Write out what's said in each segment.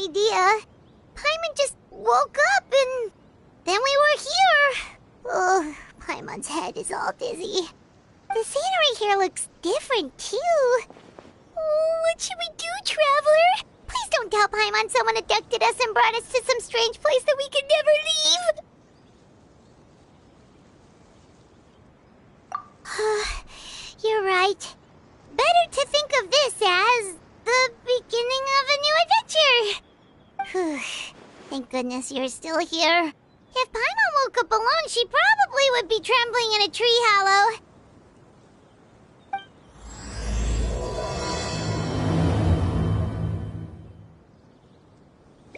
idea. Paimon just woke up and then we were here. Oh, Paimon's head is all dizzy. The scenery here looks different, too. Oh, what should we do, Traveler? Please don't tell Paimon someone abducted us and brought us to some strange place that we could never leave. You're right. Better to think of this as the beginning of a new adventure. Thank goodness you're still here. If Paimon woke up alone, she probably would be trembling in a tree hollow.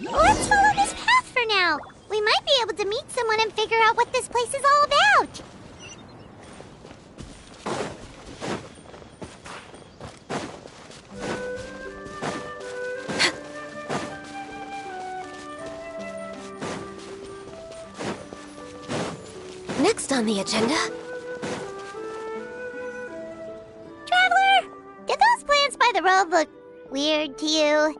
Let's follow this path for now. We might be able to meet someone and figure out what this place is all about. Next on the agenda... Traveler! Did those plants by the road look weird to you?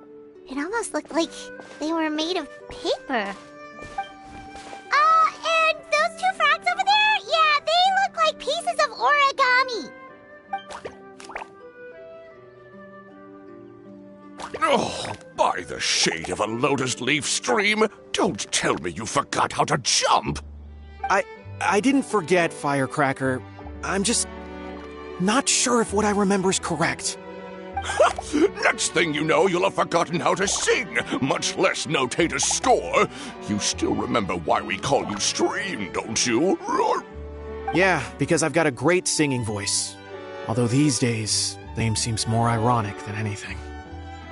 It almost looked like they were made of paper. And those two frogs over there? Yeah, they look like pieces of origami. Oh, by the shade of a lotus leaf stream, don't tell me you forgot how to jump! I didn't forget, Firecracker. I'm just not sure if what I remember is correct. Next thing you know, you'll have forgotten how to sing, much less notate a score. You still remember why we call you Stream, don't you? Yeah, because I've got a great singing voice. Although these days, name seems more ironic than anything.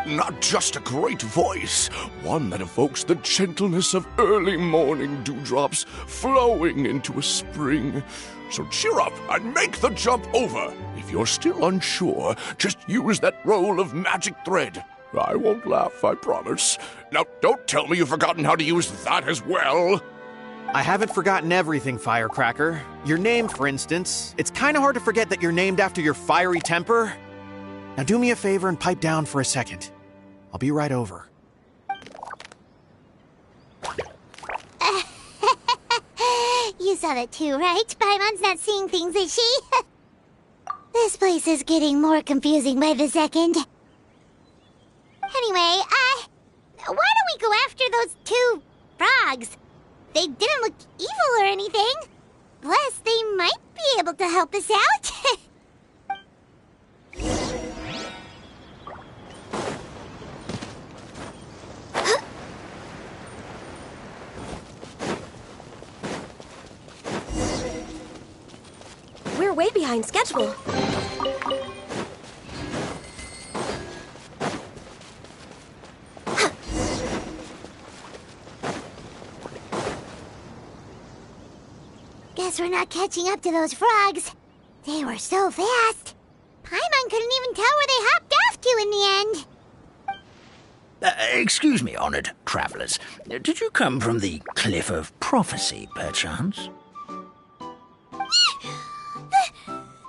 Not just a great voice, one that evokes the gentleness of early morning dewdrops flowing into a spring. So cheer up and make the jump over. If you're still unsure, just use that roll of magic thread. I won't laugh, I promise. Now, don't tell me you've forgotten how to use that as well. I haven't forgotten everything, Firecracker. Your name, for instance. It's kind of hard to forget that you're named after your fiery temper. Now do me a favor and pipe down for a second. I'll be right over. You saw that too, right? Paimon's not seeing things, is she? This place is getting more confusing by the second. Anyway, why don't we go after those two frogs? They didn't look evil or anything. Plus, they might be able to help us out. We're way behind schedule. Guess we're not catching up to those frogs. They were so fast. Paimon couldn't even tell where they hopped off to in the end. Excuse me, honored travelers. Did you come from the Cliff of Prophecy, perchance?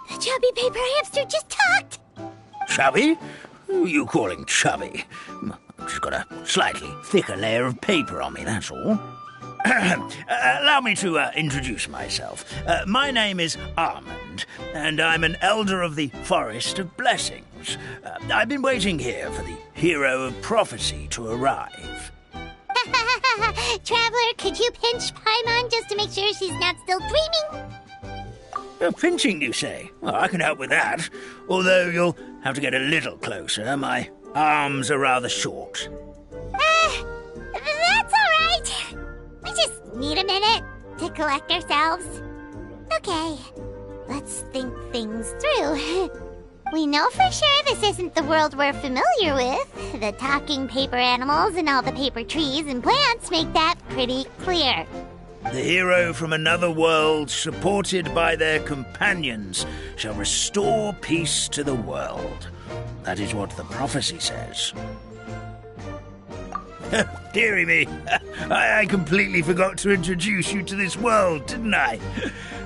The chubby paper hamster just talked. Chubby? Who are you calling chubby? I've just got a slightly thicker layer of paper on me, that's all. Allow me to introduce myself. My name is Almond, and I'm an elder of the Forest of Blessings. I've been waiting here for the hero of prophecy to arrive. Traveler, could you pinch Paimon just to make sure she's not still dreaming? Pinching, you say? Well, I can help with that. Although you'll have to get a little closer. My arms are rather short. That's all right. We just need a minute to collect ourselves. Okay, let's think things through. We know for sure this isn't the world we're familiar with. The talking paper animals and all the paper trees and plants make that pretty clear. The hero from another world, supported by their companions, shall restore peace to the world. That is what the prophecy says. Dearie me, I completely forgot to introduce you to this world, didn't I?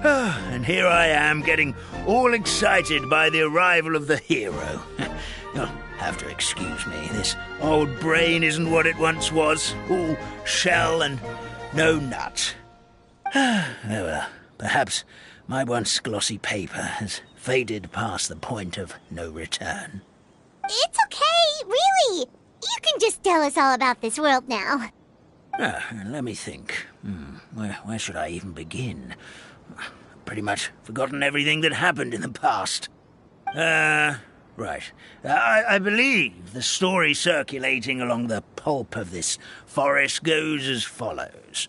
And here I am, getting all excited by the arrival of the hero. You'll have to excuse me. This old brain isn't what it once was. All shell and no nut. Oh well, perhaps my once glossy paper has faded past the point of no return. It's okay, really. You can just tell us all about this world now. Let me think. Where should I even begin? Pretty much forgotten everything that happened in the past. Right. I believe the story circulating along the pulp of this forest goes as follows.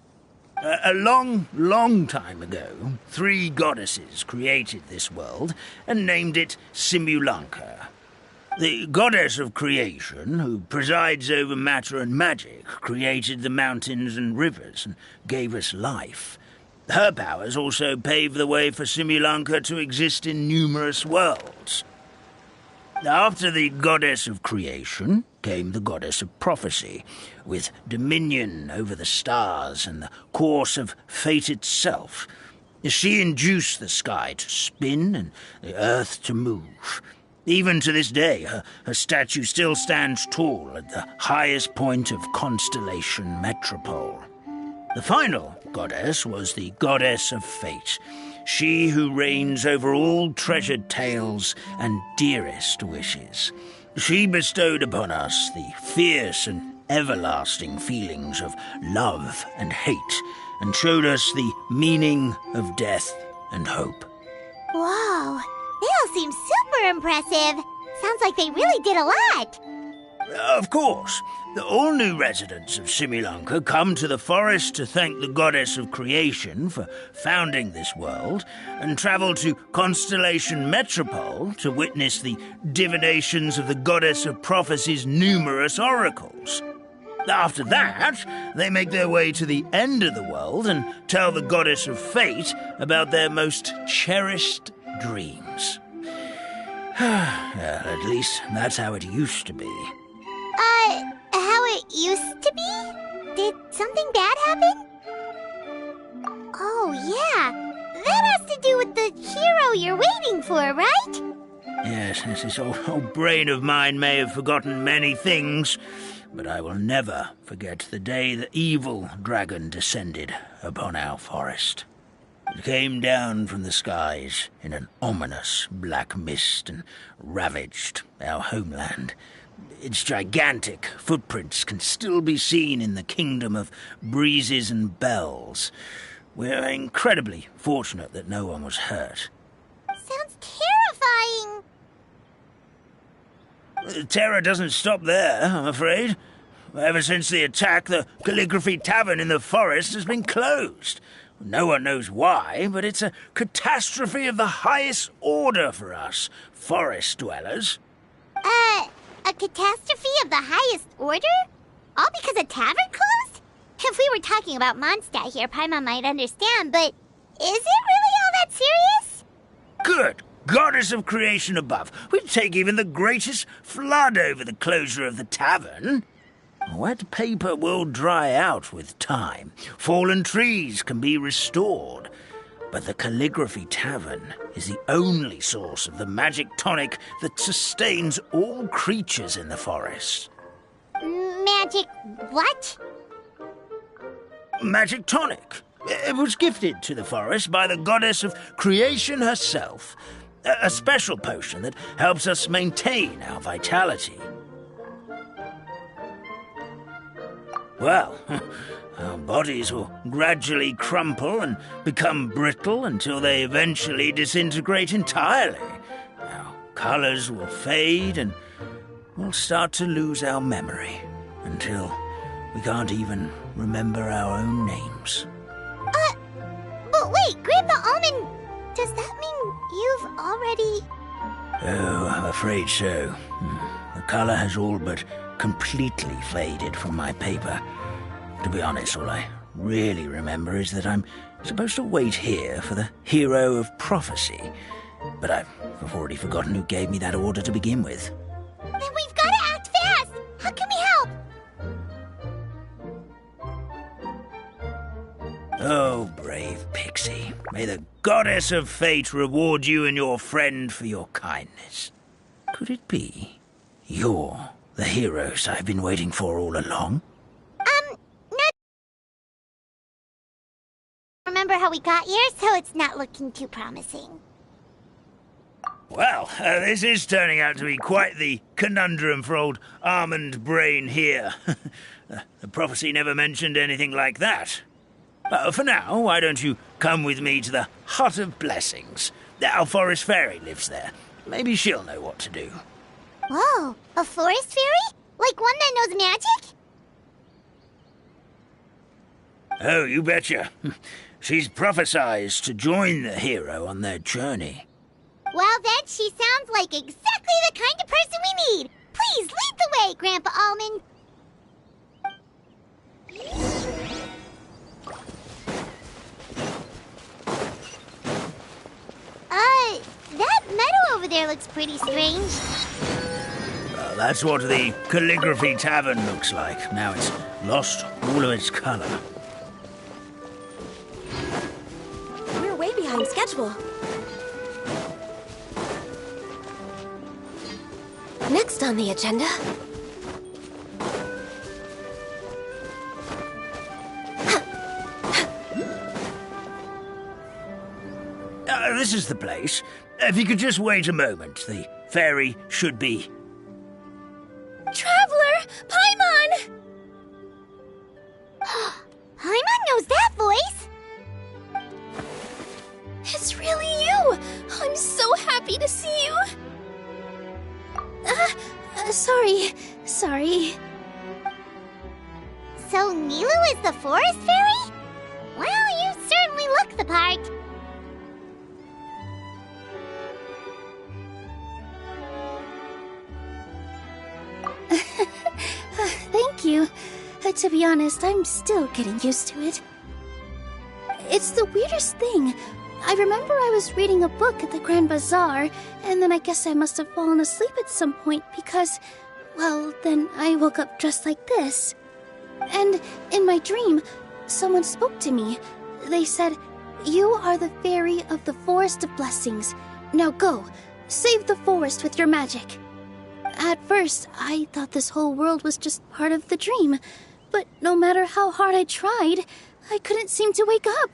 A long, long time ago, 3 goddesses created this world and named it Simulanka. The goddess of creation, who presides over matter and magic, created the mountains and rivers and gave us life. Her powers also paved the way for Simulanka to exist in numerous worlds. After the goddess of creation came the goddess of prophecy, with dominion over the stars and the course of fate itself. She induced the sky to spin and the earth to move. Even to this day, her statue still stands tall at the highest point of Constellation Metropole. The final goddess was the goddess of fate, she who reigns over all treasured tales and dearest wishes. She bestowed upon us the fierce and everlasting feelings of love and hate, and showed us the meaning of death and hope. Whoa, they all seem super impressive. Sounds like they really did a lot. Of course. All new residents of Simulanka come to the forest to thank the goddess of creation for founding this world, and travel to Constellation Metropole to witness the divinations of the goddess of prophecy's numerous oracles. After that, they make their way to the end of the world and tell the goddess of fate about their most cherished dreams. Well, at least that's how it used to be. How it used to be? Did something bad happen? Oh, yeah. That has to do with the hero you're waiting for, right? Yes, this old brain of mine may have forgotten many things, but I will never forget the day the evil dragon descended upon our forest. It came down from the skies in an ominous black mist and ravaged our homeland. Its gigantic footprints can still be seen in the kingdom of breezes and bells. We're incredibly fortunate that no one was hurt. Sounds terrifying. The terror doesn't stop there, I'm afraid. Ever since the attack, the Calligraphy Tavern in the forest has been closed. No one knows why, but it's a catastrophe of the highest order for us, forest dwellers. A catastrophe of the highest order? All because a tavern closed? If we were talking about Mondstadt here, Paimon might understand, but is it really all that serious? Good goddess of creation above. We'd take even the greatest flood over the closure of the tavern. Wet paper will dry out with time. Fallen trees can be restored. But the Calligraphy Tavern is the only source of the magic tonic that sustains all creatures in the forest. Magic what? Magic tonic. It was gifted to the forest by the goddess of creation herself. A special potion that helps us maintain our vitality. Well, our bodies will gradually crumple and become brittle until they eventually disintegrate entirely. Our colors will fade and we'll start to lose our memory until we can't even remember our own names. But wait, Grandpa Almond, does that mean you've already... Oh, I'm afraid so. The color has all but completely faded from my paper. To be honest, all I really remember is that I'm supposed to wait here for the hero of prophecy. But I've already forgotten who gave me that order to begin with. Then we've got to act fast! How can we help? Oh, brave Pixie. May the goddess of fate reward you and your friend for your kindness. Could it be you're the heroes I've been waiting for all along? Not remember how we got here, so it's not looking too promising. Well, this is turning out to be quite the conundrum for old Almond Brain here. The prophecy never mentioned anything like that. For now, why don't you come with me to the Hut of Blessings? Our forest fairy lives there. Maybe she'll know what to do. Whoa, a forest fairy? Like one that knows magic? Oh, you betcha. She's prophesized to join the hero on their journey. Well then, she sounds like exactly the kind of person we need. Please lead the way, Grandpa Almond. That meadow over there looks pretty strange. That's what the Calligraphy Tavern looks like. Now it's lost all of its color. We're way behind schedule. Next on the agenda... This is the place. If you could just wait a moment, the fairy should be... Traveler! Paimon! Paimon knows that voice! It's really you! I'm so happy to see you! Sorry. So Nilu is the forest fairy? Well, you certainly look the part. Thank you. To be honest, I'm still getting used to it. It's the weirdest thing. I remember I was reading a book at the Grand Bazaar, and then I guess I must have fallen asleep at some point because, well, then I woke up just like this. And in my dream, someone spoke to me. They said, "You are the fairy of the Forest of Blessings. Now go, save the forest with your magic." At first, I thought this whole world was just part of the dream, but no matter how hard I tried, I couldn't seem to wake up.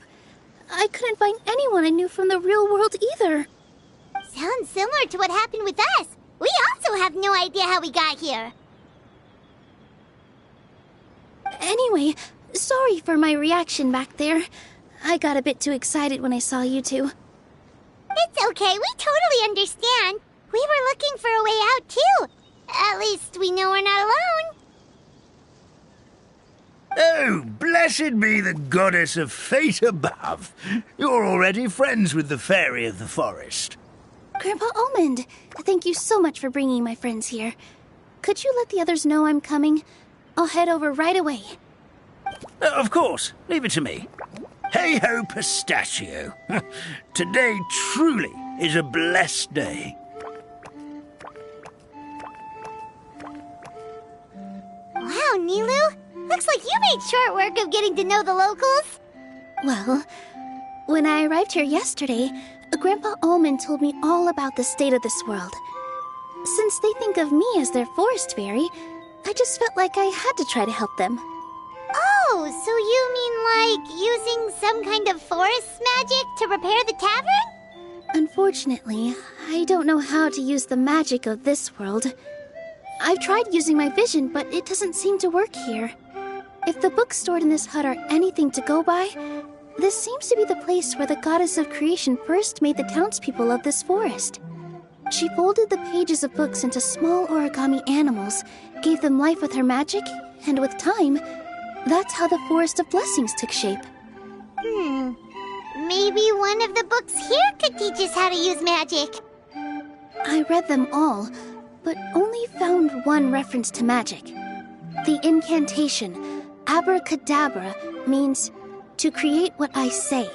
I couldn't find anyone I knew from the real world either. Sounds similar to what happened with us. We also have no idea how we got here. Anyway, sorry for my reaction back there. I got a bit too excited when I saw you two. It's okay, we totally understand. We were looking for a way out, too. At least we know we're not alone. Oh, blessed be the goddess of fate above. You're already friends with the fairy of the forest. Grandpa Almond, thank you so much for bringing my friends here. Could you let the others know I'm coming? I'll head over right away. Of course, leave it to me. Hey-ho, pistachio. Today truly is a blessed day. Wow, Nilu. Looks like you made short work of getting to know the locals. Well, when I arrived here yesterday, Grandpa Almond told me all about the state of this world. Since they think of me as their forest fairy, I just felt like I had to try to help them. Oh, so you mean like using some kind of forest magic to repair the tavern? Unfortunately, I don't know how to use the magic of this world. I've tried using my vision, but it doesn't seem to work here. If the books stored in this hut are anything to go by, this seems to be the place where the goddess of creation first made the townspeople of this forest. She folded the pages of books into small origami animals, gave them life with her magic, and with time, that's how the Forest of Blessings took shape. Maybe one of the books here could teach us how to use magic. I read them all, but only found one reference to magic. The incantation, abracadabra, means to create what I say.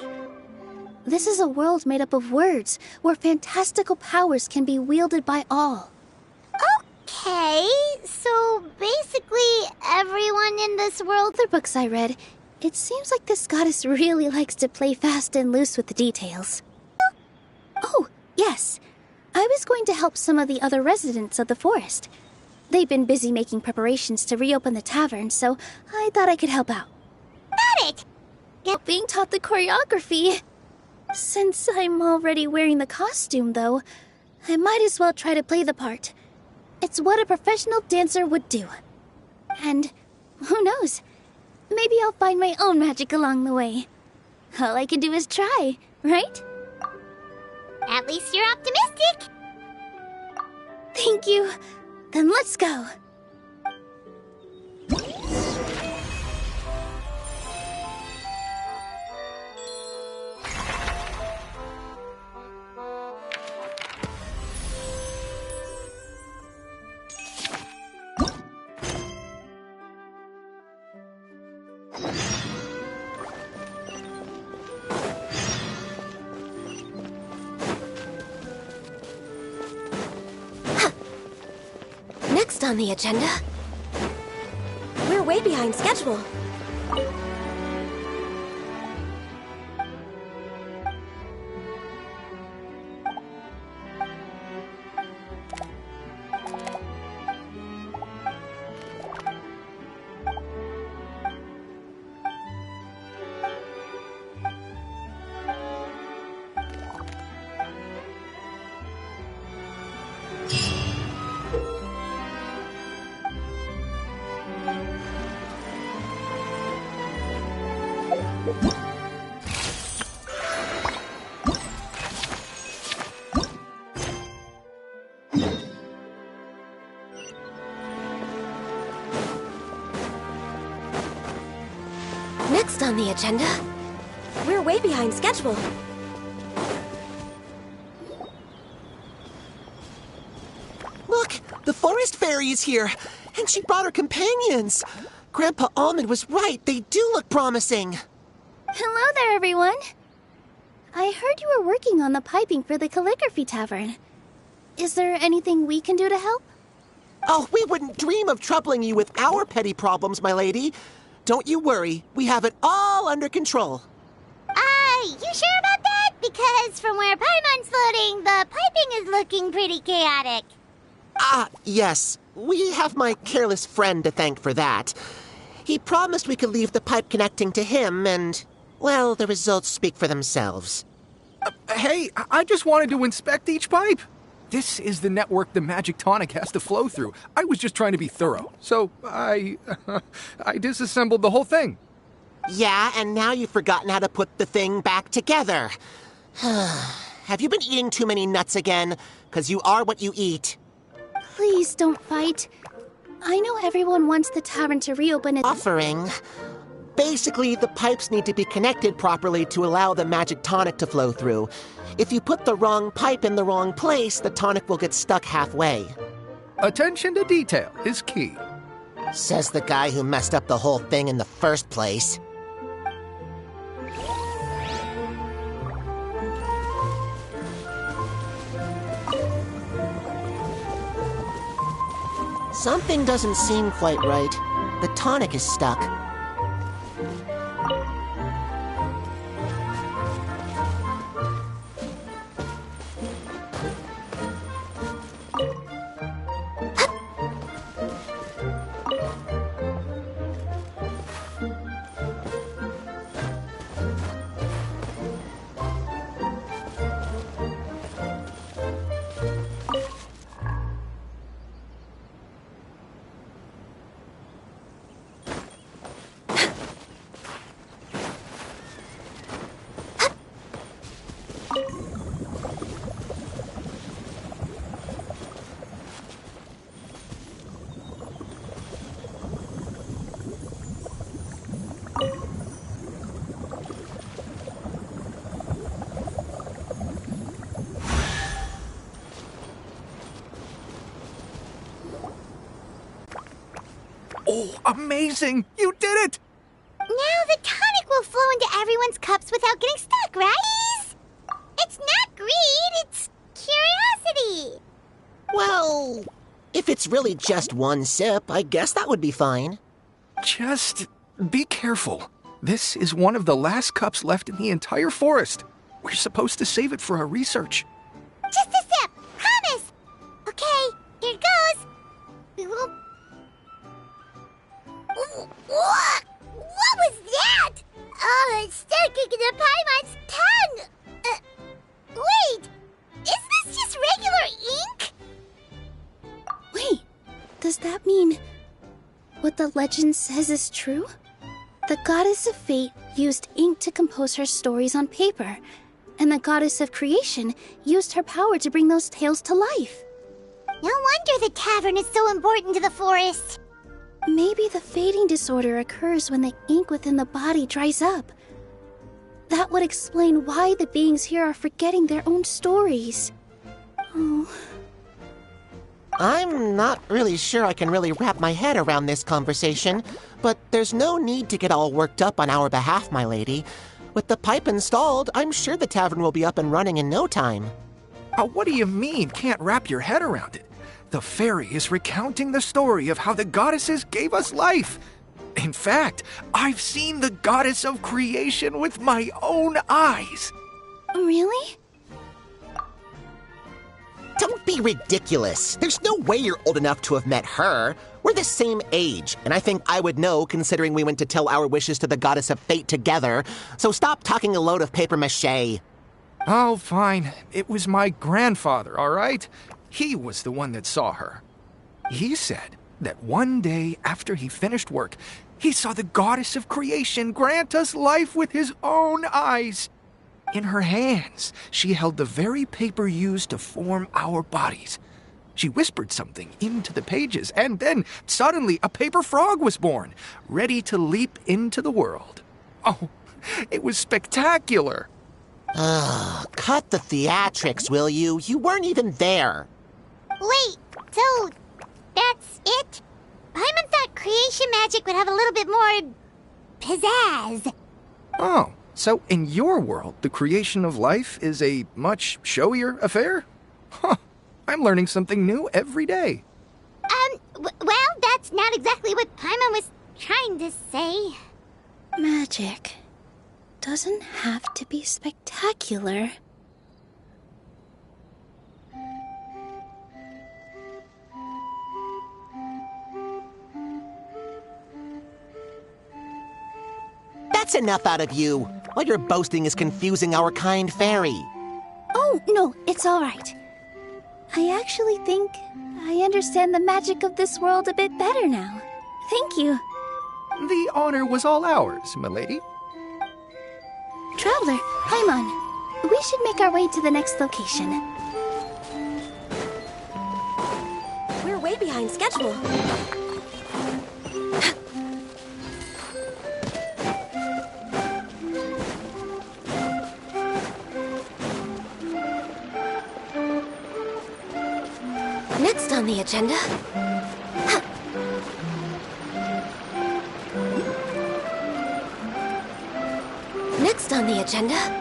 This is a world made up of words, where fantastical powers can be wielded by all. Okay, so basically everyone in this world... Other books I read, it seems like this goddess really likes to play fast and loose with the details. Oh, yes. I was going to help some of the other residents of the forest. They've been busy making preparations to reopen the tavern, so I thought I could help out. Got it! Being taught the choreography. Since I'm already wearing the costume, though, I might as well try to play the part. It's what a professional dancer would do. And who knows? Maybe I'll find my own magic along the way. All I can do is try, right? At least you're optimistic. Thank you. Then let's go. Next on the agenda, we're way behind schedule. Next on the agenda, we're way behind schedule. Look, the forest fairy is here, and she brought her companions. Grandpa Almond was right. They do look promising. Hello there, everyone. I heard you were working on the piping for the calligraphy tavern. Is there anything we can do to help? Oh, we wouldn't dream of troubling you with our petty problems, my lady. Don't you worry. We have it all under control. You sure about that? Because from where Paimon's floating, the piping is looking pretty chaotic. Yes. We have my careless friend to thank for that. He promised we could leave the pipe connecting to him, and, well, the results speak for themselves. Hey, I just wanted to inspect each pipe. This is the network the magic tonic has to flow through. I was just trying to be thorough, so I disassembled the whole thing. Yeah, and now you've forgotten how to put the thing back together. Have you been eating too many nuts again? 'Cause you are what you eat. Please don't fight. I know everyone wants the tavern to reopen its... Offering. Basically, the pipes need to be connected properly to allow the magic tonic to flow through. If you put the wrong pipe in the wrong place, the tonic will get stuck halfway. Attention to detail is key. Says the guy who messed up the whole thing in the first place. Something doesn't seem quite right. The tonic is stuck. Oh, amazing! You did it! Now the tonic will flow into everyone's cups without getting stuck, right? It's not greed, it's curiosity. Well, if it's really just one sip, I guess that would be fine. Just be careful. This is one of the last cups left in the entire forest. We're supposed to save it for our research. Just a sip, promise. Okay, here it goes. We won't sticking to Paimon's tongue! Wait! Is this just regular ink? Wait, does that mean what the legend says is true? The goddess of fate used ink to compose her stories on paper, and the goddess of creation used her power to bring those tales to life. No wonder the tavern is so important to the forest. Maybe the fading disorder occurs when the ink within the body dries up. That would explain why the beings here are forgetting their own stories. Oh. I'm not really sure I can really wrap my head around this conversation, but there's no need to get all worked up on our behalf, my lady. With the pipe installed, I'm sure the tavern will be up and running in no time. What do you mean, can't wrap your head around it? The fairy is recounting the story of how the goddesses gave us life. In fact, I've seen the goddess of creation with my own eyes. Really? Don't be ridiculous. There's no way you're old enough to have met her. We're the same age, and I think I would know considering we went to tell our wishes to the goddess of fate together. So stop talking a load of papier-mâché. Oh, fine. It was my grandfather, all right? He was the one that saw her. He said that one day after he finished work, he saw the goddess of creation grant us life with his own eyes. In her hands, she held the very paper used to form our bodies. She whispered something into the pages, and then suddenly a paper frog was born, ready to leap into the world. Oh, it was spectacular. Cut the theatrics, will you? You weren't even there. Wait, so that's it? Paimon thought creation magic would have a little bit more pizzazz. Oh, so in your world, the creation of life is a much showier affair? Huh, I'm learning something new every day. Well, that's not exactly what Paimon was trying to say. Magic doesn't have to be spectacular. That's enough out of you. All your boasting is confusing our kind fairy. Oh, no, it's all right. I actually think I understand the magic of this world a bit better now. Thank you. The honor was all ours, milady. Traveler, Paimon, we should make our way to the next location. We're way behind schedule. Next on the agenda... Next on the agenda...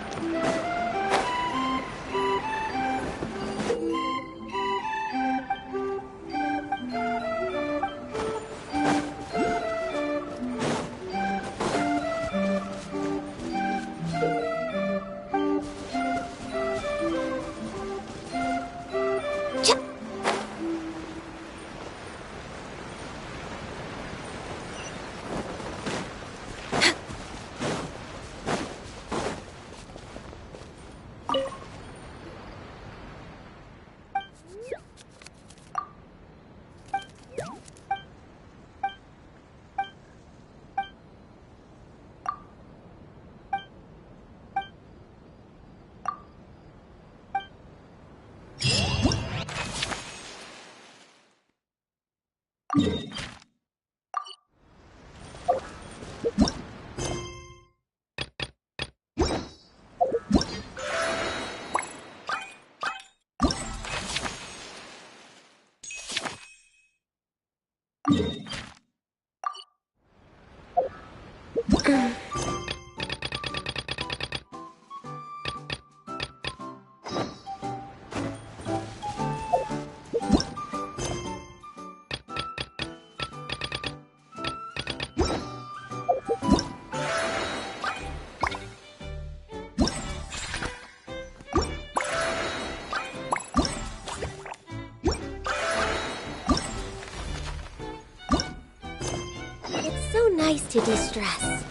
It's so nice to de-stress.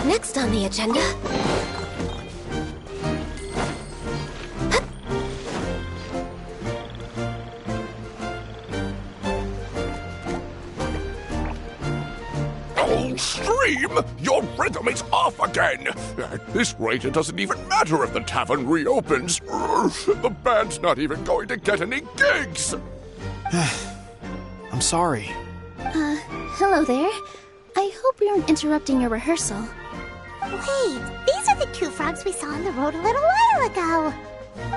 Next on the agenda... Oh, Stream! Your rhythm is off again! At this rate, it doesn't even matter if the tavern reopens. The band's not even going to get any gigs! I'm sorry. Hello there. I hope we aren't interrupting your rehearsal. Wait, these are the two frogs we saw on the road a little while ago.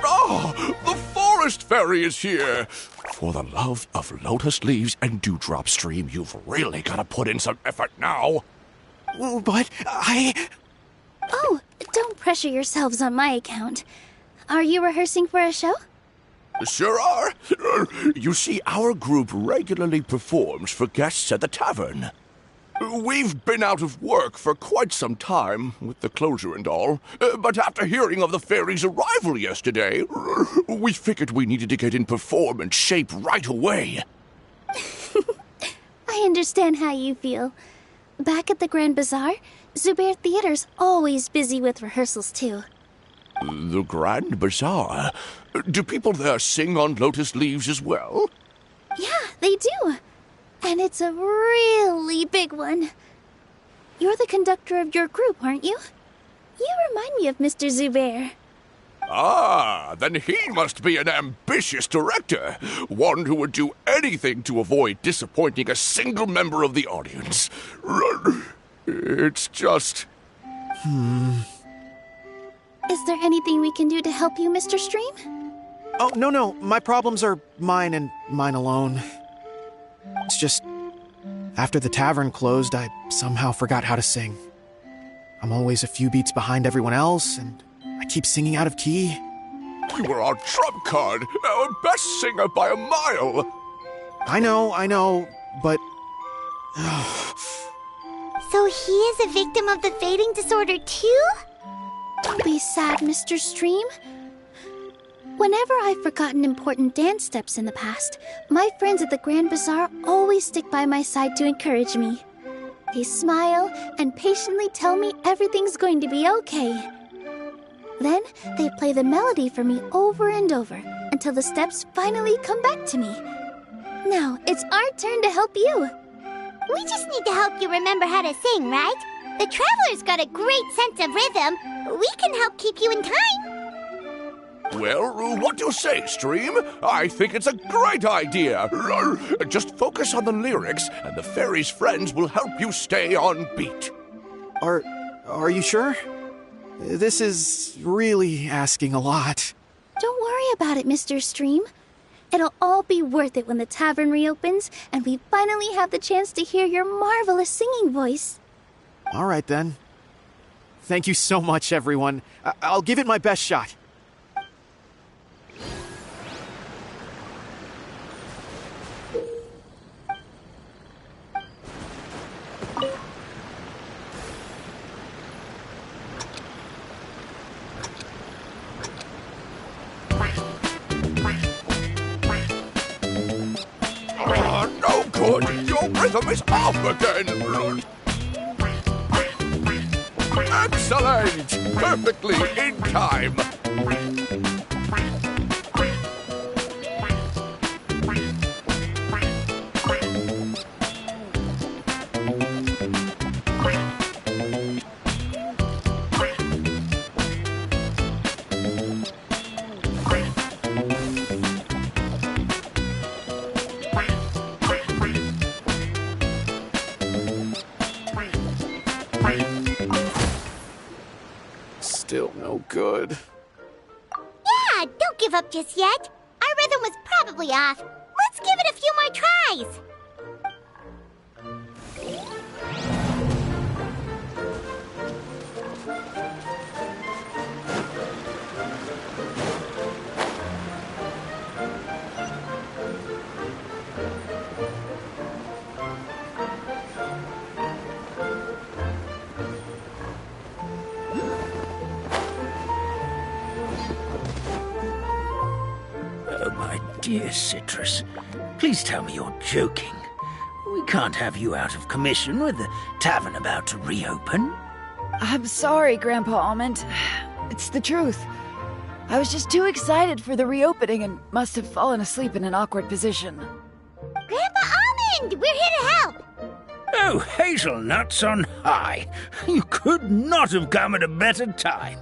Ah, the forest fairy is here! For the love of lotus leaves and dewdrop, Stream, you've really got to put in some effort now. But Oh, don't pressure yourselves on my account. Are you rehearsing for a show? Sure are. You see, our group regularly performs for guests at the tavern. We've been out of work for quite some time, with the closure and all. But after hearing of the fairy's arrival yesterday, we figured we needed to get in performance shape right away. I understand how you feel. Back at the Grand Bazaar, Zubair Theater's always busy with rehearsals too. The Grand Bazaar? Do people there sing on lotus leaves as well? Yeah, they do. And it's a really big one. You're the conductor of your group, aren't you? You remind me of Mr. Zubair. Ah, then he must be an ambitious director. One who would do anything to avoid disappointing a single member of the audience. It's just... Is there anything we can do to help you, Mr. Stream? Oh, no. My problems are mine and mine alone. It's just... after the tavern closed, I somehow forgot how to sing. I'm always a few beats behind everyone else, and I keep singing out of key. You were our trump card, our best singer by a mile. I know, but... So he is a victim of the fading disorder too? Don't be sad, Mr. Stream. Whenever I've forgotten important dance steps in the past, my friends at the Grand Bazaar always stick by my side to encourage me. They smile and patiently tell me everything's going to be okay. Then they play the melody for me over and over until the steps finally come back to me. Now it's our turn to help you. We just need to help you remember how to sing, right? The Traveler's got a great sense of rhythm. We can help keep you in time. Well, what do you say, Stream? I think it's a great idea. Just focus on the lyrics, and the fairy's friends will help you stay on beat. Are you sure? This is really asking a lot. Don't worry about it, Mr. Stream. It'll all be worth it when the tavern reopens and we finally have the chance to hear your marvelous singing voice. All right, then. Thank you so much, everyone. I'll give it my best shot. No good! Your rhythm is off again! Excellent! Perfectly in time! Still no good. Yeah, don't give up just yet. Our rhythm was probably off. Let's give it a few more tries. my dear Citrus, please tell me you're joking. We can't have you out of commission with the tavern about to reopen. I'm sorry, Grandpa Almond. It's the truth. I was just too excited for the reopening and must have fallen asleep in an awkward position. Grandpa Almond, we're here to help. Oh, hazelnuts on high. You could not have come at a better time.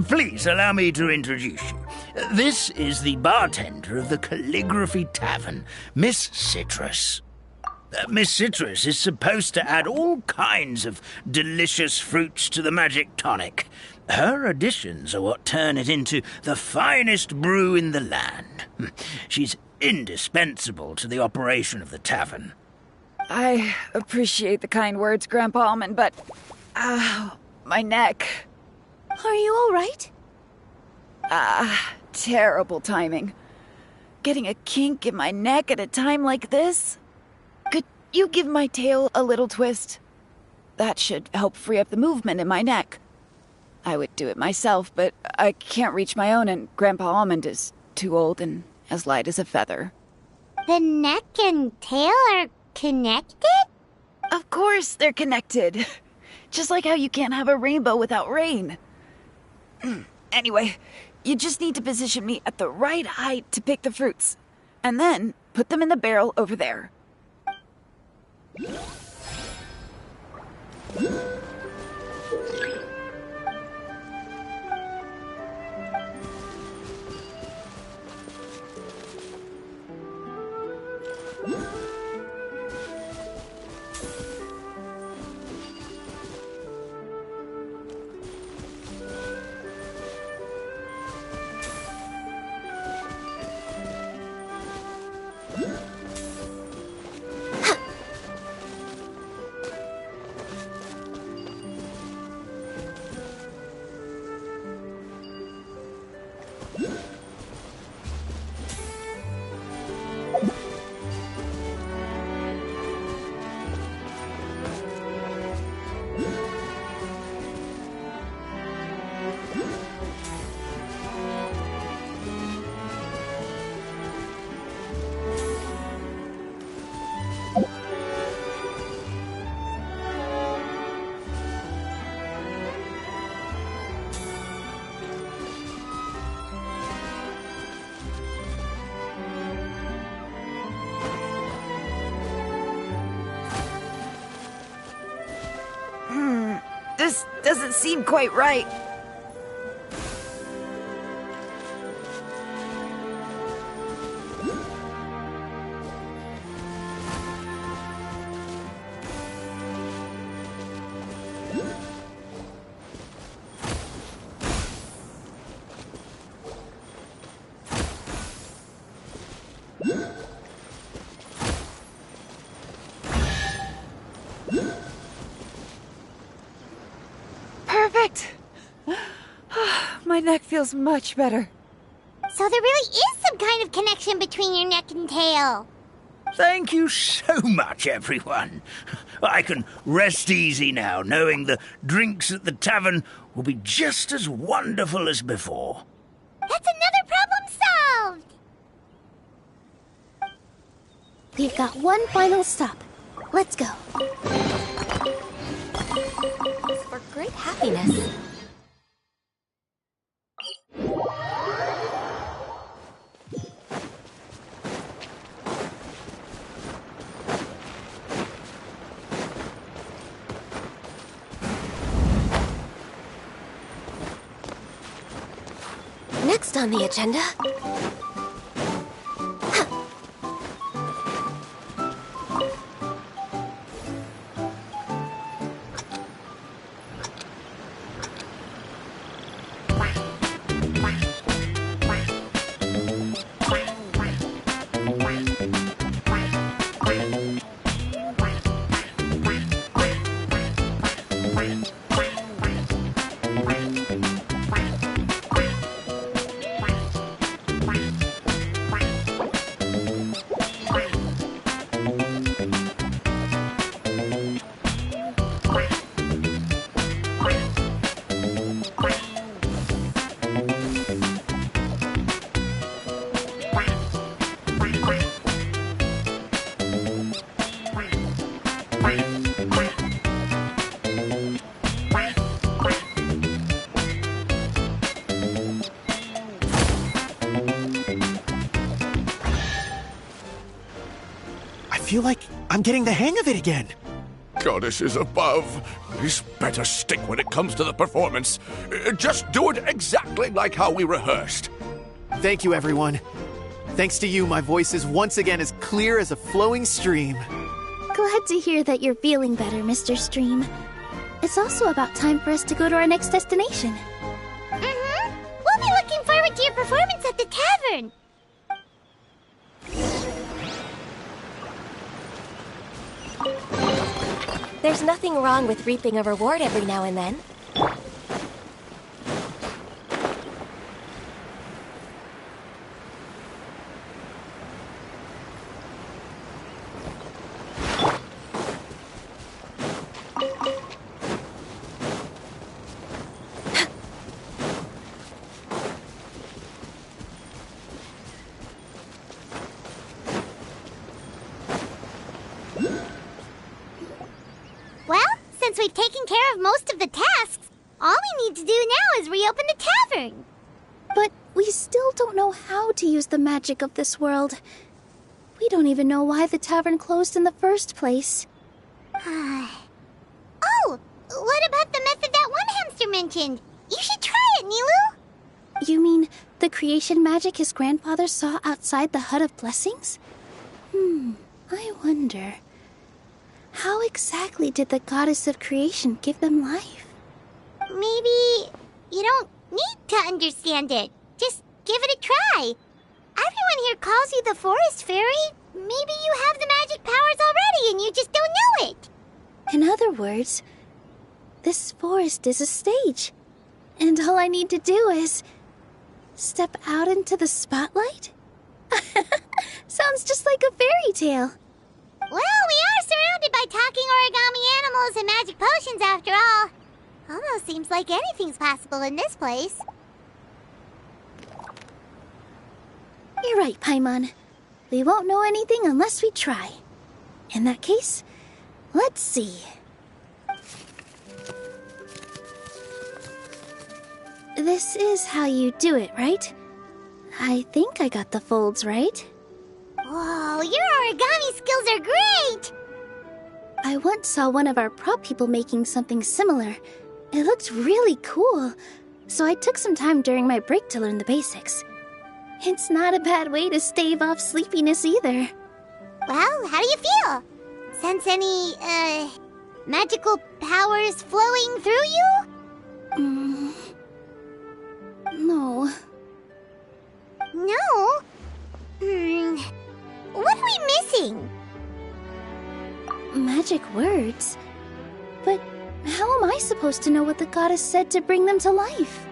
Please allow me to introduce you. This is the bartender of the Calligraphy Tavern, Miss Citrus. Miss Citrus is supposed to add all kinds of delicious fruits to the magic tonic. Her additions are what turn it into the finest brew in the land. She's indispensable to the operation of the tavern. I appreciate the kind words, Grandpa Almond, but... my neck. Are you all right? Terrible timing. Getting a kink in my neck at a time like this? Could you give my tail a little twist? That should help free up the movement in my neck. I would do it myself, but I can't reach my own, and Grandpa Almond is too old and as light as a feather. The neck and tail are connected? Of course they're connected. Just like how you can't have a rainbow without rain. Anyway, you just need to position me at the right height to pick the fruits, and then put them in the barrel over there. This doesn't seem quite right. Perfect! My neck feels much better. So there really is some kind of connection between your neck and tail. Thank you so much, everyone. I can rest easy now, knowing the drinks at the tavern will be just as wonderful as before. That's another problem solved! We've got one final stop. Let's go. For great happiness. Next on the agenda... feel like I'm getting the hang of it again. Goddesses above, this better stick when it comes to the performance. Just do it exactly like how we rehearsed. Thank you, everyone. Thanks to you, my voice is once again as clear as a flowing stream. Glad to hear that you're feeling better, Mr. Stream. It's also about time for us to go to our next destination. Mm-hmm. We'll be looking forward to your performance at the tavern. There's nothing wrong with reaping a reward every now and then. Well, since we've taken care of most of the tasks, all we need to do now is reopen the tavern. But we still don't know how to use the magic of this world. We don't even know why the tavern closed in the first place. Oh, what about the method that one hamster mentioned? You should try it, Nilu. You mean the creation magic his grandfather saw outside the Hut of Blessings? I wonder. How exactly did the goddess of creation give them life? Maybe you don't need to understand it. Just give it a try. Everyone here calls you the Forest Fairy. Maybe you have the magic powers already and you just don't know it. In other words, this forest is a stage. And all I need to do is step out into the spotlight? Sounds just like a fairy tale. Well, we are surrounded by talking origami animals and magic potions after all. Almost seems like anything's possible in this place. You're right, Paimon. We won't know anything unless we try. In that case, let's see. This is how you do it, right? I think I got the folds right. Whoa, your origami skills are great! I once saw one of our prop people making something similar. It looked really cool, so I took some time during my break to learn the basics. It's not a bad way to stave off sleepiness either. Well, how do you feel? Sense any, magical powers flowing through you? No. No? What are we missing? Magic words? But how am I supposed to know what the goddess said to bring them to life?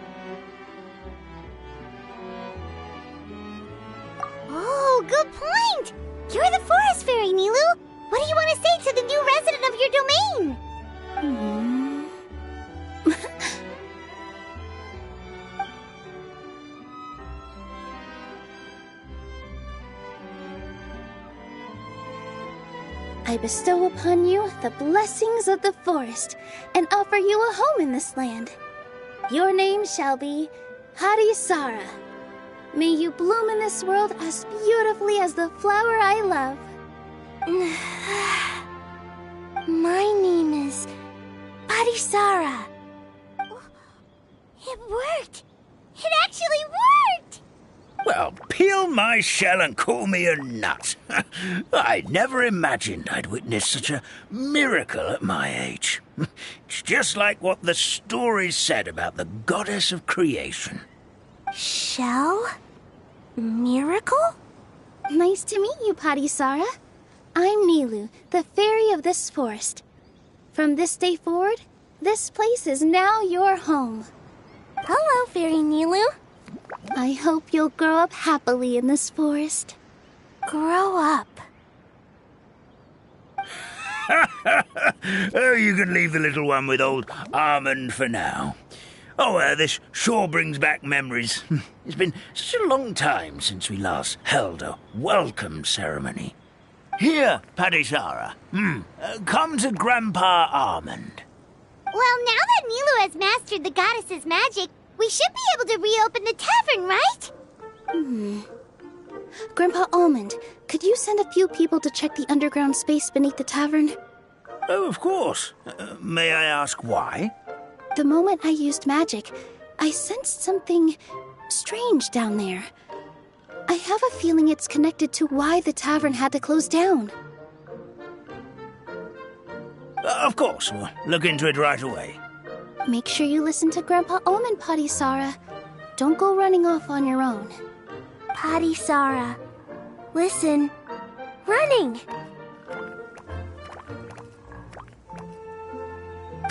Oh, good point! You're the Forest Fairy, Nilu! What do you want to say to the new resident of your domain? I bestow upon you the blessings of the forest and offer you a home in this land. Your name shall be Harisara. May you bloom in this world as beautifully as the flower I love. My name is Harisara. It worked! It actually worked! Well, peel my shell and call me a nut. I never imagined I'd witness such a miracle at my age. It's just like what the stories said about the goddess of creation. Shell? Miracle? Nice to meet you, Harisara. I'm Nilu, the fairy of this forest. From this day forward, this place is now your home. Hello, Fairy Nilu. I hope you'll grow up happily in this forest. Grow up. Oh, you can leave the little one with old Almond for now. Oh, this sure brings back memories. It's been such a long time since we last held a welcome ceremony. Here, Padisara. Come to Grandpa Almond. Well, now that Nilu has mastered the goddess's magic, we should be able to reopen the tavern, right? Grandpa Almond, could you send a few people to check the underground space beneath the tavern? Oh, of course. May I ask why? The moment I used magic, I sensed something strange down there. I have a feeling it's connected to why the tavern had to close down. Of course. We'll look into it right away. Make sure you listen to Grandpa Omen, Potty Sara. Don't go running off on your own. Potty Sara. Listen. Running!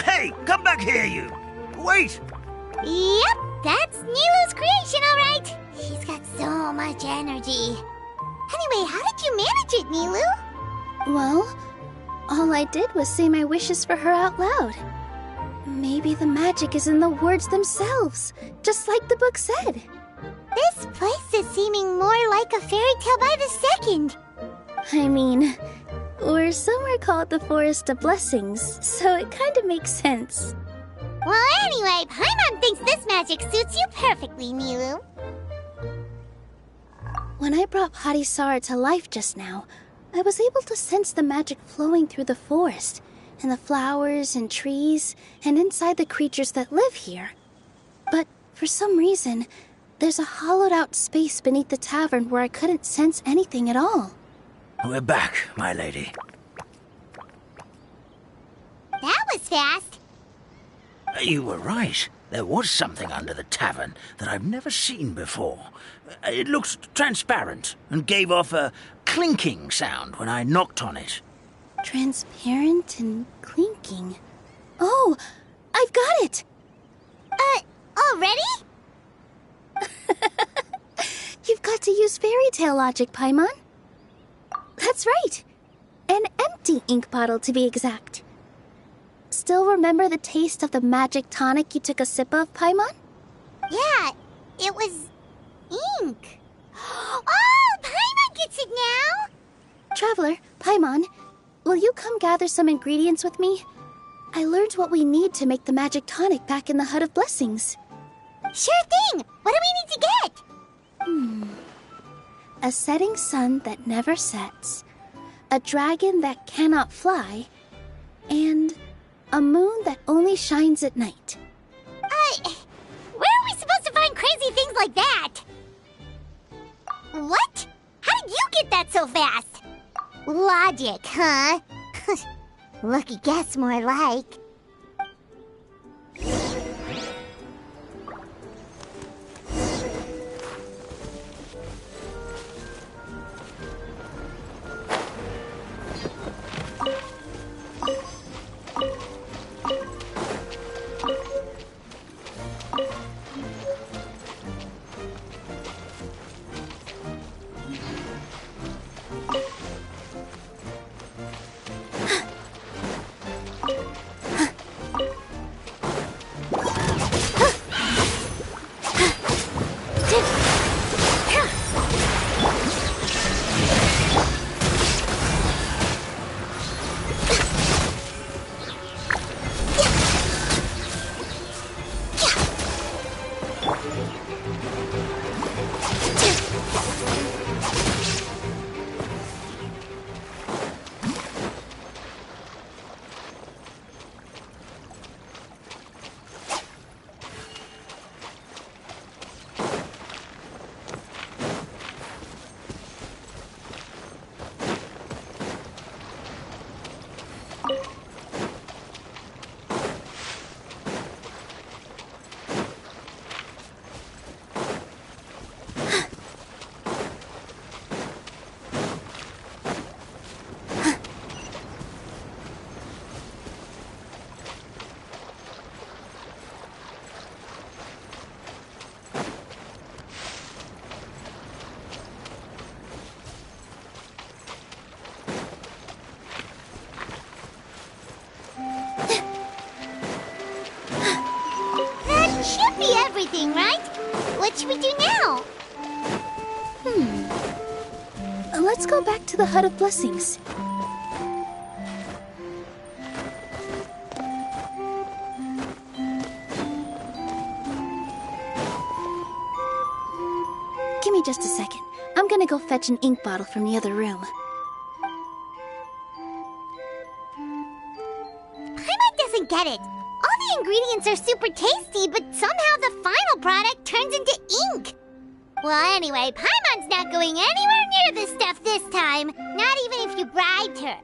Hey, come back here, you! Wait! Yep, that's Nilu's creation, all right. She's got so much energy. Anyway, how did you manage it, Nilu? Well, all I did was say my wishes for her out loud. Maybe the magic is in the words themselves, just like the book said. This place is seeming more like a fairy tale by the second. I mean, or somewhere called the Forest of Blessings, so it kind of makes sense. Well, anyway, Paimon thinks this magic suits you perfectly, Nilu. When I brought Potty Sara to life just now, I was able to sense the magic flowing through the forest, and the flowers and trees, and inside the creatures that live here. But for some reason, there's a hollowed-out space beneath the tavern where I couldn't sense anything at all. We're back, my lady. That was fast. You were right. There was something under the tavern that I've never seen before. It looked transparent and gave off a clinking sound when I knocked on it. Transparent and clinking. Oh, I've got it! Already? You've got to use fairy tale logic, Paimon. That's right. An empty ink bottle, to be exact. Still remember the taste of the magic tonic you took a sip of, Paimon? Yeah, it was ink. Oh, Paimon gets it now! Traveler, Paimon, will you come gather some ingredients with me? I learned what we need to make the magic tonic back in the Hut of Blessings. Sure thing! What do we need to get? A setting sun that never sets, a dragon that cannot fly, and a moon that only shines at night. Where are we supposed to find crazy things like that? What? How did you get that so fast? Logic, huh? Lucky guess, more like. Everything, right? What should we do now? Let's go back to the Hut of Blessings. Give me just a second. I'm gonna go go fetch an ink bottle from the other room. Paimon doesn't get it. All the ingredients are super tasty, but somehow the final product turns into ink. Well, anyway, Paimon's not going anywhere near this stuff this time. Not even if you bribed her.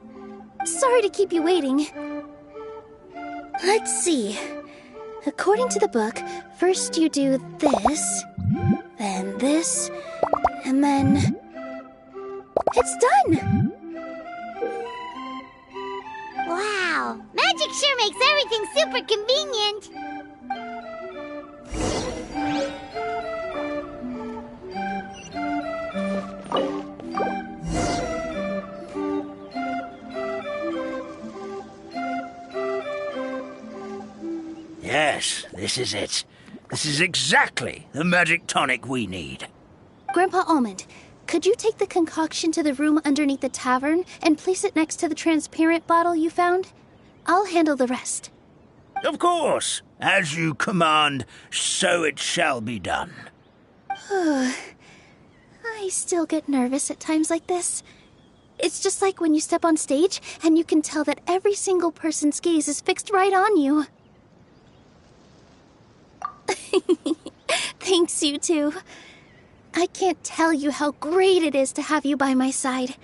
Sorry to keep you waiting. Let's see. According to the book, first you do this, then this, and then... It's done! Wow, magic sure makes everything super convenient. Yes, this is it. This is exactly the magic tonic we need. Grandpa Almond, could you take the concoction to the room underneath the tavern and place it next to the transparent bottle you found? I'll handle the rest. Of course. As you command, so it shall be done. I still get nervous at times like this. It's just like when you step on stage and you can tell that every single person's gaze is fixed right on you. Thanks, you two. I can't tell you how great it is to have you by my side.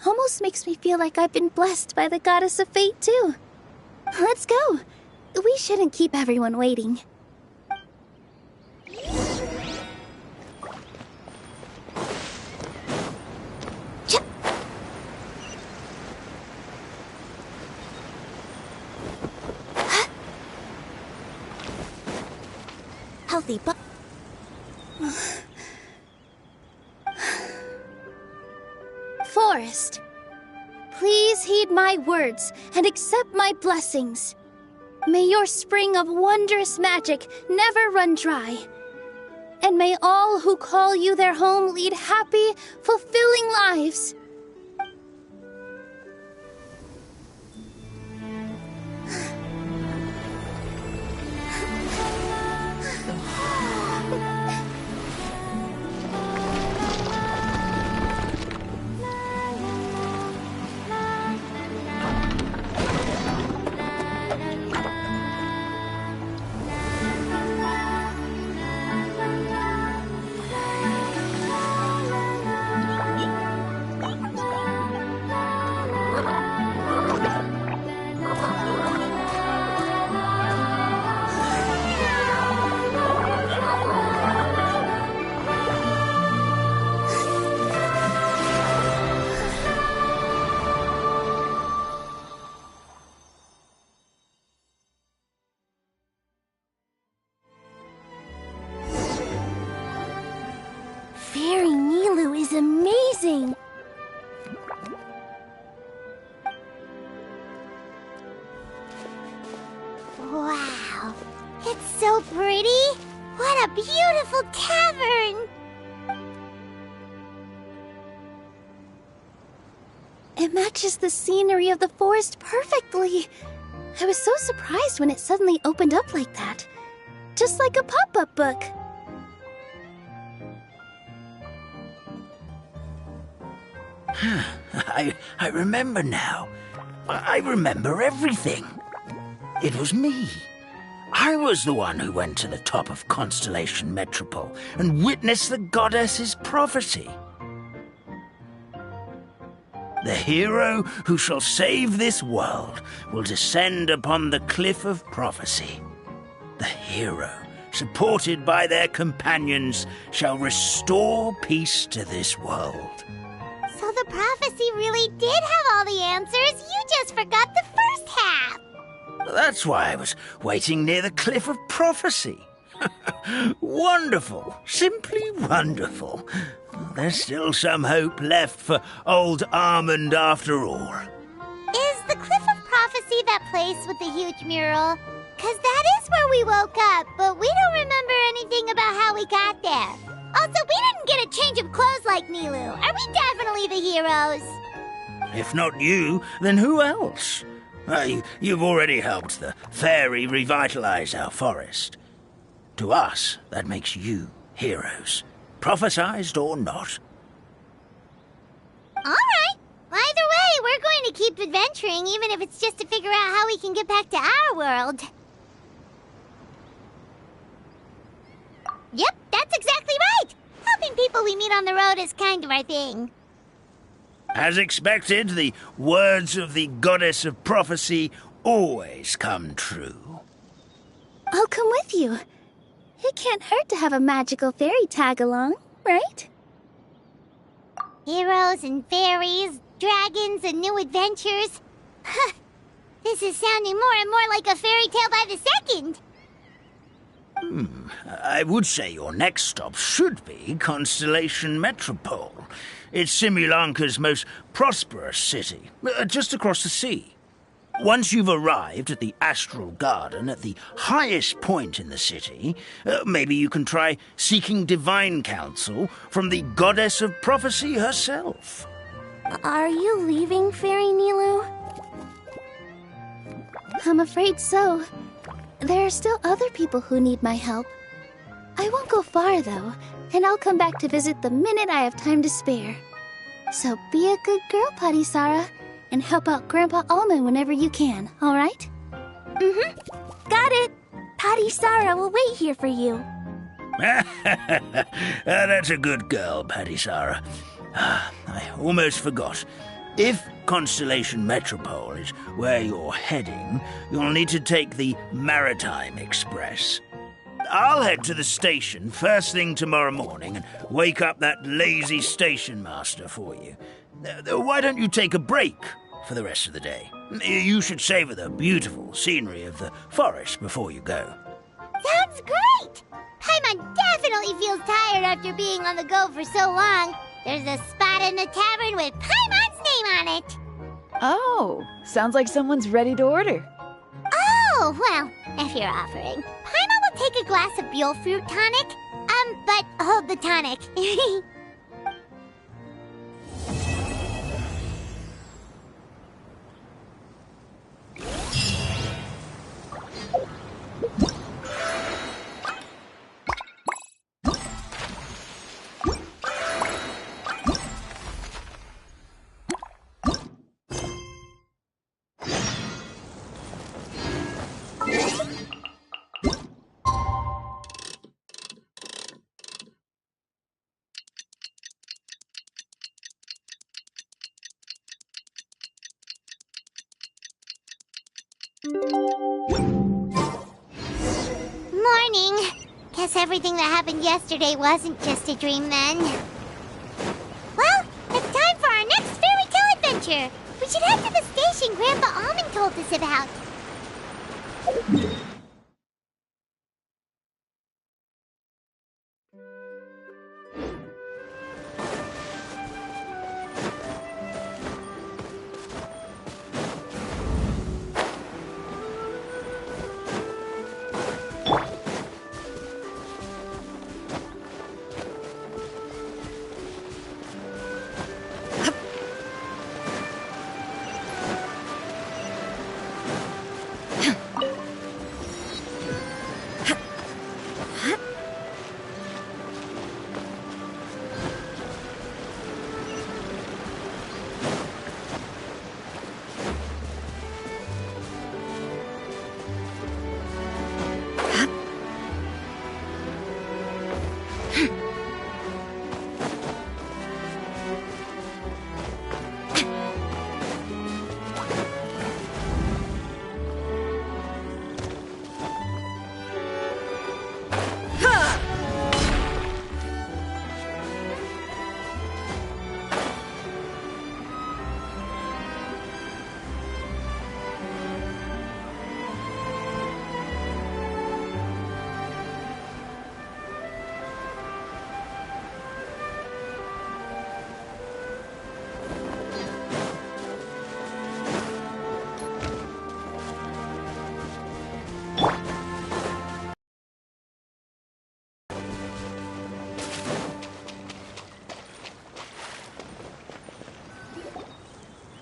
Almost makes me feel like I've been blessed by the goddess of fate, too. Let's go. We shouldn't keep everyone waiting. Healthy, but... Forest, please heed my words and accept my blessings. May your spring of wondrous magic never run dry. And may all who call you their home lead happy, fulfilling lives. Fairy Nilu is amazing! Wow, it's so pretty! What a beautiful tavern! It matches the scenery of the forest perfectly. I was so surprised when it suddenly opened up like that. Just like a pop-up book. I remember now. I remember everything. It was me. I was the one who went to the top of Constellation Metropole and witnessed the goddess's prophecy. The hero who shall save this world will descend upon the cliff of prophecy. The hero, supported by their companions, shall restore peace to this world. So the prophecy really did have all the answers, you just forgot the first half! That's why I was waiting near the cliff of prophecy. Wonderful, simply wonderful. There's still some hope left for old Almond after all. Is the Cliff of Prophecy that place with the huge mural? 'Cause that is where we woke up, but we don't remember anything about how we got there. Also, we didn't get a change of clothes like Nilu. Are we definitely the heroes? If not you, then who else? You've already helped the fairy revitalize our forest. To us, that makes you heroes, prophesized or not. even if it's just to figure out how we can get back to our world. Yep, that's exactly right! Helping people we meet on the road is kind of our thing. As expected, the words of the goddess of prophecy always come true. I'll come with you. It can't hurt to have a magical fairy tag along, right? Heroes and fairies, dragons and new adventures. This is sounding more and more like a fairy tale by the second. I would say your next stop should be Constellation Metropole. It's Simulanka's most prosperous city, just across the sea. Once you've arrived at the Astral Garden at the highest point in the city, maybe you can try seeking divine counsel from the goddess of prophecy herself. Are you leaving, Fairy Nilu? I'm afraid so. There are still other people who need my help. I won't go far, though, and I'll come back to visit the minute I have time to spare. So be a good girl, Patisara, and help out Grandpa Almond whenever you can, all right? Mm-hmm. Got it! Patisara will wait here for you. That's a good girl, Patisara. I almost forgot. If Constellation Metropole is where you're heading, you'll need to take the Maritime Express. I'll head to the station first thing tomorrow morning and wake up that lazy station master for you. Why don't you take a break for the rest of the day? You should savor the beautiful scenery of the forest before you go. Sounds great! Paimon definitely feels tired after being on the go for so long. There's a spot in the tavern with Paimon's name on it. Oh, sounds like someone's ready to order. Oh, well, if you're offering. Paimon will take a glass of Buell fruit tonic. But hold the tonic. Morning. Guess everything that happened yesterday wasn't just a dream then. Well, it's time for our next fairy tale adventure. We should head to the station Grandpa Almond told us about.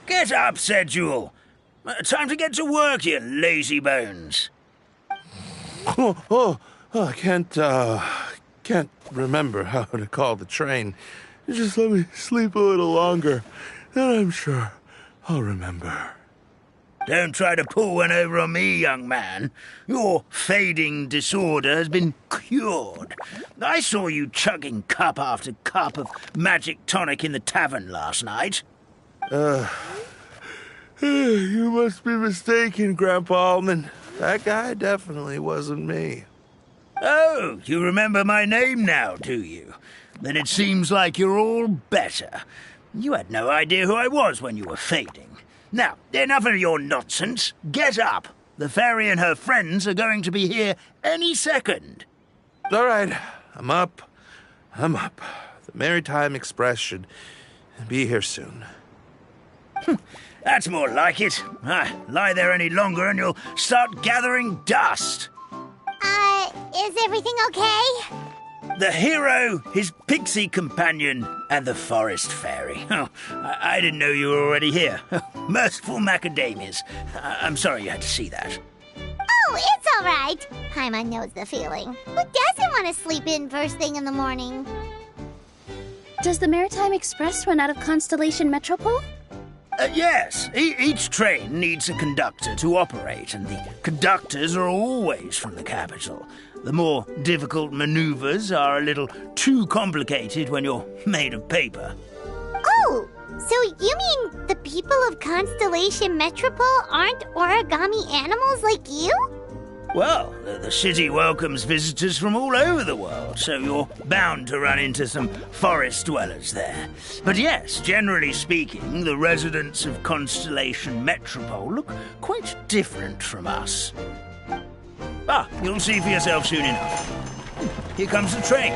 Get up, said Jewel. Time to get to work, you lazy bones. I can't remember how to call the train. Just let me sleep a little longer, then I'm sure I'll remember. Don't try to pull one over on me, young man. Your fading disorder has been cured. I saw you chugging cup after cup of magic tonic in the tavern last night. You must be mistaken, Grandpa Allman. That guy definitely wasn't me. Oh, you remember my name now, do you? Then it seems like you're all better. You had no idea who I was when you were fading. Now, enough of your nonsense. Get up. The fairy and her friends are going to be here any second. All right, I'm up. The Maritime Express should be here soon. That's more like it. Lie there any longer and you'll start gathering dust. Is everything okay? The hero, his pixie companion, and the forest fairy. Oh, I didn't know you were already here. Merciful macadamias. I'm sorry you had to see that. Oh, it's all right. Paimon knows the feeling. Who doesn't want to sleep in first thing in the morning? Does the Maritime Express run out of Constellation Metropole? Yes, each train needs a conductor to operate, and the conductors are always from the capital. The more difficult maneuvers are a little too complicated when you're made of paper. Oh, so you mean the people of Constellation Metropole aren't origami animals like you? Well, the city welcomes visitors from all over the world, so you're bound to run into some forest dwellers there. But yes, generally speaking, the residents of Constellation Metropole look quite different from us. You'll see for yourself soon enough. Here comes the train.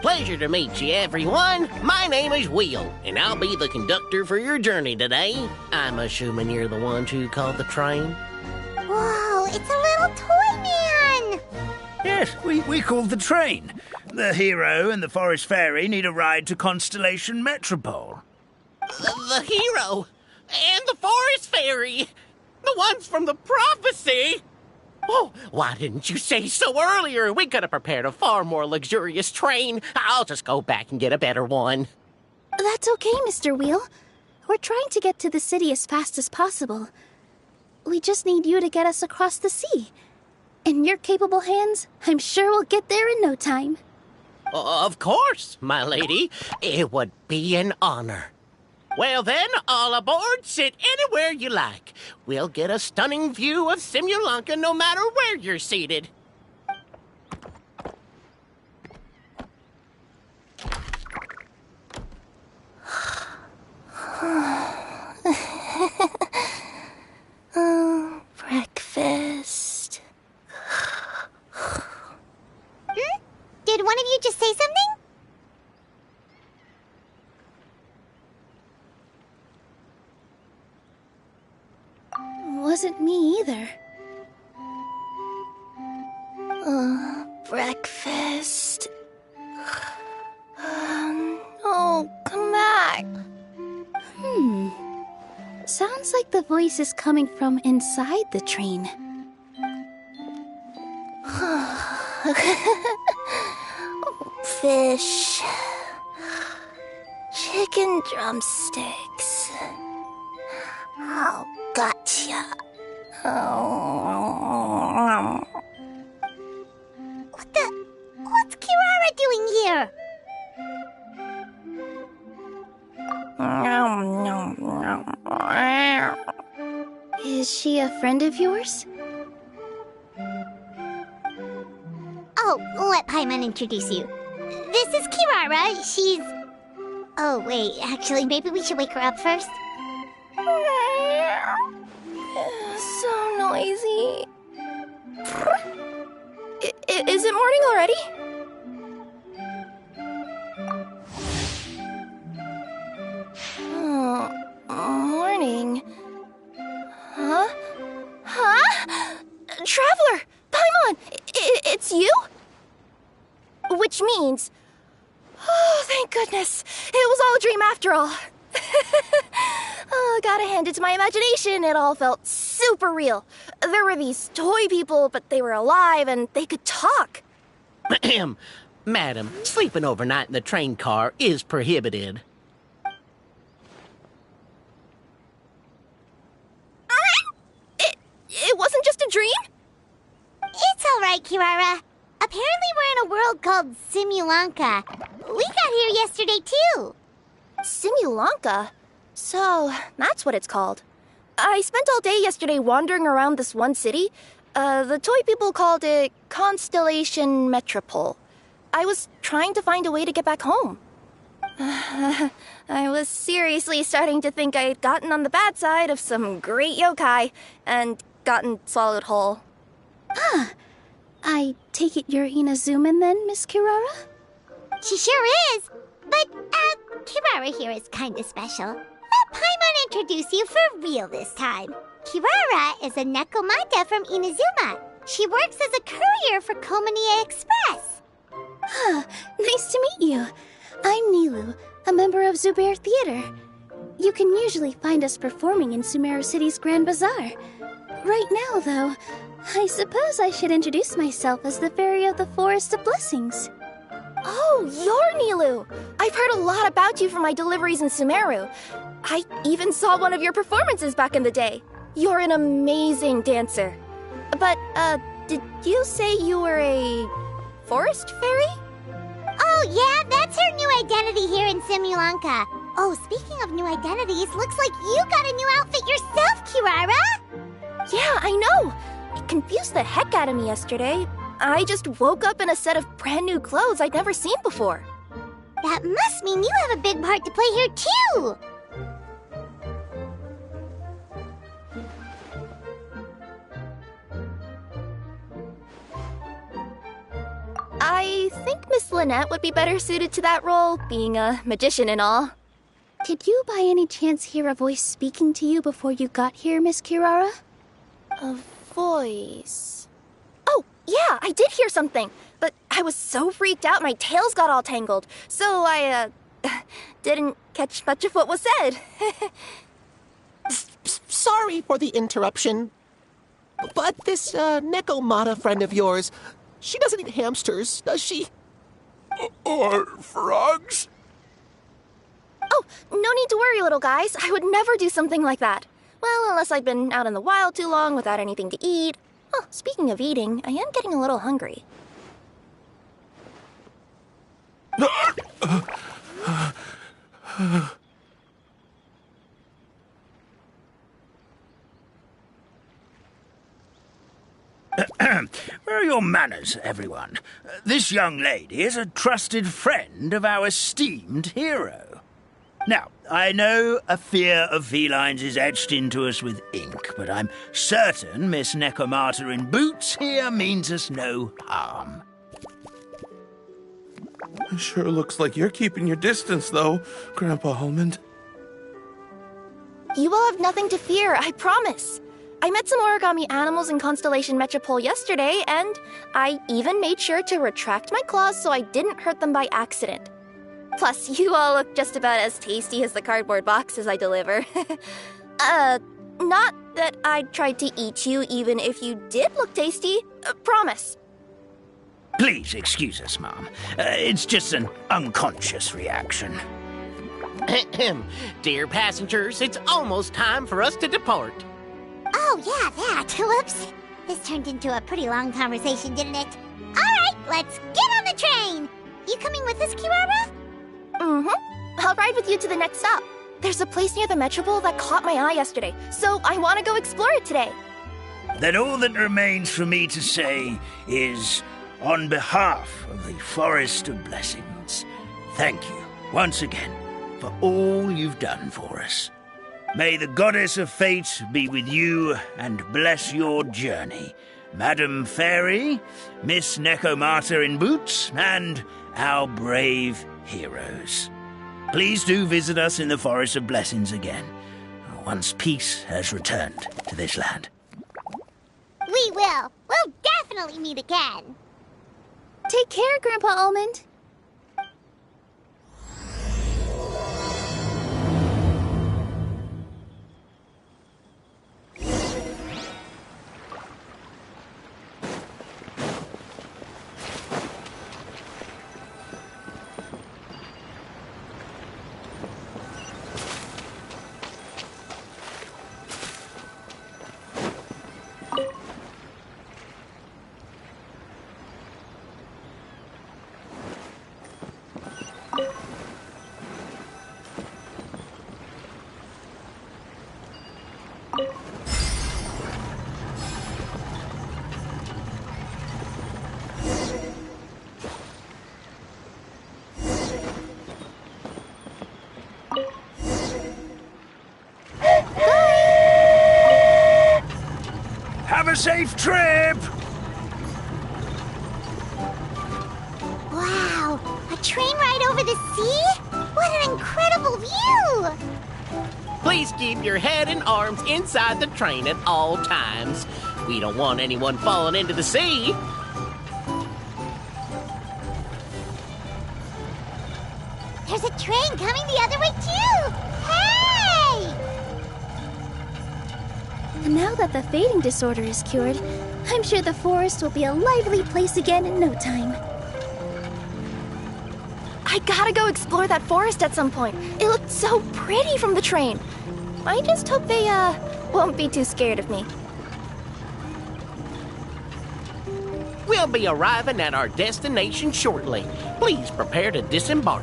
Pleasure to meet you, everyone. My name is Will, and I'll be the conductor for your journey today. I'm assuming you're the ones who called the train. Whoa, it's a little toy man! Yes, we called the train. The hero and the forest fairy need a ride to Constellation Metropole. The hero and the forest fairy, the ones from the prophecy. Oh, why didn't you say so earlier? We could have prepared a far more luxurious train. I'll just go back and get a better one. That's okay, Mr. Wheel. We're trying to get to the city as fast as possible. We just need you to get us across the sea. In your capable hands, I'm sure we'll get there in no time. Of course, my lady. It would be an honor. Well then, all aboard, sit anywhere you like. We'll get a stunning view of Simulanka no matter where you're seated. Breakfast. Did one of you just say something? Wasn't me either. Breakfast. Oh, come back. Sounds like the voice is coming from inside the train. Fish. Chicken drumsticks. Oh, gotcha. What's Kirara doing here? Is she a friend of yours? Oh, let Paimon introduce you. This is Kirara. She's... Oh, wait, actually, maybe we should wake her up first. So noisy. Is it morning already? Morning. Huh? Traveler! Paimon! It's you? Which means... Oh, thank goodness. It was all a dream after all. Oh, gotta hand it to my imagination. It all felt super real. There were these toy people, but they were alive and they could talk. Madam, sleeping overnight in the train car is prohibited. It wasn't just a dream? It's all right, Kirara. Apparently we're in a world called Simulanka. We got here yesterday, too. Simulanka? So, that's what it's called. I spent all day yesterday wandering around this one city. The toy people called it Constellation Metropole. I was trying to find a way to get back home. I was seriously starting to think I'd gotten on the bad side of some great yokai and gotten swallowed whole. I take it you're Inazuman then, Miss Kirara? She sure is. But, Kirara here is kinda special. Let Paimon introduce you for real this time. Kirara is a Nekomata from Inazuma. She works as a courier for Komania Express. Nice to meet you. I'm Nilu, a member of Zubair Theater. You can usually find us performing in Sumeru City's Grand Bazaar. Right now, though, I suppose I should introduce myself as the Fairy of the Forest of Blessings. Oh, you're Nilu! I've heard a lot about you from my deliveries in Sumeru. I even saw one of your performances back in the day. You're an amazing dancer. But, did you say you were a forest fairy? Oh, yeah, that's her new identity here in Simulanka. Oh, speaking of new identities, looks like you got a new outfit yourself, Kirara! Yeah, I know! It confused the heck out of me yesterday. I just woke up in a set of brand new clothes I'd never seen before. That must mean you have a big part to play here, too! I think Miss Lynette would be better suited to that role, being a magician and all. Did you by any chance hear a voice speaking to you before you got here, Miss Kirara? A voice... Oh, yeah, I did hear something, but I was so freaked out my tails got all tangled, so I, didn't catch much of what was said. Sorry for the interruption, but this Nekomata friend of yours, she doesn't eat hamsters, does she? Or frogs? Oh, no need to worry, little guys. I would never do something like that. Well, unless I'd been out in the wild too long without anything to eat. Oh, speaking of eating, I am getting a little hungry. Where are your manners, everyone? This young lady is a trusted friend of our esteemed hero. Now, I know a fear of felines is etched into us with ink, but I'm certain Miss Nekomata in boots here means us no harm. It sure looks like you're keeping your distance, though, Grandpa Almond. You will have nothing to fear, I promise. I met some origami animals in Constellation Metropole yesterday, and I even made sure to retract my claws so I didn't hurt them by accident. Plus, you all look just about as tasty as the cardboard boxes I deliver. Not that I'd try to eat you even if you did look tasty. Promise. Please excuse us, Mom. It's just an unconscious reaction. Dear passengers, it's almost time for us to depart. Oh, yeah, that. Whoops. This turned into a pretty long conversation, didn't it? All right, let's get on the train. You coming with us, Kirara? Mm-hmm. I'll ride with you to the next stop. There's a place near the Metropole that caught my eye yesterday, so I want to go explore it today. Then all that remains for me to say is, on behalf of the Forest of Blessings, thank you once again for all you've done for us. May the Goddess of Fate be with you and bless your journey, Madam Fairy, Miss Nekomata in boots, and our brave heroes. Please do visit us in the Forest of Blessings again, once peace has returned to this land. We will. We'll definitely meet again. Take care, Grandpa Almond. Safe trip! Wow, a train ride over the sea? What an incredible view! Please keep your head and arms inside the train at all times. We don't want anyone falling into the sea. There's a train coming the other way too! Hey! And now that the fading disorder is cured, I'm sure the forest will be a lively place again in no time. I gotta go explore that forest at some point. It looked so pretty from the train. I just hope they, won't be too scared of me. We'll be arriving at our destination shortly. Please prepare to disembark.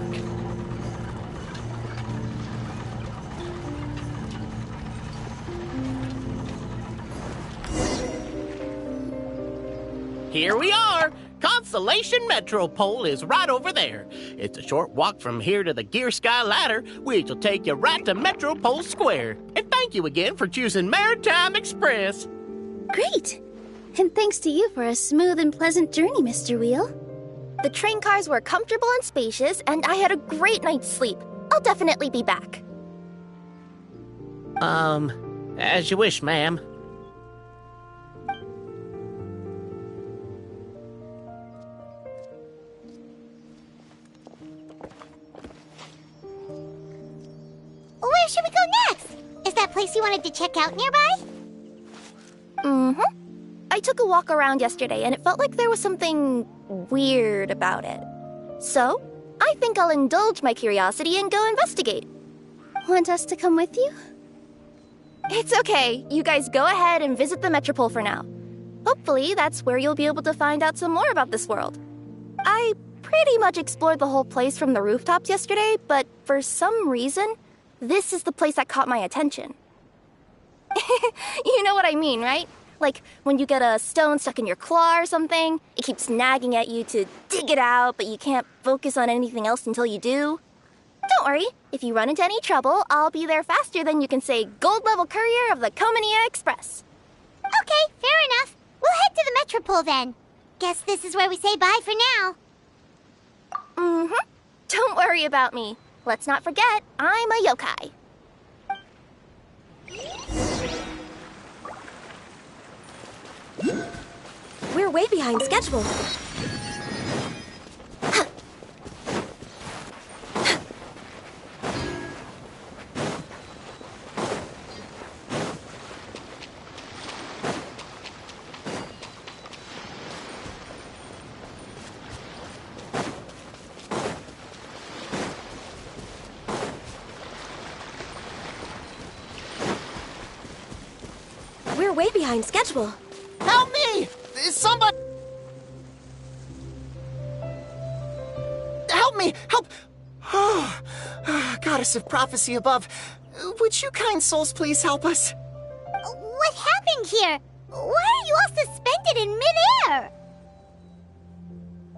Here we are! Constellation Metropole is right over there. It's a short walk from here to the Gear Sky Ladder, which will take you right to Metropole Square. And thank you again for choosing Maritime Express. Great! And thanks to you for a smooth and pleasant journey, Mr. Wheel. The train cars were comfortable and spacious, and I had a great night's sleep. I'll definitely be back. As you wish, ma'am. Where should we go next? Is that place you wanted to check out nearby? Mm-hmm. I took a walk around yesterday, and it felt like there was something weird about it. So, I think I'll indulge my curiosity and go investigate. Want us to come with you? It's okay. You guys go ahead and visit the Metropole for now. Hopefully, that's where you'll be able to find out some more about this world. I pretty much explored the whole place from the rooftops yesterday, but for some reason, this is the place that caught my attention. You know what I mean, right? Like, when you get a stone stuck in your claw or something, it keeps nagging at you to dig it out, but you can't focus on anything else until you do. Don't worry, if you run into any trouble, I'll be there faster than you can say gold-level courier of the Comania Express. Okay, fair enough. We'll head to the Metropole then. Guess this is where we say bye for now. Mm-hmm. Don't worry about me. Let's not forget, I'm a yokai. We're way behind schedule. We're way behind schedule. Help me! Somebody! Help me! Help! Oh, Goddess of Prophecy above, would you kind souls please help us? What happened here? Why are you all suspended in midair?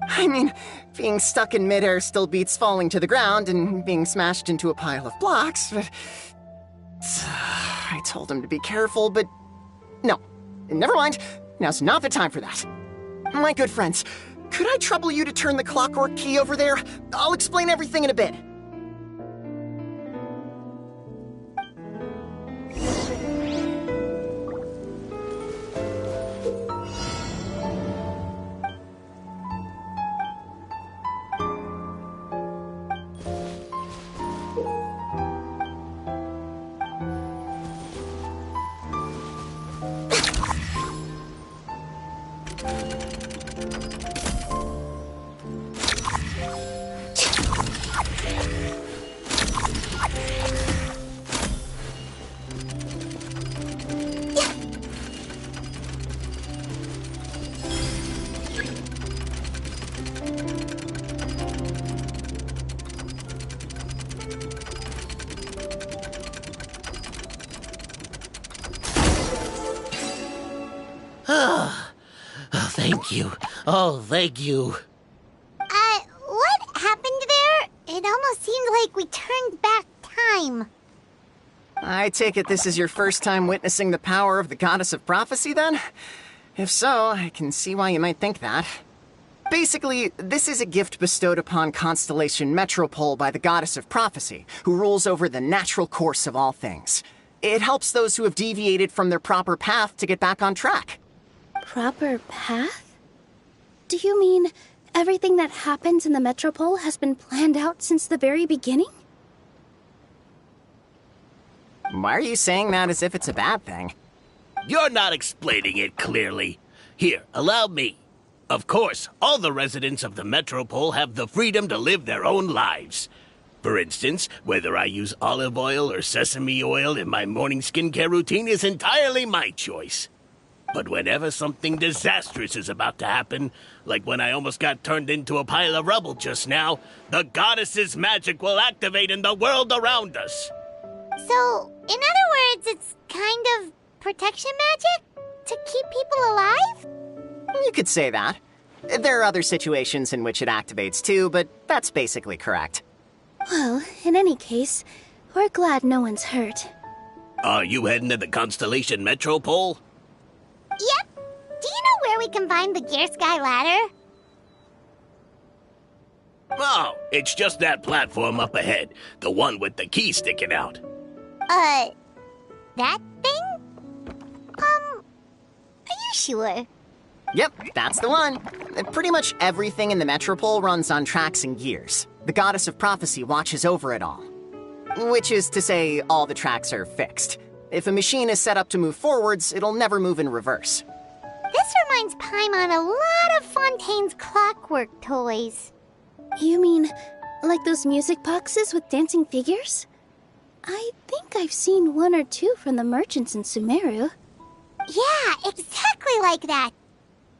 I mean, being stuck in midair still beats falling to the ground and being smashed into a pile of blocks, but... I told him to be careful, but... No. Never mind. Now's not the time for that. My good friends, could I trouble you to turn the clockwork key over there? I'll explain everything in a bit. Thank you. Oh, thank you. What happened there? It almost seemed like we turned back time. I take it this is your first time witnessing the power of the Goddess of Prophecy, then? If so, I can see why you might think that. Basically, this is a gift bestowed upon Constellation Metropole by the Goddess of Prophecy, who rules over the natural course of all things. It helps those who have deviated from their proper path to get back on track. Proper path? Do you mean everything that happens in the Metropole has been planned out since the very beginning? Why are you saying that as if it's a bad thing? You're not explaining it clearly. Here, allow me. Of course, all the residents of the Metropole have the freedom to live their own lives. For instance, whether I use olive oil or sesame oil in my morning skincare routine is entirely my choice. But whenever something disastrous is about to happen, like when I almost got turned into a pile of rubble just now, the goddess's magic will activate in the world around us. So, in other words, it's kind of protection magic? To keep people alive? You could say that. There are other situations in which it activates too, but that's basically correct. Well, in any case, we're glad no one's hurt. Are you heading to the Constellation Metropole? Yep. Do you know where we can find the Gear Sky Ladder? Oh, it's just that platform up ahead. The one with the key sticking out. That thing? Are you sure? Yep, that's the one. Pretty much everything in the Metropole runs on tracks and gears. The Goddess of Prophecy watches over it all. Which is to say, all the tracks are fixed. If a machine is set up to move forwards, it'll never move in reverse. This reminds Paimon a lot of Fontaine's clockwork toys. You mean, like those music boxes with dancing figures? I think I've seen one or two from the merchants in Sumeru. Yeah, exactly like that.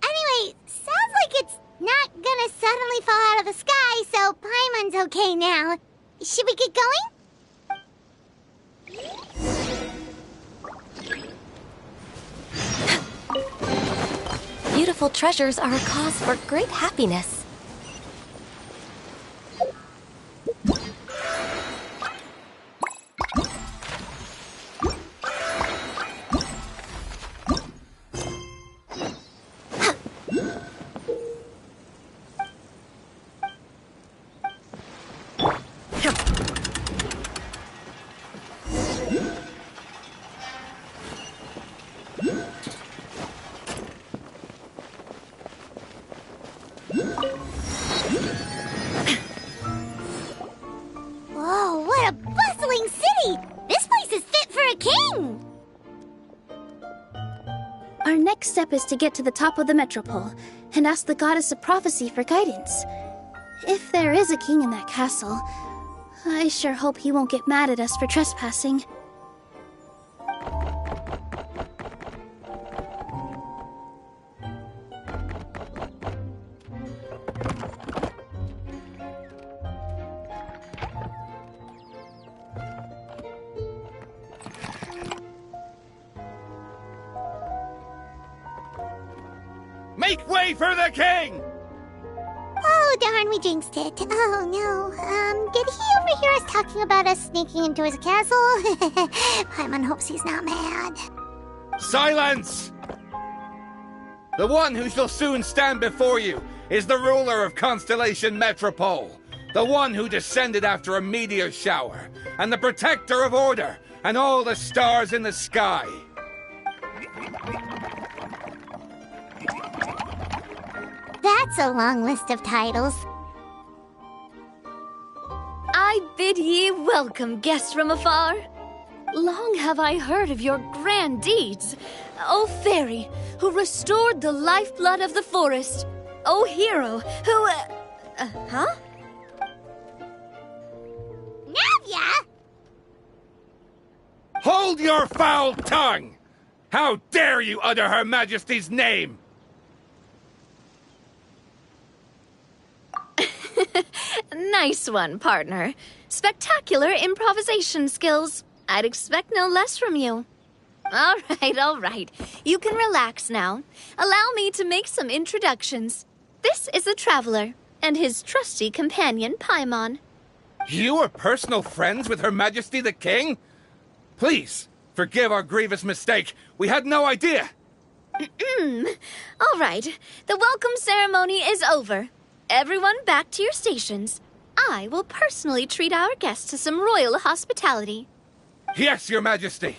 Anyway, sounds like it's not gonna suddenly fall out of the sky, so Paimon's okay now. Should we get going? Beautiful treasures are a cause for great happiness. Whoa, what a bustling city! This place is fit for a king! Our next step is to get to the top of the Metropole and ask the Goddess of Prophecy for guidance. If there is a king in that castle, I sure hope he won't get mad at us for trespassing. Make way for the king! Oh, darn, we jinxed it. Oh, no. Did he overhear us talking about us sneaking into his castle? Paimon hopes he's not mad. Silence! The one who shall soon stand before you is the ruler of Constellation Metropole, the one who descended after a meteor shower, and the protector of order and all the stars in the sky. That's a long list of titles. I bid ye welcome, guests from afar. Long have I heard of your grand deeds. O fairy, who restored the lifeblood of the forest. O hero, who... huh? Navia! Hold your foul tongue! How dare you utter Her Majesty's name! Nice one, partner. Spectacular improvisation skills. I'd expect no less from you. All right. You can relax now. Allow me to make some introductions. This is the Traveler, and his trusty companion, Paimon. You are personal friends with Her Majesty the King? Please, forgive our grievous mistake. We had no idea. All right, the welcome ceremony is over. Everyone back to your stations. I will personally treat our guests to some royal hospitality. Yes, Your Majesty.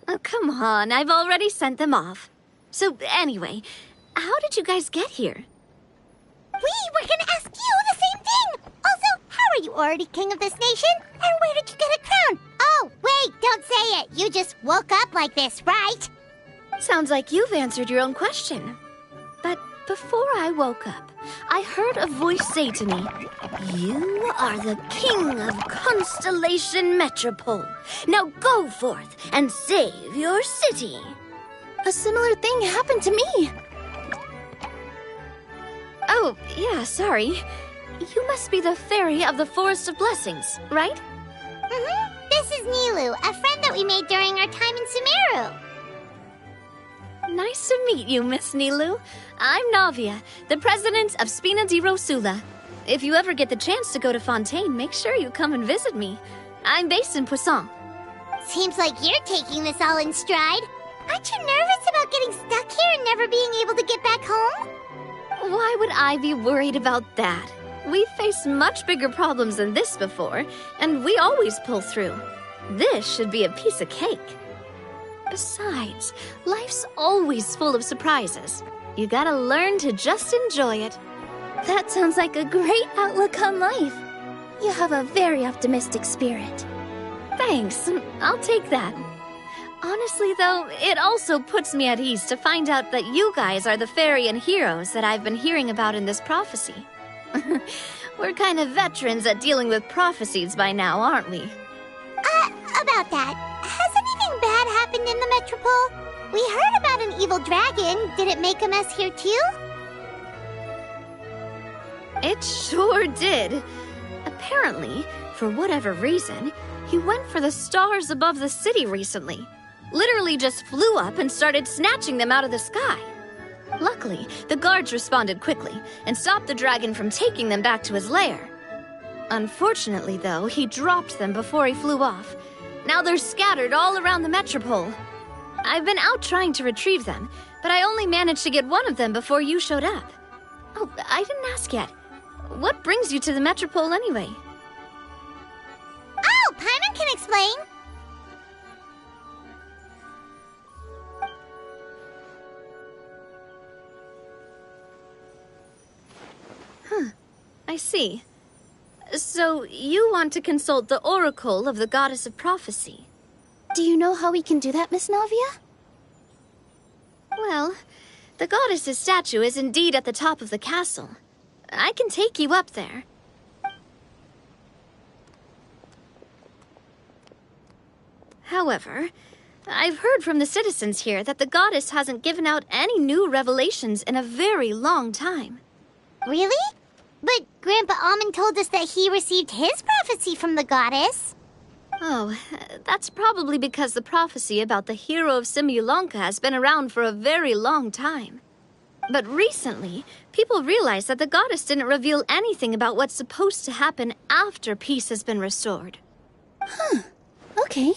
Oh, come on, I've already sent them off. So anyway, how did you guys get here? We were gonna ask you the same thing! Also, how are you already king of this nation? And where did you get a crown? Oh, wait, don't say it! You just woke up like this, right? Sounds like you've answered your own question. But before I woke up, I heard a voice say to me, "You are the king of Constellation Metropole. Now go forth and save your city." A similar thing happened to me. Oh, yeah, sorry. You must be the fairy of the Forest of Blessings, right? Mm-hmm. This is Nilu, a friend that we made during our time in Sumeru. Nice to meet you, Miss Nilu. I'm Navia, the president of Spina di Rosula. If you ever get the chance to go to Fontaine, make sure you come and visit me. I'm based in Poisson. Seems like you're taking this all in stride. Aren't you nervous about getting stuck here and never being able to get back home? Why would I be worried about that? We've faced much bigger problems than this before, and we always pull through. This should be a piece of cake. Besides, life's always full of surprises. You gotta learn to just enjoy it. That sounds like a great outlook on life. You have a very optimistic spirit. Thanks, I'll take that. Honestly, though, it also puts me at ease to find out that you guys are the fairy and heroes that I've been hearing about in this prophecy. We're kind of veterans at dealing with prophecies by now, aren't we? About that, has anything bad happened in the Metropole? We heard about an evil dragon. Did it make a mess here too? It sure did. Apparently, for whatever reason, he went for the stars above the city recently. Literally just flew up and started snatching them out of the sky. Luckily, the guards responded quickly and stopped the dragon from taking them back to his lair. Unfortunately, though, he dropped them before he flew off. Now they're scattered all around the Metropole. I've been out trying to retrieve them, but I only managed to get one of them before you showed up. Oh, I didn't ask yet. What brings you to the Metropole anyway? Oh, Paimon can explain. I see. So, you want to consult the oracle of the Goddess of Prophecy. Do you know how we can do that, Miss Navia? Well, the goddess's statue is indeed at the top of the castle. I can take you up there. However, I've heard from the citizens here that the goddess hasn't given out any new revelations in a very long time. Really? But Grandpa Almond told us that he received his prophecy from the goddess. Oh, that's probably because the prophecy about the hero of Simulanka has been around for a very long time. But recently, people realized that the goddess didn't reveal anything about what's supposed to happen after peace has been restored. Huh. Okay.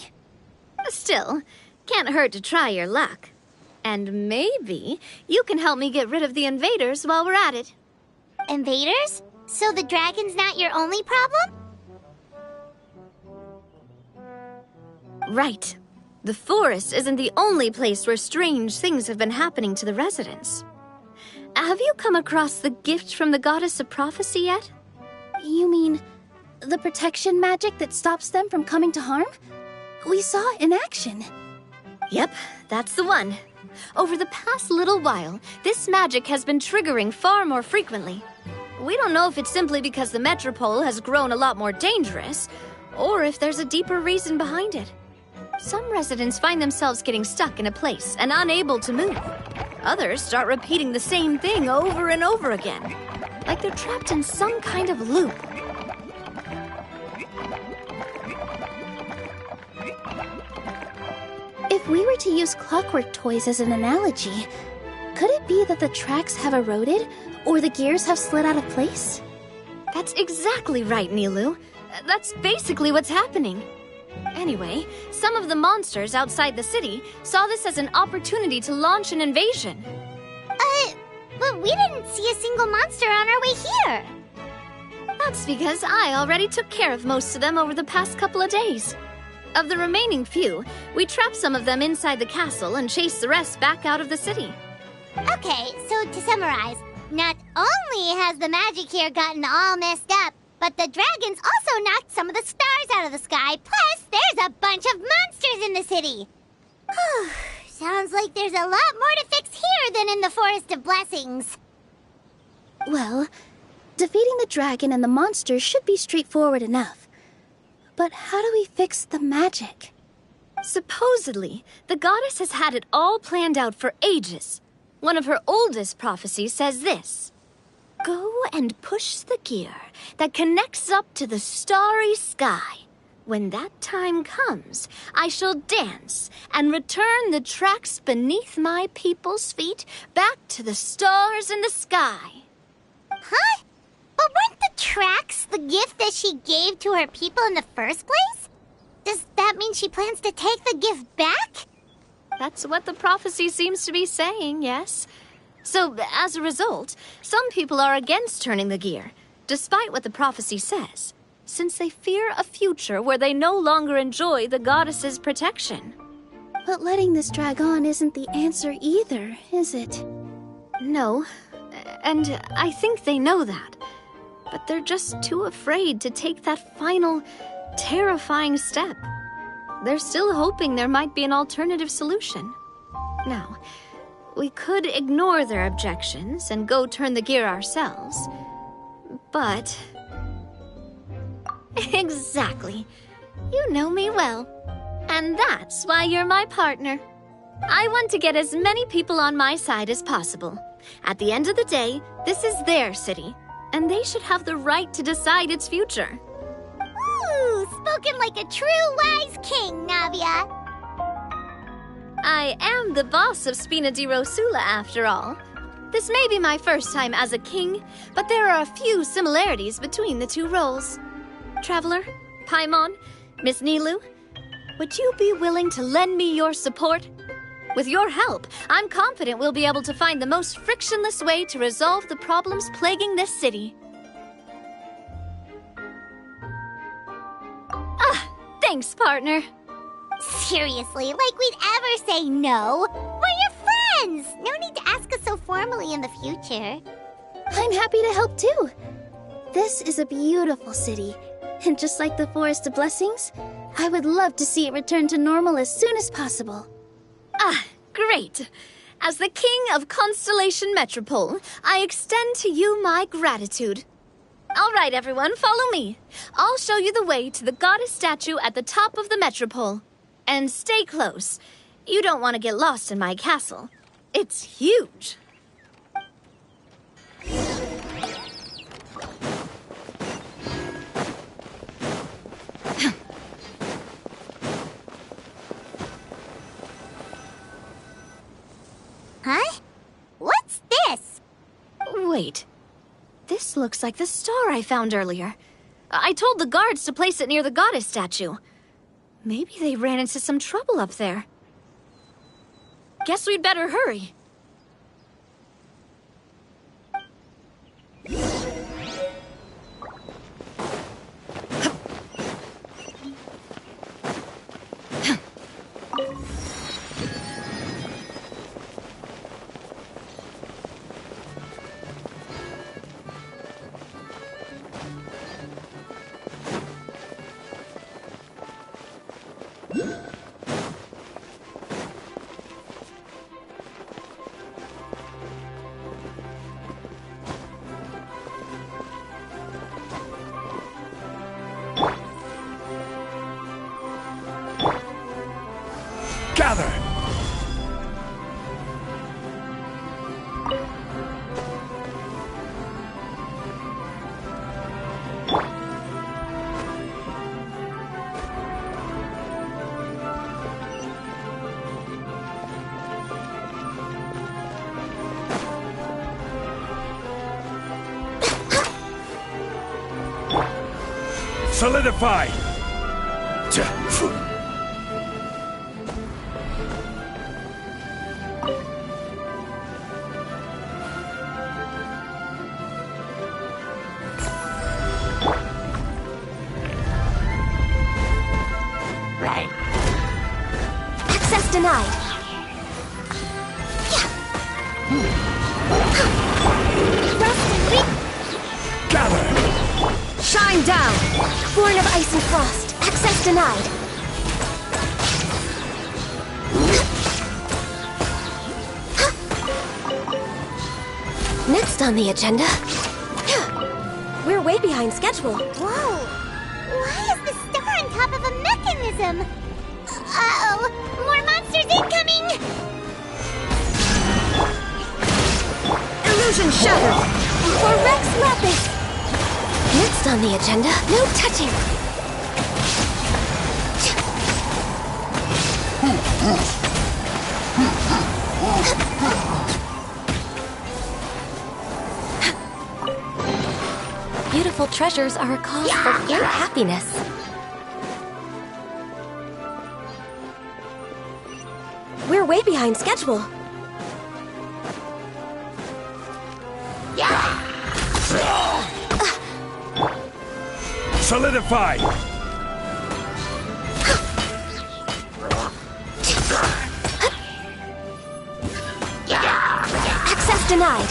Still, can't hurt to try your luck. And maybe you can help me get rid of the invaders while we're at it. Invaders? So the dragon's not your only problem? Right. The forest isn't the only place where strange things have been happening to the residents. Have you come across the gift from the Goddess of Prophecy yet? You mean the protection magic that stops them from coming to harm? We saw it in action. Yep, that's the one. Over the past little while, this magic has been triggering far more frequently. We don't know if it's simply because the Metropole has grown a lot more dangerous, or if there's a deeper reason behind it. Some residents find themselves getting stuck in a place and unable to move. Others start repeating the same thing over and over again, like they're trapped in some kind of loop. If we were to use clockwork toys as an analogy, could it be that the tracks have eroded, or the gears have slid out of place? That's exactly right, Nilu. That's basically what's happening. Anyway, some of the monsters outside the city saw this as an opportunity to launch an invasion. But we didn't see a single monster on our way here. That's because I already took care of most of them over the past couple of days. Of the remaining few, we trapped some of them inside the castle and chased the rest back out of the city. Okay, so to summarize, not only has the magic here gotten all messed up, but the dragons also knocked some of the stars out of the sky, plus there's a bunch of monsters in the city. Sounds like there's a lot more to fix here than in the Forest of Blessings. Well, defeating the dragon and the monsters should be straightforward enough. But how do we fix the magic? Supposedly, the goddess has had it all planned out for ages. One of her oldest prophecies says this: "Go and push the gear that connects up to the starry sky. When that time comes, I shall dance and return the tracks beneath my people's feet back to the stars in the sky." Huh? But weren't the tracks the gift that she gave to her people in the first place? Does that mean she plans to take the gift back? That's what the prophecy seems to be saying, yes. So, as a result, some people are against turning the gear, despite what the prophecy says, since they fear a future where they no longer enjoy the goddess's protection. But letting this drag on isn't the answer either, is it? No, and I think they know that. But they're just too afraid to take that final, terrifying step. They're still hoping there might be an alternative solution. Now, we could ignore their objections and go turn the gear ourselves, but... Exactly. You know me well. And that's why you're my partner. I want to get as many people on my side as possible. At the end of the day, this is their city, and they should have the right to decide its future. Ooh, spoken like a true wise king, Navia. I am the boss of Spina di Rosula, after all. This may be my first time as a king, but there are a few similarities between the two roles. Traveler, Paimon, Miss Nilou, would you be willing to lend me your support? With your help, I'm confident we'll be able to find the most frictionless way to resolve the problems plaguing this city. Thanks, partner. Seriously, like we'd ever say no. We're your friends! No need to ask us so formally in the future. I'm happy to help too. This is a beautiful city, and just like the Forest of Blessings, I would love to see it return to normal as soon as possible. Great. As the King of Constellation Metropole, I extend to you my gratitude. All right, everyone, follow me. I'll show you the way to the goddess statue at the top of the Metropole. And stay close. You don't want to get lost in my castle. It's huge. Huh? What's this? Wait. This looks like the star I found earlier. I told the guards to place it near the goddess statue. Maybe they ran into some trouble up there. Guess we'd better hurry. Gather! Solidify! Gather! Shine down! Born of ice and frost. Access denied. Next on the agenda... We're way behind schedule. Whoa! Why is the star on top of a mechanism? Uh-oh! More monsters incoming! Illusion shattered! For Rex Lapis! Next on the agenda, no touching! Beautiful treasures are a cause for great happiness. We're way behind schedule. Solidify! Access denied.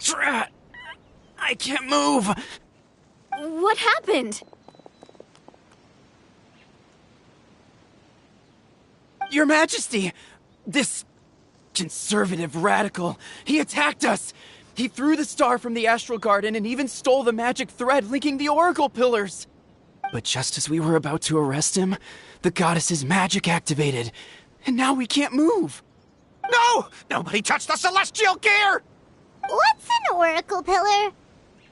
Drat! I can't move! What happened? Your Majesty! This conservative radical, he attacked us! He threw the star from the Astral Garden and even stole the magic thread linking the Oracle Pillars! But just as we were about to arrest him, the goddess's magic activated, and now we can't move! No! Nobody touched the celestial gear! What's an oracle pillar?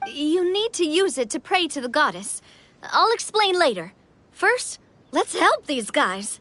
You need to use it to pray to the goddess. I'll explain later. First, let's help these guys.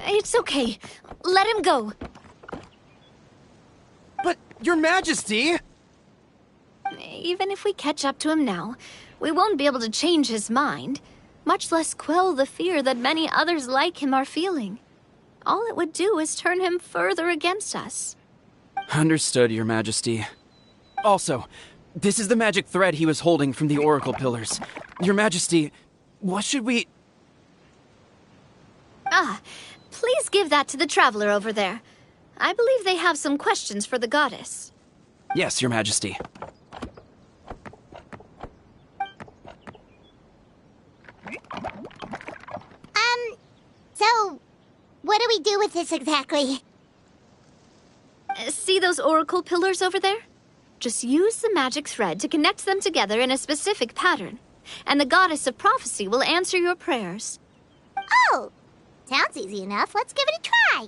It's okay. Let him go. But, Your Majesty! Even if we catch up to him now, we won't be able to change his mind, much less quell the fear that many others like him are feeling. All it would do is turn him further against us. Understood, Your Majesty. Also, this is the magic thread he was holding from the Oracle Pillars. Your Majesty, what should we... Please give that to the traveler over there. I believe they have some questions for the goddess. Yes, Your Majesty. So, what do we do with this exactly? See those oracle pillars over there? Just use the magic thread to connect them together in a specific pattern, and the goddess of prophecy will answer your prayers. Oh! Sounds easy enough. Let's give it a try.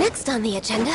Next on the agenda...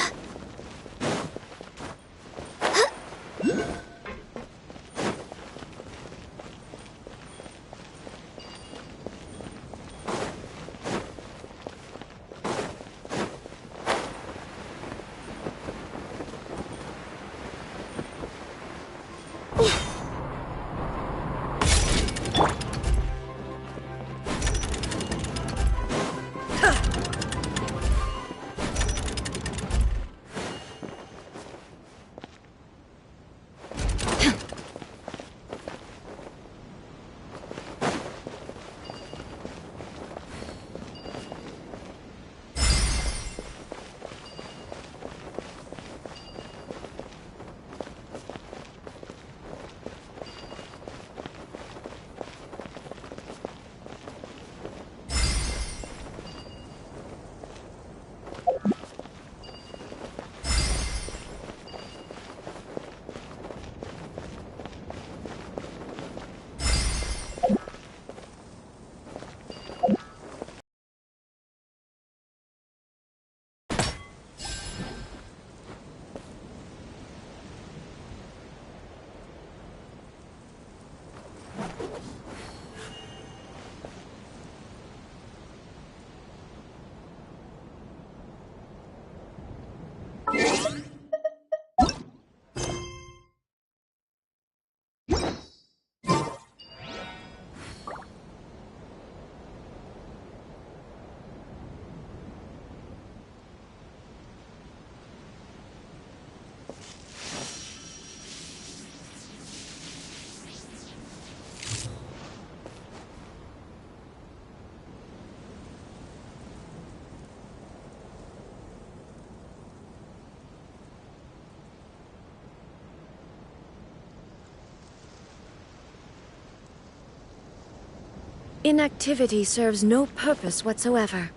Inactivity serves no purpose whatsoever.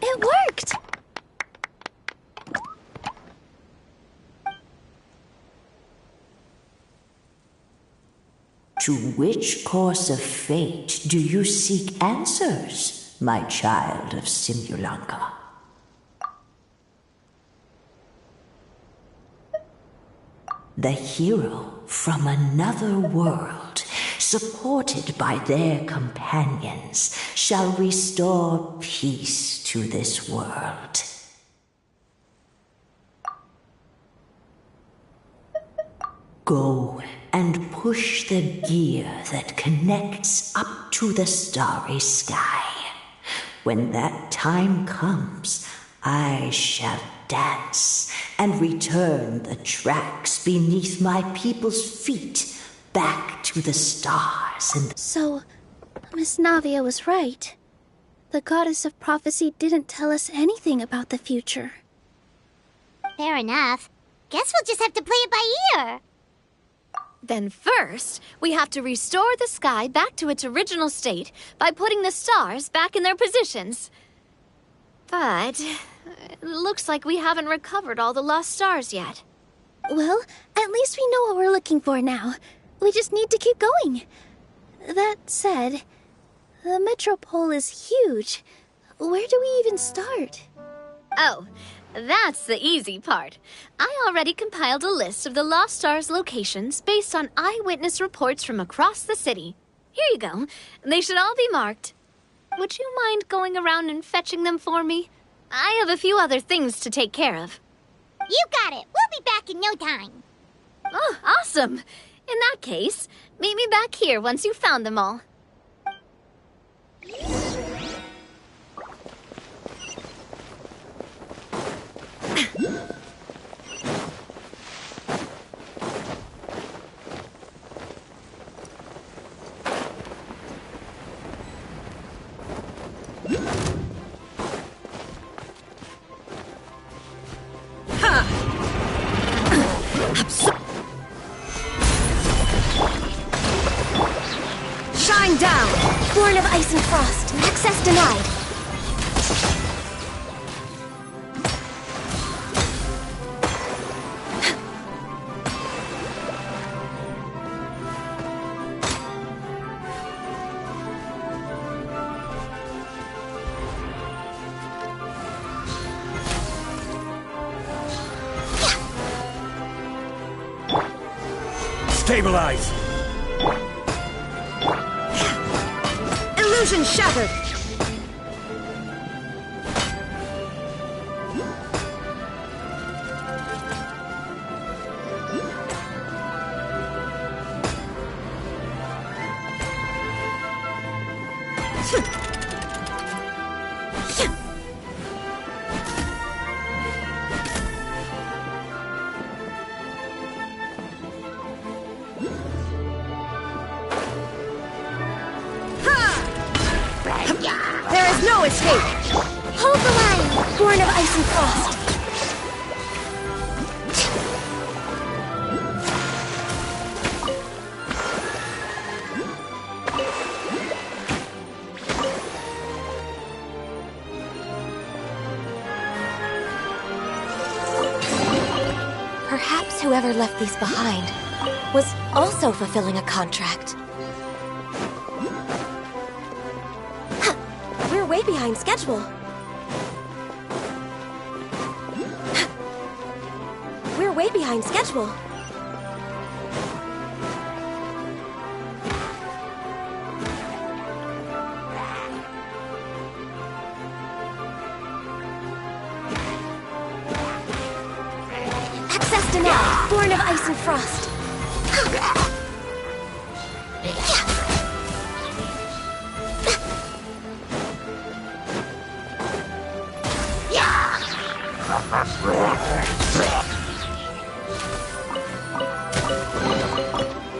It worked! To which course of fate do you seek answers, my child of Simulanka? The hero from another world, supported by their companions, shall restore peace to this world. Go and push the gear that connects up to the starry sky. When that time comes, I shall dance and return the tracks beneath my people's feet back to the stars and... So, Miss Navia was right. The goddess of prophecy didn't tell us anything about the future. Fair enough. Guess we'll just have to play it by ear. Then first, we have to restore the sky back to its original state by putting the stars back in their positions. But it looks like we haven't recovered all the lost stars yet. Well, at least we know what we're looking for now. We just need to keep going. That said, the Metropole is huge. Where do we even start? Oh, that's the easy part. I already compiled a list of the Lost Stars locations based on eyewitness reports from across the city. Here you go. They should all be marked. Would you mind going around and fetching them for me? I have a few other things to take care of. You got it. We'll be back in no time. Oh, awesome. In that case, meet me back here once you've found them all. Shine down! Born of ice and frost. Access denied. Stabilize! Illusion shattered! There is no escape! Hold the line! Born of ice and frost! Perhaps whoever left these behind was also fulfilling a contract. We're way behind schedule. We're way behind schedule. Access denied. Born of ice and frost.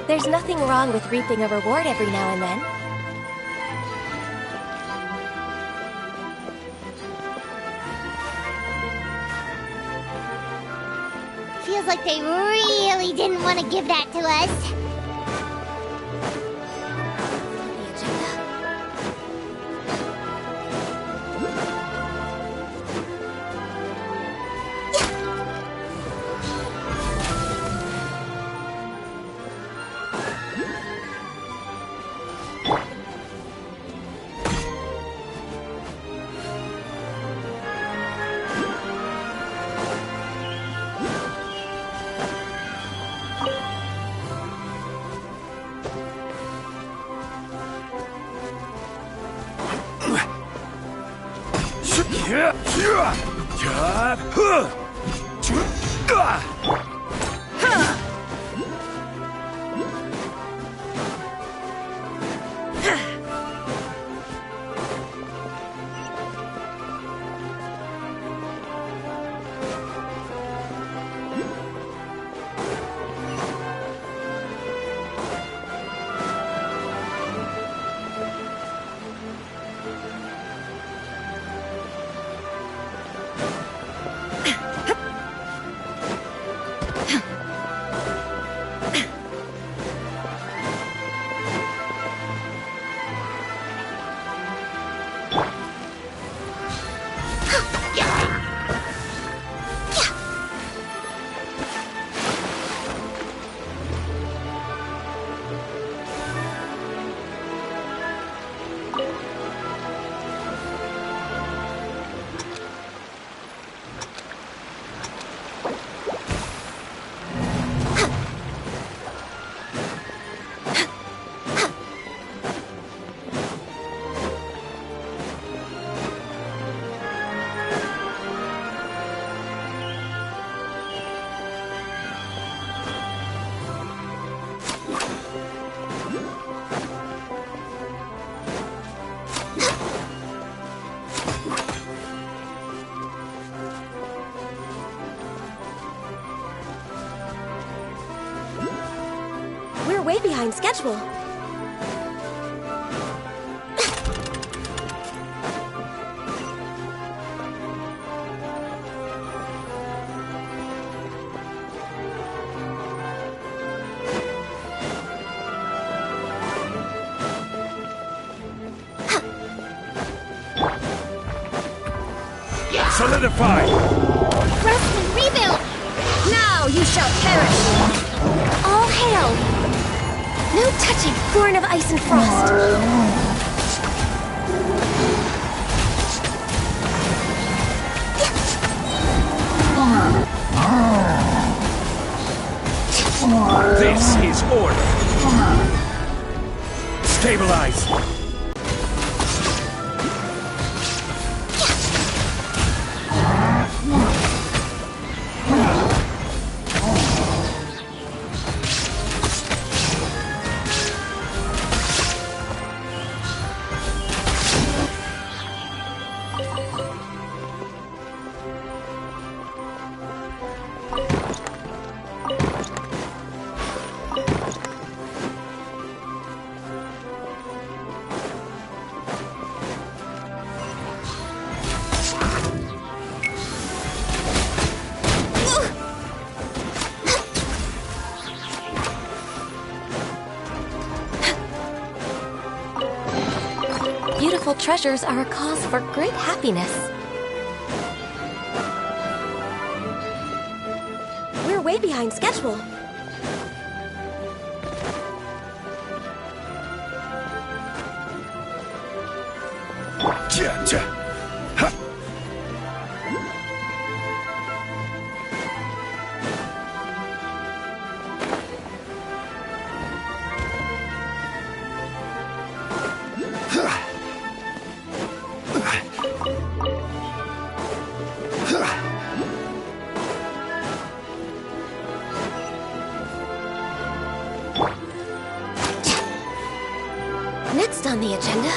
There's nothing wrong with reaping a reward every now and then. Feels like they really didn't want to give that to us. way behind schedule. Solidify! Rest and rebuild! Now you shall perish! All hail! No touching, born of ice and frost. This is order! Stabilize! Beautiful treasures are a cause for great happiness. We're way behind schedule. Next on the agenda...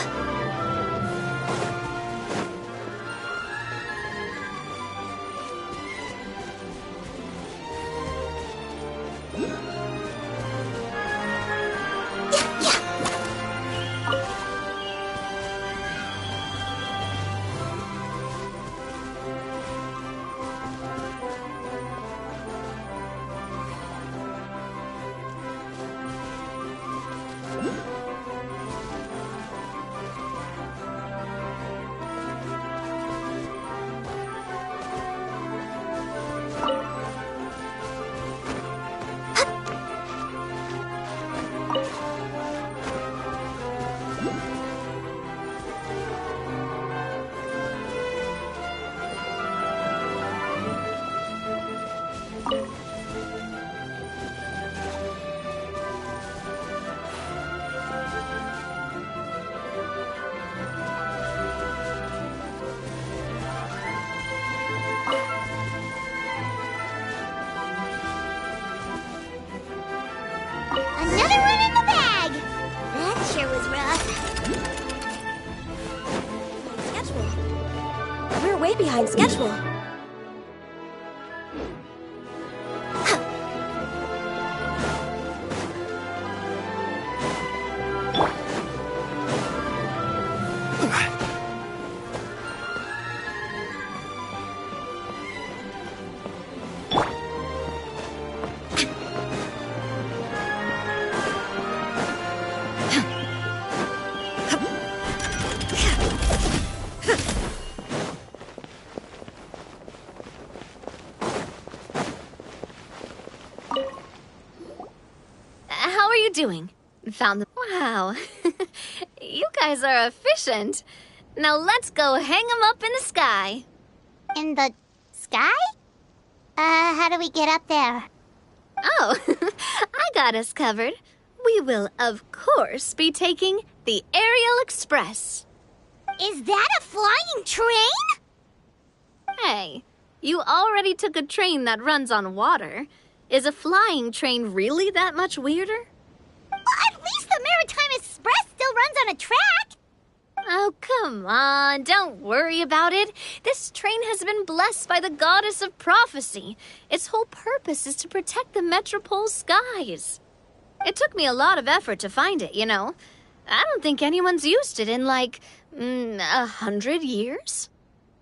Another one in the bag! That sure was rough. Schedule. We're way behind schedule. How are you doing? Found the... Wow. You guys are efficient. Now let's go hang them up in the sky. In the sky? How do we get up there? Oh, I got us covered. We will, of course, be taking the Aerial Express. Is that a flying train? Hey, you already took a train that runs on water. Is a flying train really that much weirder? Well, at least the Maritime Express still runs on a track. Oh, come on, don't worry about it. This train has been blessed by the goddess of prophecy. Its whole purpose is to protect the Metropole's skies. It took me a lot of effort to find it, you know. I don't think anyone's used it in, like, 100 years?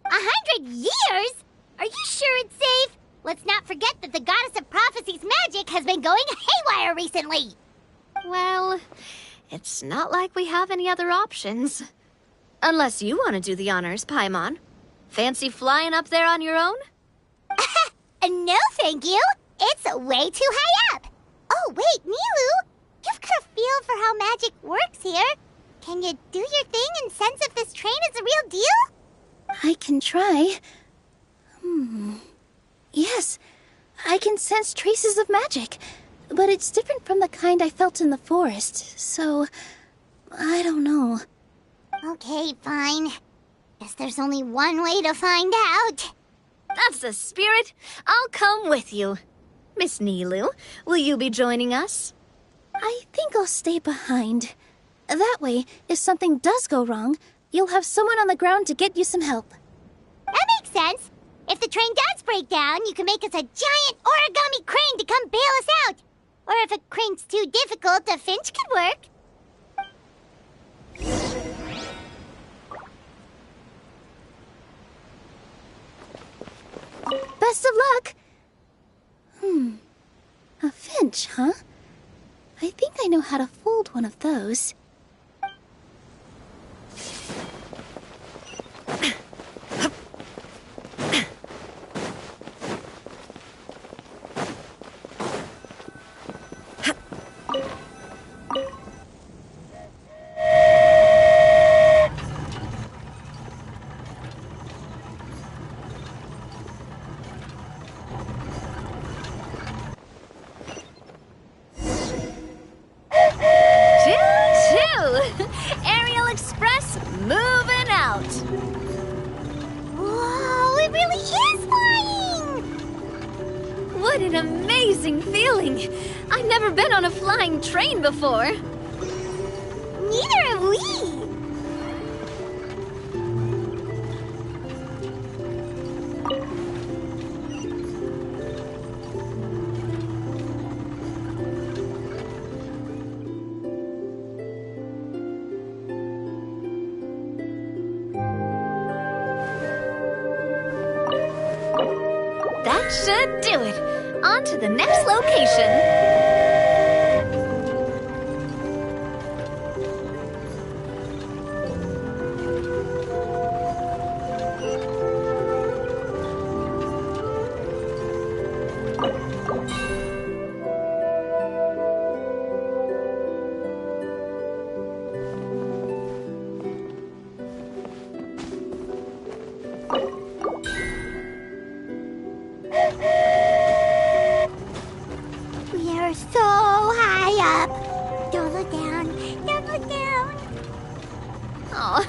100 years? Are you sure it's safe? Let's not forget that the Goddess of Prophecy's magic has been going haywire recently. Well, it's not like we have any other options. Unless you want to do the honors, Paimon. Fancy flying up there on your own? No, thank you. It's way too high up. Oh, wait, Nilu. You've got a feel for how magic works here. Can you do your thing and sense if this train is a real deal? I can try. Yes, I can sense traces of magic, but it's different from the kind I felt in the forest, so I don't know. Okay, fine. Guess there's only one way to find out. That's the spirit. I'll come with you. Miss Nilu, will you be joining us? I think I'll stay behind. That way, if something does go wrong, you'll have someone on the ground to get you some help. That makes sense. If the train does break down, you can make us a giant origami crane to come bail us out. Or if a crane's too difficult, a finch could work. Best of luck! A finch, huh? I think I know how to fold one of those. What an amazing feeling! I've never been on a flying train before. Neither have we! That should do it. On to the next location. We're so high up. Don't look down. Don't look down. Oh,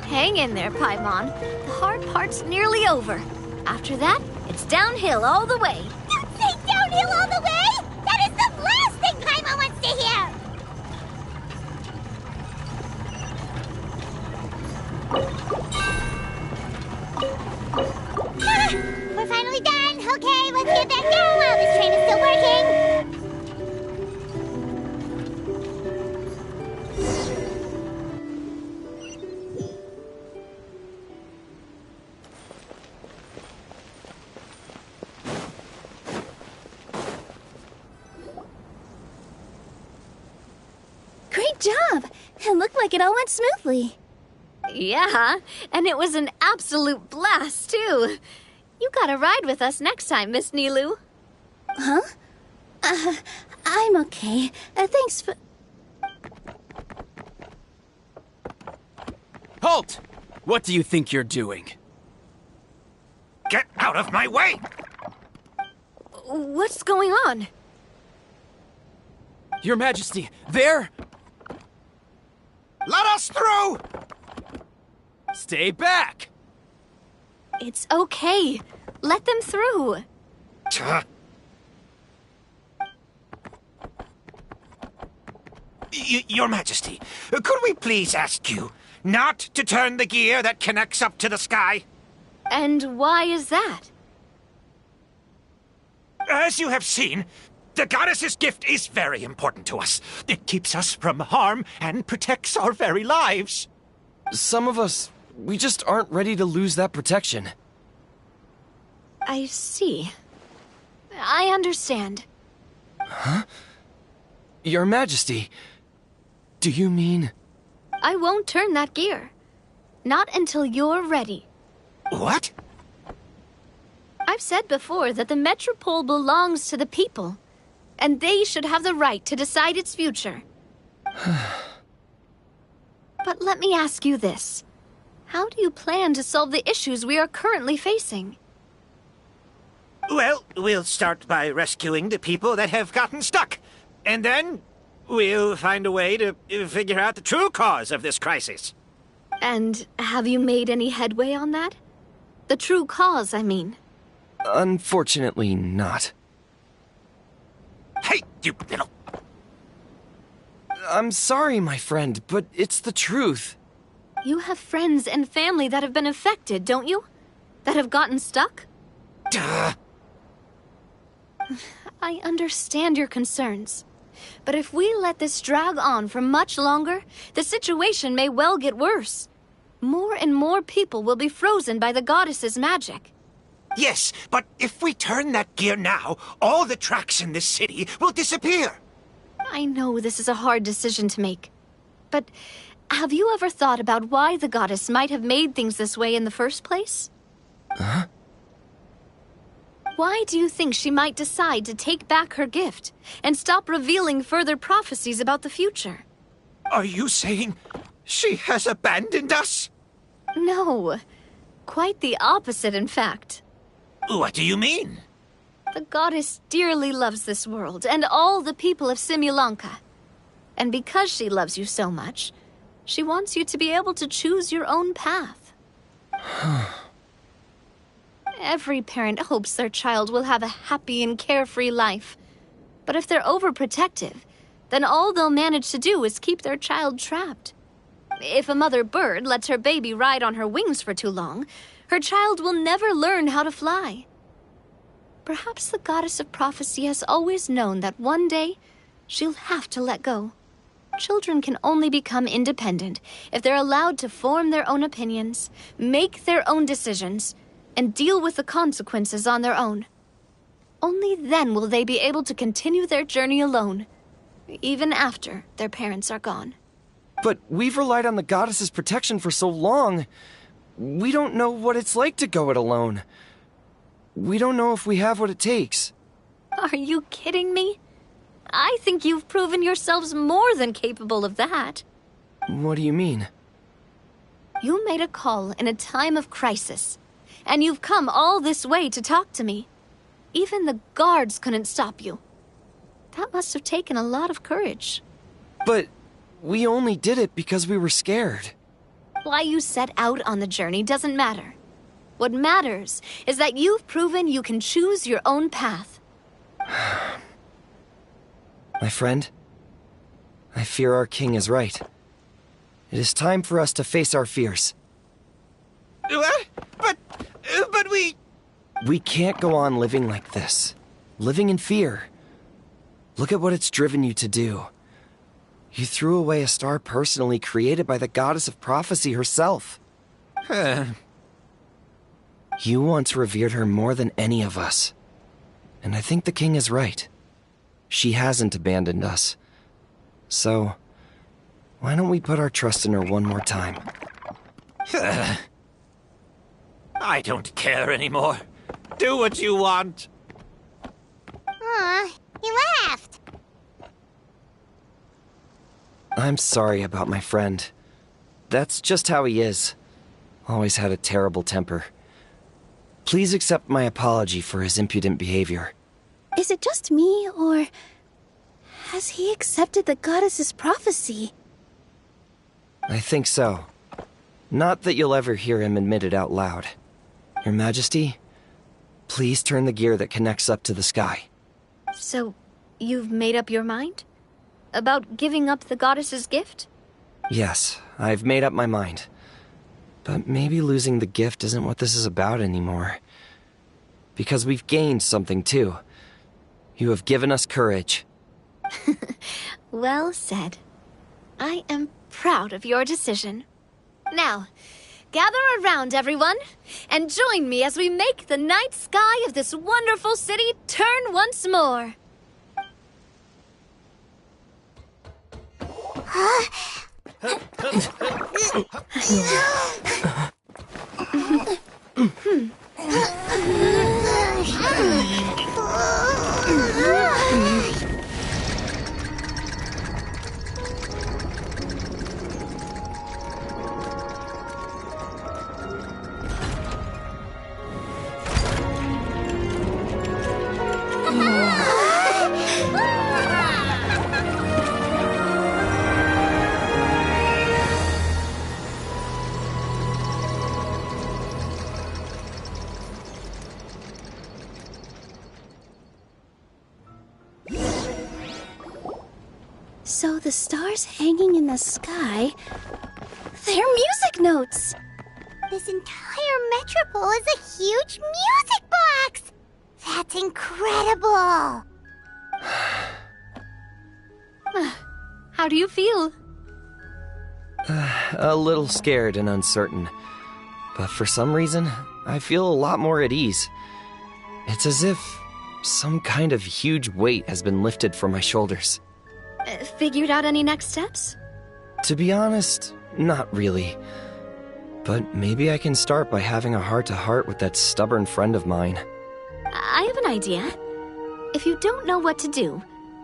hang in there, Paimon. The hard part's nearly over. After that, it's downhill all the way. Don't say downhill all the way! That is the last thing Paimon wants to hear! We're finally done. Okay, let's get back down while this train is still working. Great job! It looked like it all went smoothly. Yeah, and it was an absolute blast, too. You gotta ride with us next time, Miss Nilu. Huh? I'm okay. Thanks for... Halt! What do you think you're doing? Get out of my way! What's going on? Your Majesty, there! Let us through! Stay back! It's okay. Let them through. Your Majesty, could we please ask you not to turn the gear that connects up to the sky? And why is that? As you have seen, The goddess's gift is very important to us. It keeps us from harm and protects our very lives. Some of us, we just aren't ready to lose that protection. I see. I understand. Huh? Your Majesty, do you mean... I won't turn that gear. Not until you're ready. What? I've said before that the Metropole belongs to the people, and they should have the right to decide its future. But let me ask you this. How do you plan to solve the issues we are currently facing? Well, we'll start by rescuing the people that have gotten stuck. And then we'll find a way to figure out the true cause of this crisis. And have you made any headway on that? The true cause, I mean. Unfortunately not. Hey, you little... I'm sorry, my friend, but it's the truth. You have friends and family that have been affected, don't you? That have gotten stuck? Duh. I understand your concerns. But if we let this drag on for much longer, the situation may well get worse. More and more people will be frozen by the goddess's magic. Yes, but if we turn that gear now, all the tracks in this city will disappear. I know this is a hard decision to make. But have you ever thought about why the goddess might have made things this way in the first place? Huh? Why do you think she might decide to take back her gift and stop revealing further prophecies about the future? Are you saying she has abandoned us? No. Quite the opposite, in fact. What do you mean? The goddess dearly loves this world and all the people of Simulanka. And because she loves you so much, she wants you to be able to choose your own path. Every parent hopes their child will have a happy and carefree life. But if they're overprotective, then all they'll manage to do is keep their child trapped. If a mother bird lets her baby ride on her wings for too long, her child will never learn how to fly. Perhaps the goddess of prophecy has always known that one day she'll have to let go. Children can only become independent if they're allowed to form their own opinions, make their own decisions, and deal with the consequences on their own. Only then will they be able to continue their journey alone, even after their parents are gone. But we've relied on the goddess's protection for so long. We don't know what it's like to go it alone. We don't know if we have what it takes. Are you kidding me? I think you've proven yourselves more than capable of that. What do you mean? You made a call in a time of crisis, and you've come all this way to talk to me. Even the guards couldn't stop you. That must have taken a lot of courage. But we only did it because we were scared. Why you set out on the journey doesn't matter. What matters is that you've proven you can choose your own path. My friend, I fear our king is right. It is time for us to face our fears. What? But we... We can't go on living like this. Living in fear. Look at what it's driven you to do. You threw away a star personally created by the goddess of prophecy herself. You once revered her more than any of us. And I think the king is right. She hasn't abandoned us. So, why don't we put our trust in her one more time? I don't care anymore. Do what you want. Aw, he laughed. I'm sorry about my friend. That's just how he is. Always had a terrible temper. Please accept my apology for his impudent behavior. Is it just me, or has he accepted the goddess's prophecy? I think so. Not that you'll ever hear him admit it out loud. Your Majesty, please turn the gear that connects up to the sky. So, you've made up your mind? About giving up the goddess's gift? Yes, I've made up my mind. But maybe losing the gift isn't what this is about anymore. Because we've gained something too. You have given us courage. Well said. I am proud of your decision. Now, gather around, everyone, and join me as we make the night sky of this wonderful city turn once more. So the stars hanging in the sky, they're music notes! This entire metropole is a huge music box! That's incredible! How do you feel? A little scared and uncertain. But for some reason, I feel a lot more at ease. It's as if some kind of huge weight has been lifted from my shoulders. Figured out any next steps? To be honest, not really. But maybe I can start by having a heart-to-heart with that stubborn friend of mine. I have an idea. If you don't know what to do,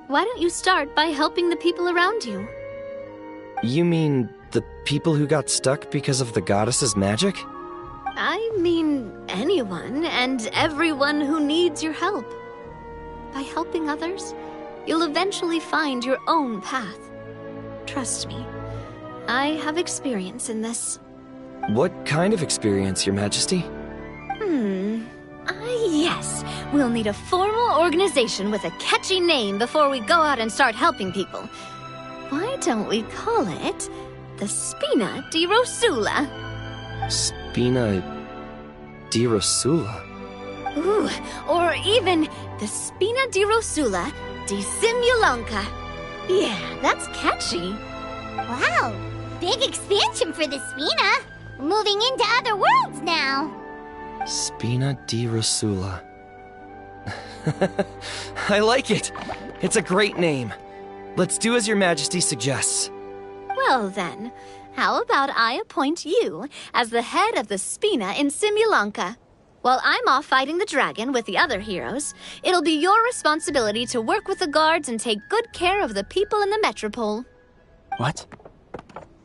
why don't you start by helping the people around you? You mean the people who got stuck because of the goddess's magic? I mean anyone and everyone who needs your help. By helping others, you'll eventually find your own path. Trust me, I have experience in this. What kind of experience, Your Majesty? Yes. We'll need a formal organization with a catchy name before we go out and start helping people. Why don't we call it the Spina di Rosula? Spina di Rosula? Ooh, or even the Spina di Rosula di Simulanka. Yeah, that's catchy. Wow, big expansion for the Spina. Moving into other worlds now. Spina di Rosula. I like it. It's a great name. Let's do as Your Majesty suggests. Well then, how about I appoint you as the head of the Spina in Simulanka? While I'm off fighting the dragon with the other heroes, it'll be your responsibility to work with the guards and take good care of the people in the metropole. What?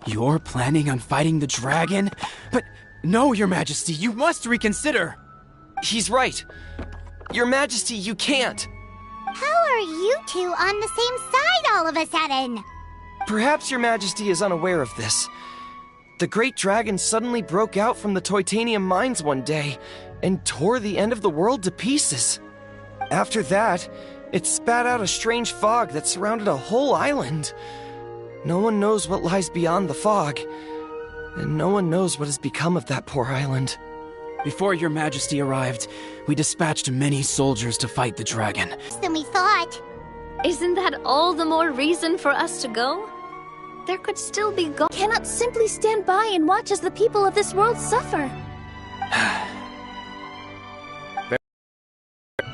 You're planning on fighting the dragon? But no, Your Majesty, you must reconsider. He's right. Your Majesty, you can't. How are you two on the same side all of a sudden? Perhaps Your Majesty is unaware of this. The great dragon suddenly broke out from the Titanium mines one day and tore the end of the world to pieces. After that, it spat out a strange fog that surrounded a whole island. No one knows what lies beyond the fog, and no one knows what has become of that poor island. Before Your Majesty arrived, we dispatched many soldiers to fight the dragon. Than we thought. Isn't that all the more reason for us to go? There could still be Cannot simply stand by and watch as the people of this world suffer.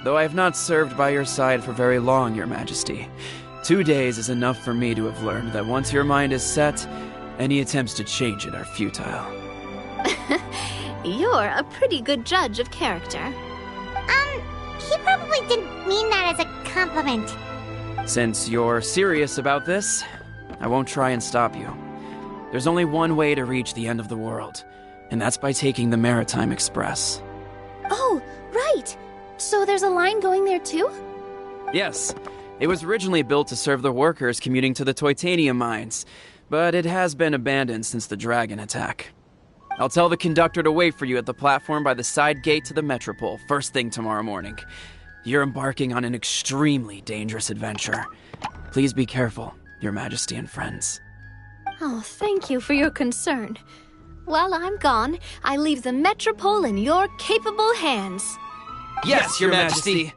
Though I have not served by your side for very long, Your Majesty, 2 days is enough for me to have learned that once your mind is set, any attempts to change it are futile. You're a pretty good judge of character. He probably didn't mean that as a compliment. Since you're serious about this, I won't try and stop you. There's only one way to reach the end of the world, and that's by taking the Maritime Express. Oh, right! So there's a line going there too? Yes, it was originally built to serve the workers commuting to the Titanium mines, but it has been abandoned since the dragon attack. I'll tell the conductor to wait for you at the platform by the side gate to the Metropole first thing tomorrow morning. You're embarking on an extremely dangerous adventure. Please be careful, Your Majesty and friends. Oh, thank you for your concern. While I'm gone, I leave the Metropole in your capable hands. Yes, Your Majesty.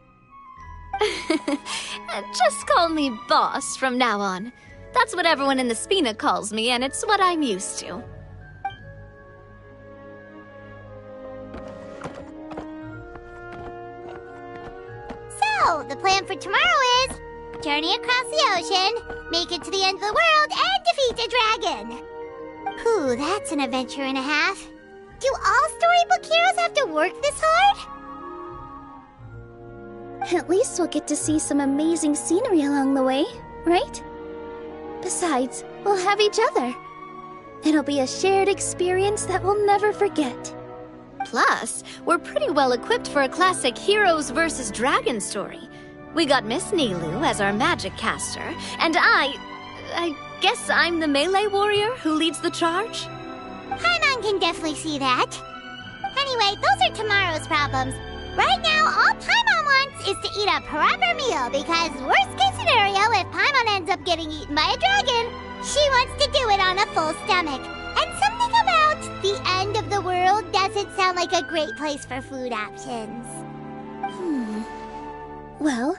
Just call me boss from now on. That's what everyone in the Spina calls me, and it's what I'm used to. So, the plan for tomorrow is journey across the ocean, make it to the end of the world, and defeat a dragon. Whew, that's an adventure and a half. Do all storybook heroes have to work this hard? At least we'll get to see some amazing scenery along the way, right? Besides, we'll have each other. It'll be a shared experience that we'll never forget. Plus, we're pretty well equipped for a classic heroes versus dragon story. We got Miss Nilu as our magic caster, and I guess I'm the melee warrior who leads the charge? Paimon can definitely see that. Anyway, those are tomorrow's problems. Right now, all Paimon wants is to eat a proper meal, because worst case scenario, if Paimon ends up getting eaten by a dragon, she wants to do it on a full stomach. And something about the end of the world doesn't sound like a great place for food options. Well,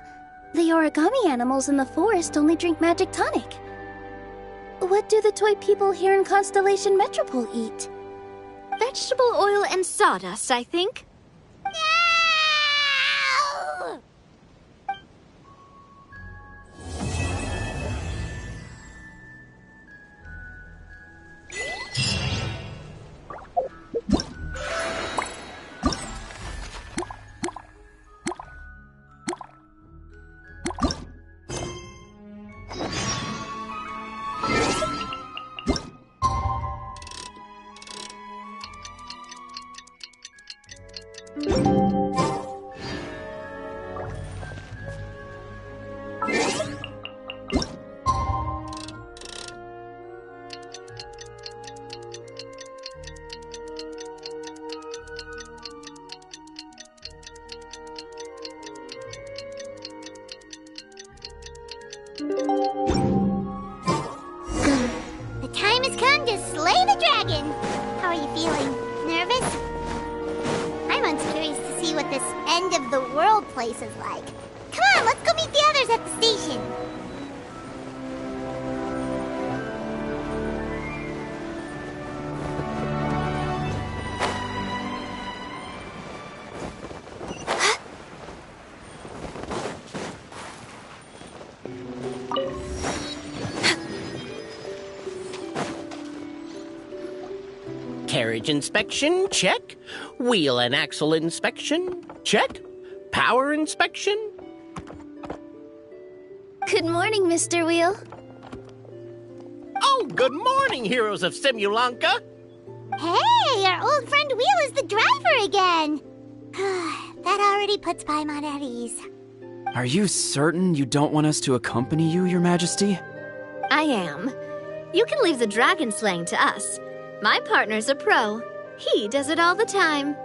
the origami animals in the forest only drink magic tonic. What do the toy people here in Constellation Metropole eat? Vegetable oil and sawdust, I think. The time has come to slay the dragon. How are you feeling? Nervous? I'm curious to see what this end of the world place is like. Come on, let's go meet the others at the station. Carriage inspection, check. Wheel and axle inspection, check. Power inspection. Good morning, Mr. Wheel. Oh, good morning, heroes of Simulanka. Hey, our old friend Wheel is the driver again. That already puts Paimon at ease. Are you certain you don't want us to accompany you, Your Majesty? I am. You can leave the dragon slaying to us. My partner's a pro. He does it all the time.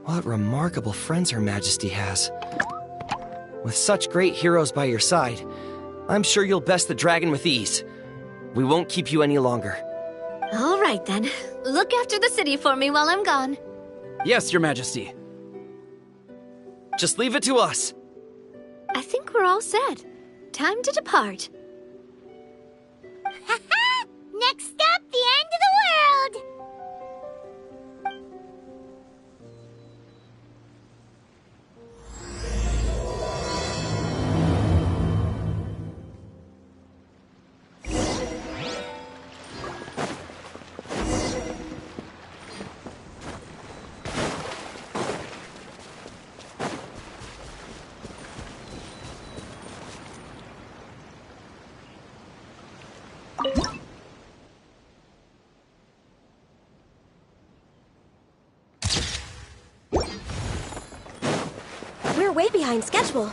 What remarkable friends Her Majesty has. With such great heroes by your side, I'm sure you'll best the dragon with ease. We won't keep you any longer. All right, then. Look after the city for me while I'm gone. Yes, Your Majesty. Just leave it to us. I think we're all set. Time to depart. Next stop, the end of the world! We're way behind schedule.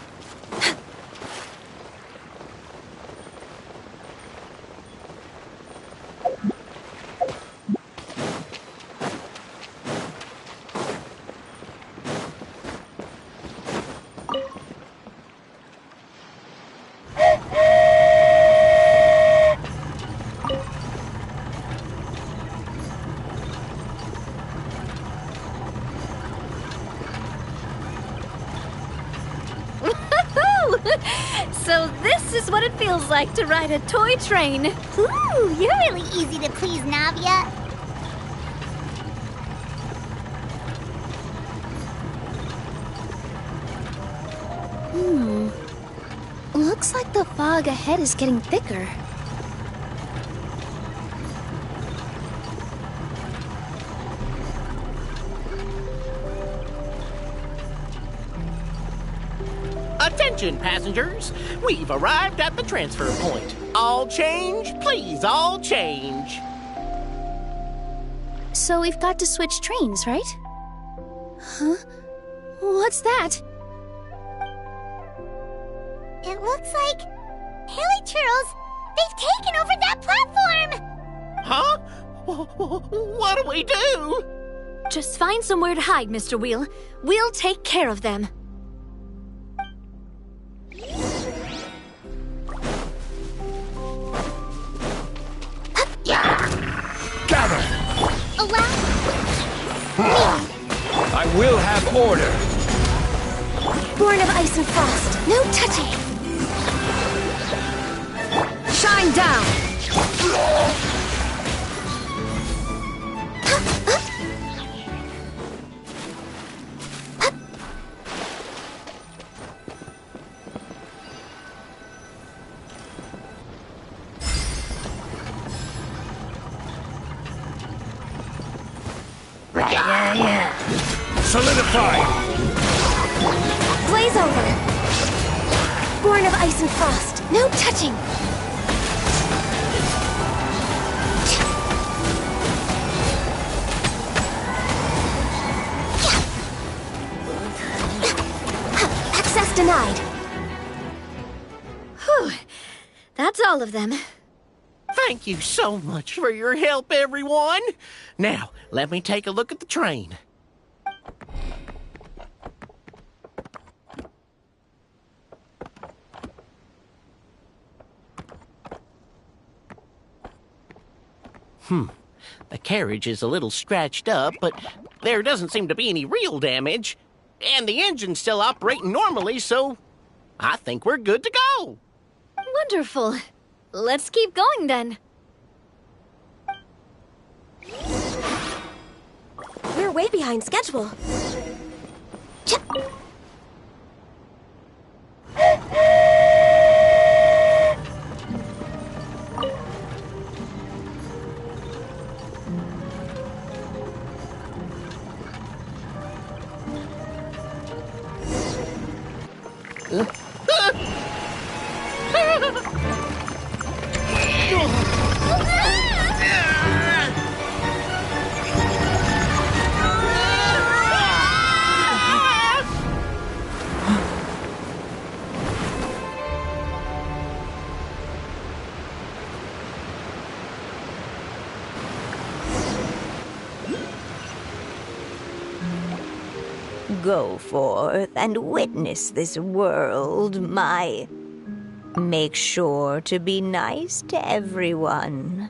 So this is what it feels like to ride a toy train. Ooh, you're really easy to please, Navia. Looks like the fog ahead is getting thicker. Attention, passengers! We've arrived at the transfer point. All change, please, all change. So we've got to switch trains, right? Huh? What's that? It looks like Haley Churros, they've taken over that platform! Huh? What do we do? Just find somewhere to hide, Mr. Wheel. We'll take care of them. Gather! I will have order. Born of ice and frost, no touching. Shine down! Solidify! Blaze over! Born of ice and frost, no touching! Access denied. Whew. That's all of them. Thank you so much for your help, everyone. Now, let me take a look at the train. The carriage is a little scratched up, but there doesn't seem to be any real damage. And the engine's still operating normally, so I think we're good to go. Wonderful. Let's keep going then. We're way behind schedule. Go forth and witness this world, my... Make sure to be nice to everyone.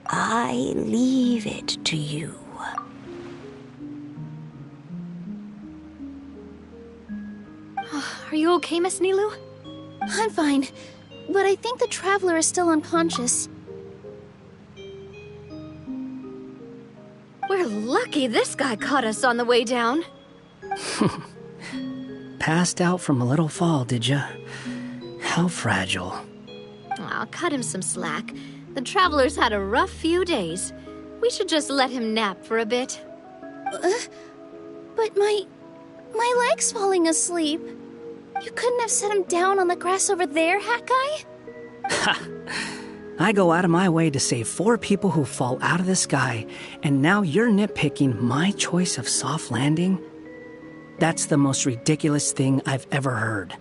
I leave it to you. Are you okay, Miss Nilu? I'm fine, but I think the traveler is still unconscious. We're lucky this guy caught us on the way down. Passed out from a little fall, did ya? How fragile. I'll cut him some slack. The traveler's had a rough few days. We should just let him nap for a bit. But my leg's falling asleep. You couldn't have set him down on the grass over there, Hat Guy? Ha! I go out of my way to save 4 people who fall out of the sky, and now you're nitpicking my choice of soft landing? That's the most ridiculous thing I've ever heard.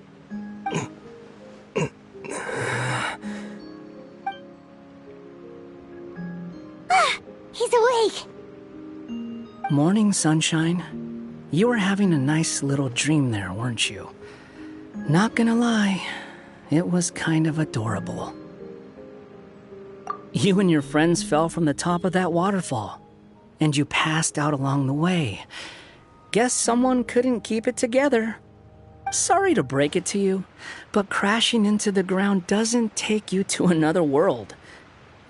He's awake. Morning, sunshine. You were having a nice little dream there, weren't you? Not gonna lie, it was kind of adorable. You and your friends fell from the top of that waterfall, and you passed out along the way. Guess someone couldn't keep it together. Sorry to break it to you, but crashing into the ground doesn't take you to another world.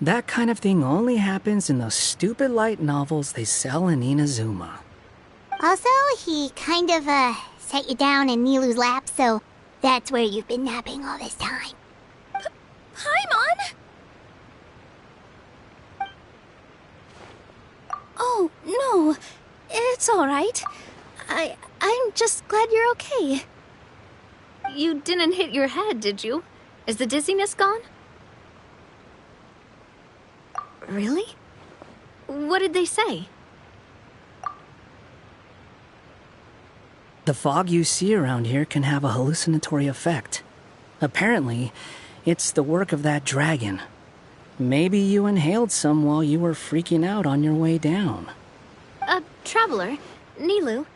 That kind of thing only happens in those stupid light novels they sell in Inazuma. Also, he kind of, set you down in Nilu's lap, so that's where you've been napping all this time. Paimon! Oh, no. It's all right. I'm just glad you're okay. You didn't hit your head, did you? Is the dizziness gone? Really? What did they say? The fog you see around here can have a hallucinatory effect. Apparently, it's the work of that dragon. Maybe you inhaled some while you were freaking out on your way down. Traveler, Nilu,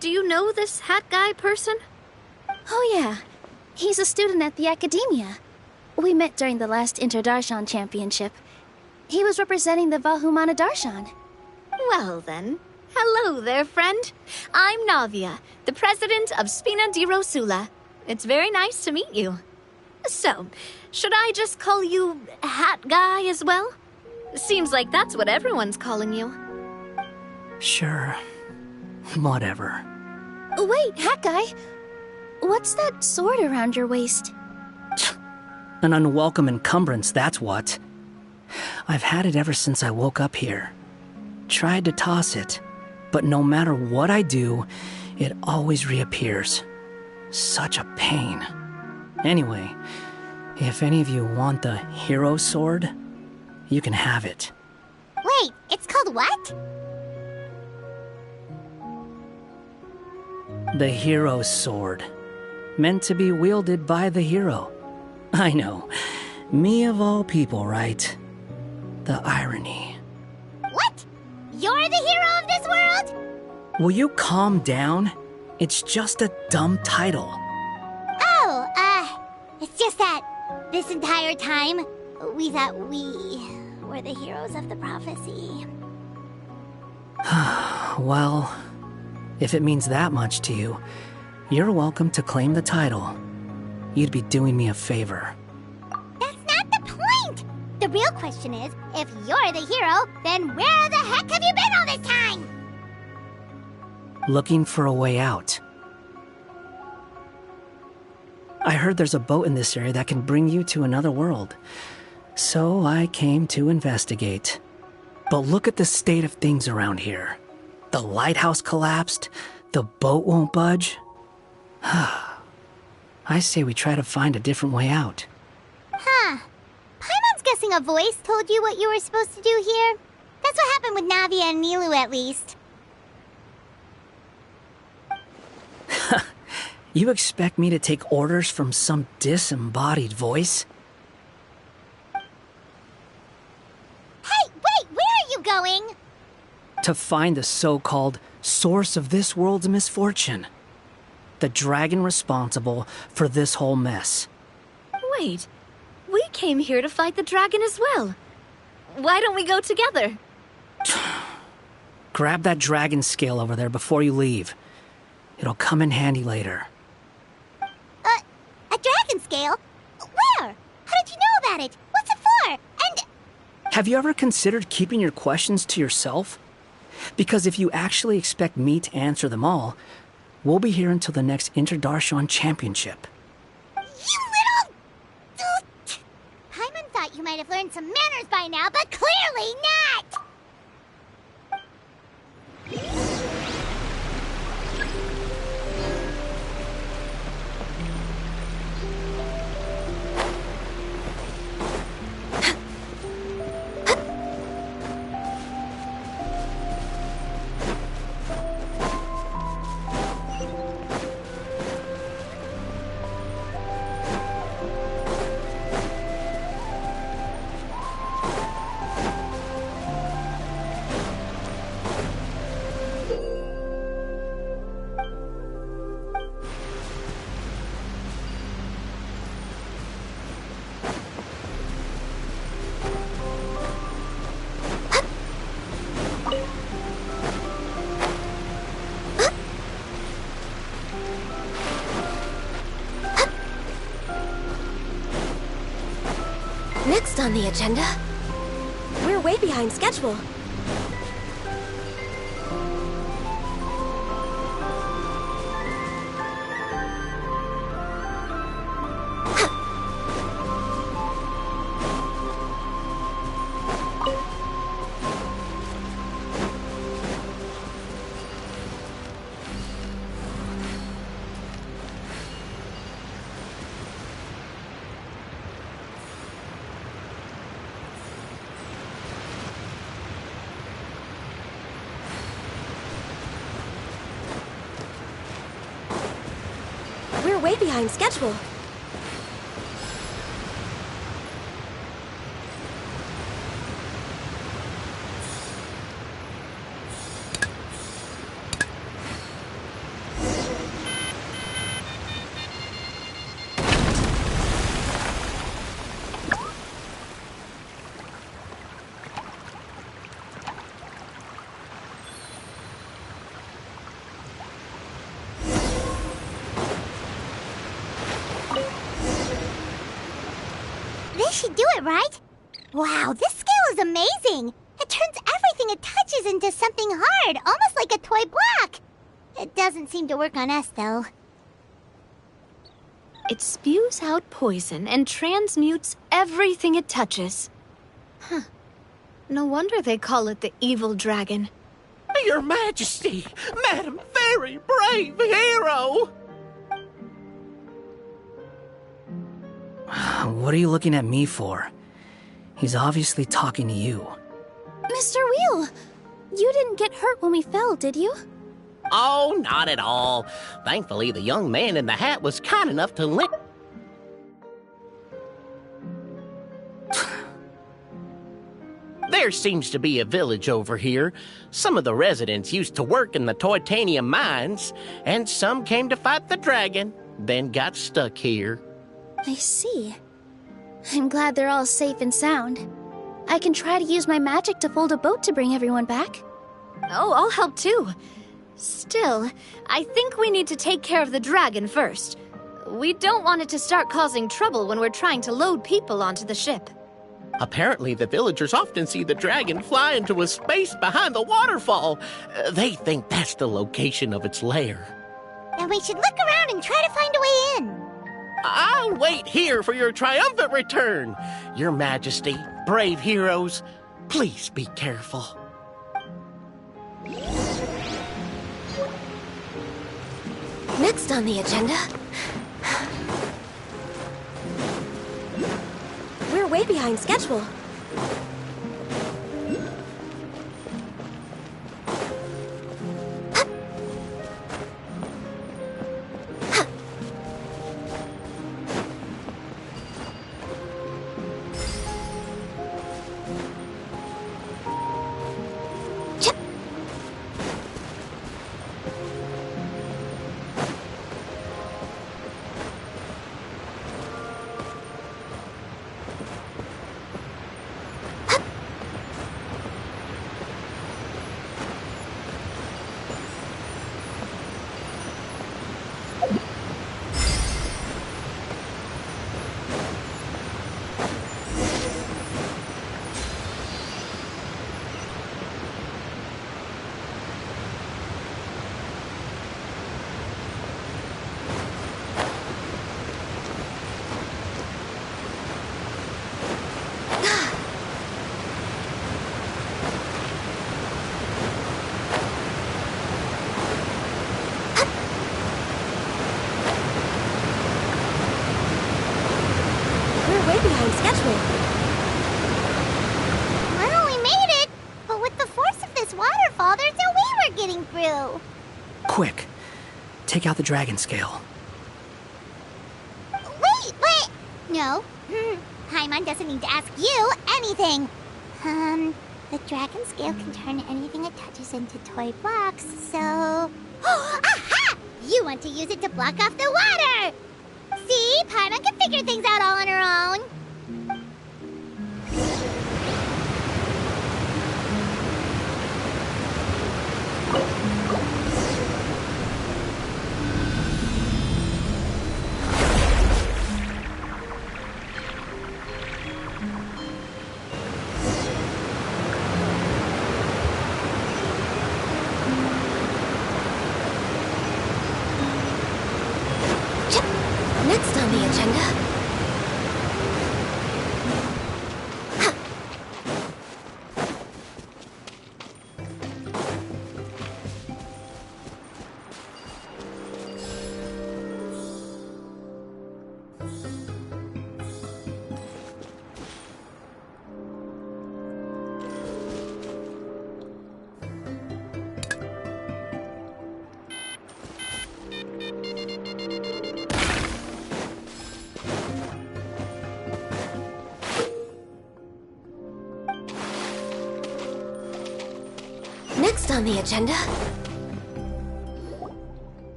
do you know this hat guy person? Oh yeah, he's a student at the academia. We met during the last Interdarshan Championship. He was representing the Vahumana Darshan. Well then, hello there, friend. I'm Navia, the president of Spina di Rosula. It's very nice to meet you. So, should I just call you Hat Guy as well? Seems like that's what everyone's calling you. Sure. Whatever. Wait, Hat Guy. What's that sword around your waist? An unwelcome encumbrance, that's what. I've had it ever since I woke up here. Tried to toss it, but no matter what I do, it always reappears. Such a pain. Anyway, if any of you want the hero sword, you can have it. Wait, it's called what? The hero sword. Meant to be wielded by the hero. I know. Me of all people, right? The irony. What? You're the hero of this world? Will you calm down? It's just a dumb title. Oh, it's just that this entire time, we thought we were the heroes of the prophecy. Well, if it means that much to you, you're welcome to claim the title. You'd be doing me a favor. That's not the point! The real question is, if you're the hero, then where the heck have you been all this time? Looking for a way out. I heard there's a boat in this area that can bring you to another world. So I came to investigate. But look at the state of things around here. The lighthouse collapsed. The boat won't budge. I say we try to find a different way out. Huh. Paimon's guessing a voice told you what you were supposed to do here. That's what happened with Navia and Nilu, at least. You expect me to take orders from some disembodied voice? Hey, wait, where are you going? To find the so-called source of this world's misfortune. The dragon responsible for this whole mess. Wait, we came here to fight the dragon as well. Why don't we go together? Grab that dragon scale over there before you leave. It'll come in handy later. A dragon scale? Where? How did you know about it? What's it for? And... Have you ever considered keeping your questions to yourself? Because if you actually expect me to answer them all, we'll be here until the next Interdarshan Championship. You little... Paimon thought you might have learned some manners by now, but clearly not! Next on the agenda, we're way behind schedule. We're way behind schedule. This should do it, right? Wow, this scale is amazing! It turns everything it touches into something hard, almost like a toy block! It doesn't seem to work on us, though. It spews out poison and transmutes everything it touches. Huh. No wonder they call it the evil dragon. Your Majesty, Madam Very Brave Hero! What are you looking at me for? He's obviously talking to you. Mr. Wheel, you didn't get hurt when we fell, did you? Oh, not at all. Thankfully, the young man in the hat was kind enough to lend. There seems to be a village over here. Some of the residents used to work in the Titanium mines, and some came to fight the dragon, then got stuck here. I see. I'm glad they're all safe and sound. I can try to use my magic to fold a boat to bring everyone back. Oh, I'll help too. Still, I think we need to take care of the dragon first. We don't want it to start causing trouble when we're trying to load people onto the ship. Apparently, the villagers often see the dragon fly into a space behind the waterfall. They think that's the location of its lair. Then we should look around and try to find a way in. I'll wait here for your triumphant return. Your Majesty, brave heroes, please be careful. Next on the agenda, we're way behind schedule. Well, we made it! But with the force of this waterfall, there's no way we're getting through. Quick, take out the dragon scale. Wait! No. Paimon doesn't need to ask you anything. The dragon scale can turn anything it touches into toy blocks, so... Aha! You want to use it to block off the water! See? Paimon can figure things out all on her own. next on the agenda?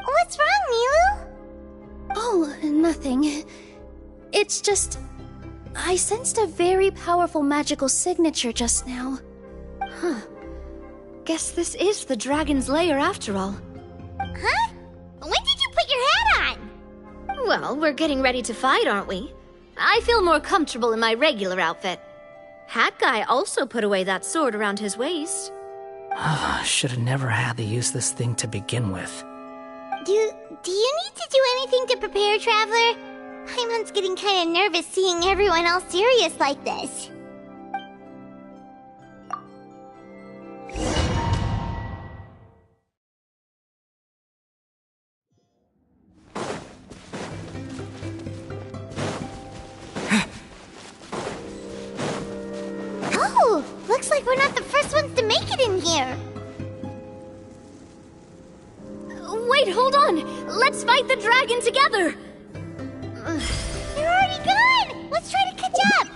What's wrong, Nilu? Oh, nothing. It's just... I sensed a very powerful magical signature just now. Huh. Guess this is the dragon's lair after all. Huh? When did you put your hat on? Well, we're getting ready to fight, aren't we? I feel more comfortable in my regular outfit. Hat Guy also put away that sword around his waist. Should have never had to use this thing to begin with. Do you need to do anything to prepare, Traveler? Paimon's getting kind of nervous seeing everyone else serious like this. Oh, looks like we're not the first ones to make it in here. Wait, hold on! Let's fight the dragon together! They're already gone! Let's try to catch up!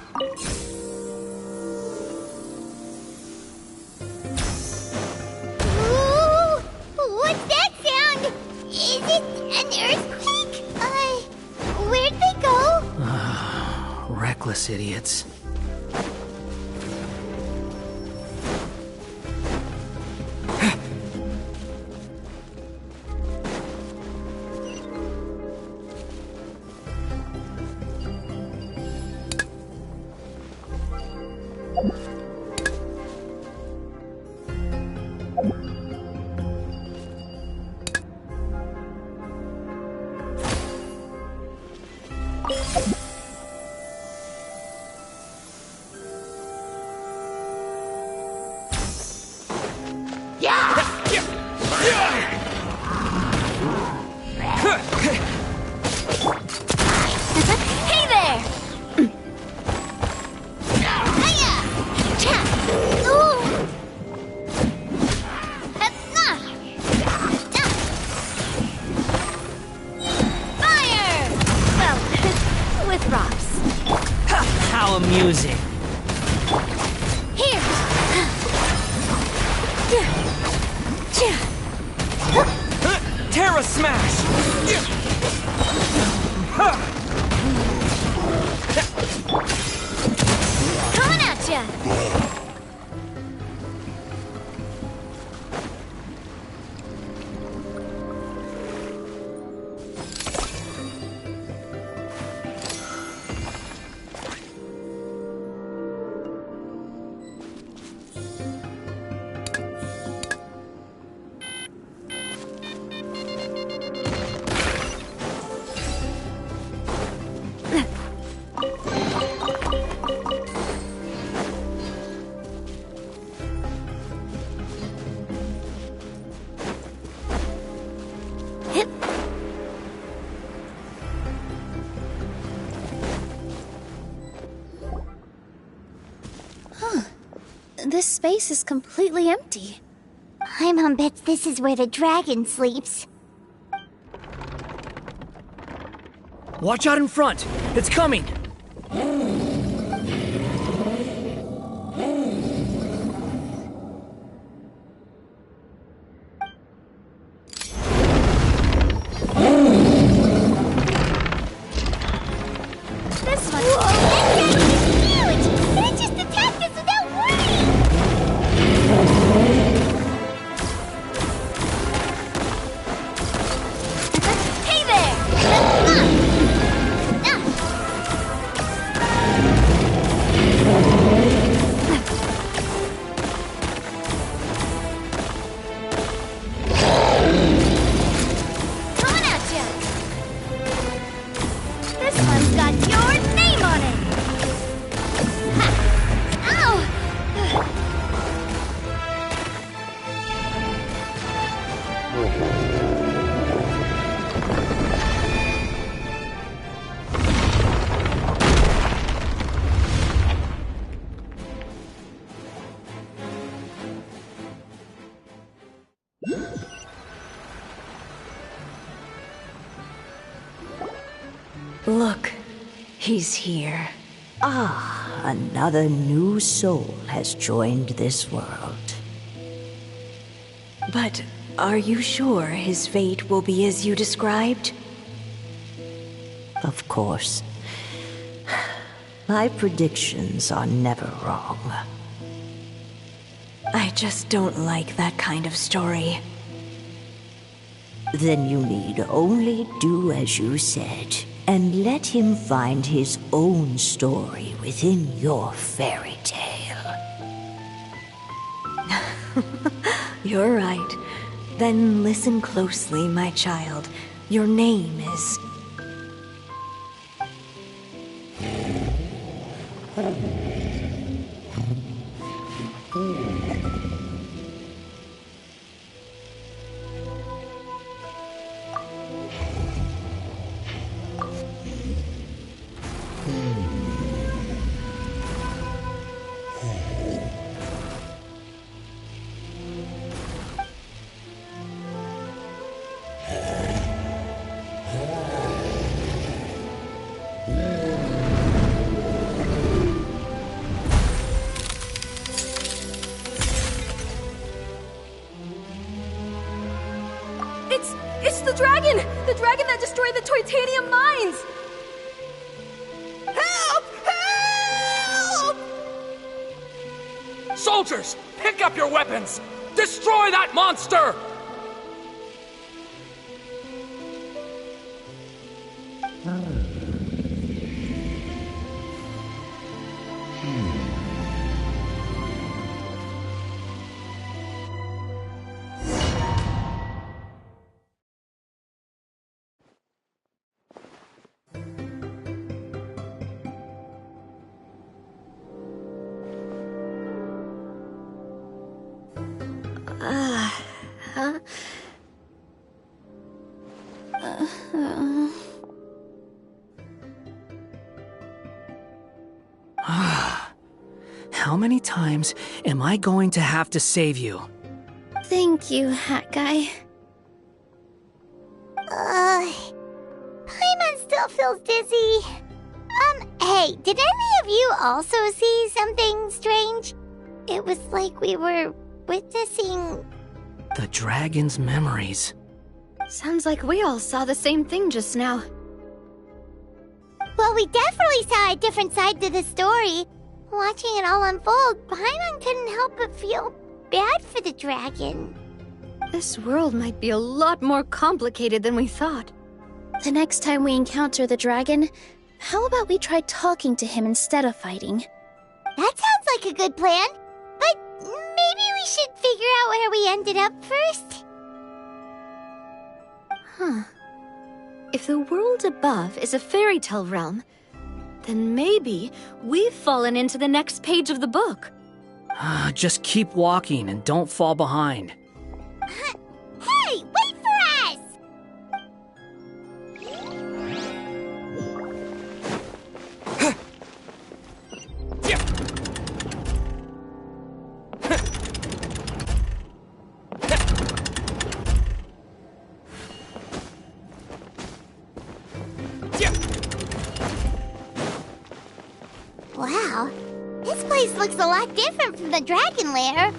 Ooh! What's that sound? Is it an earthquake? Where'd they go? Reckless idiots. Hey there! Fire! Well, with rocks. How amusing. Here! Terra Smash! Coming at ya! This space is completely empty. Paimon bets this is where the dragon sleeps. Watch out in front! It's coming! This one. Whoa, that dragon is huge! And it just attacked us without warning! Hey there! Coming at ya! This one's got your name on it! Ha! Ow! Look, He's here. Ah, another new soul has joined this world. But are you sure his fate will be as you described? Of course. My predictions are never wrong. I just don't like that kind of story. Then you need only do as you said, and let him find his own story within your fairy tale. You're right. Then listen closely, my child. Your name is... It's the dragon! The dragon that destroyed the Titanium mines! Help! Help! Soldiers, pick up your weapons! Destroy that monster! How many times am I going to have to save you? Thank you, Hat Guy. Paimon still feels dizzy. Hey, did any of you also see something strange? It was like we were witnessing... The dragon's memories. Sounds like we all saw the same thing just now. Well, we definitely saw a different side to the story. Watching it all unfold, Paimon couldn't help but feel bad for the dragon. This world might be a lot more complicated than we thought. The next time we encounter the dragon, how about we try talking to him instead of fighting? That sounds like a good plan. But maybe we should figure out where we ended up first. Huh. If the world above is a fairy tale realm, then maybe we've fallen into the next page of the book. Just keep walking and don't fall behind. Hey, wait for us! Wow, this place looks a lot different from the dragon lair.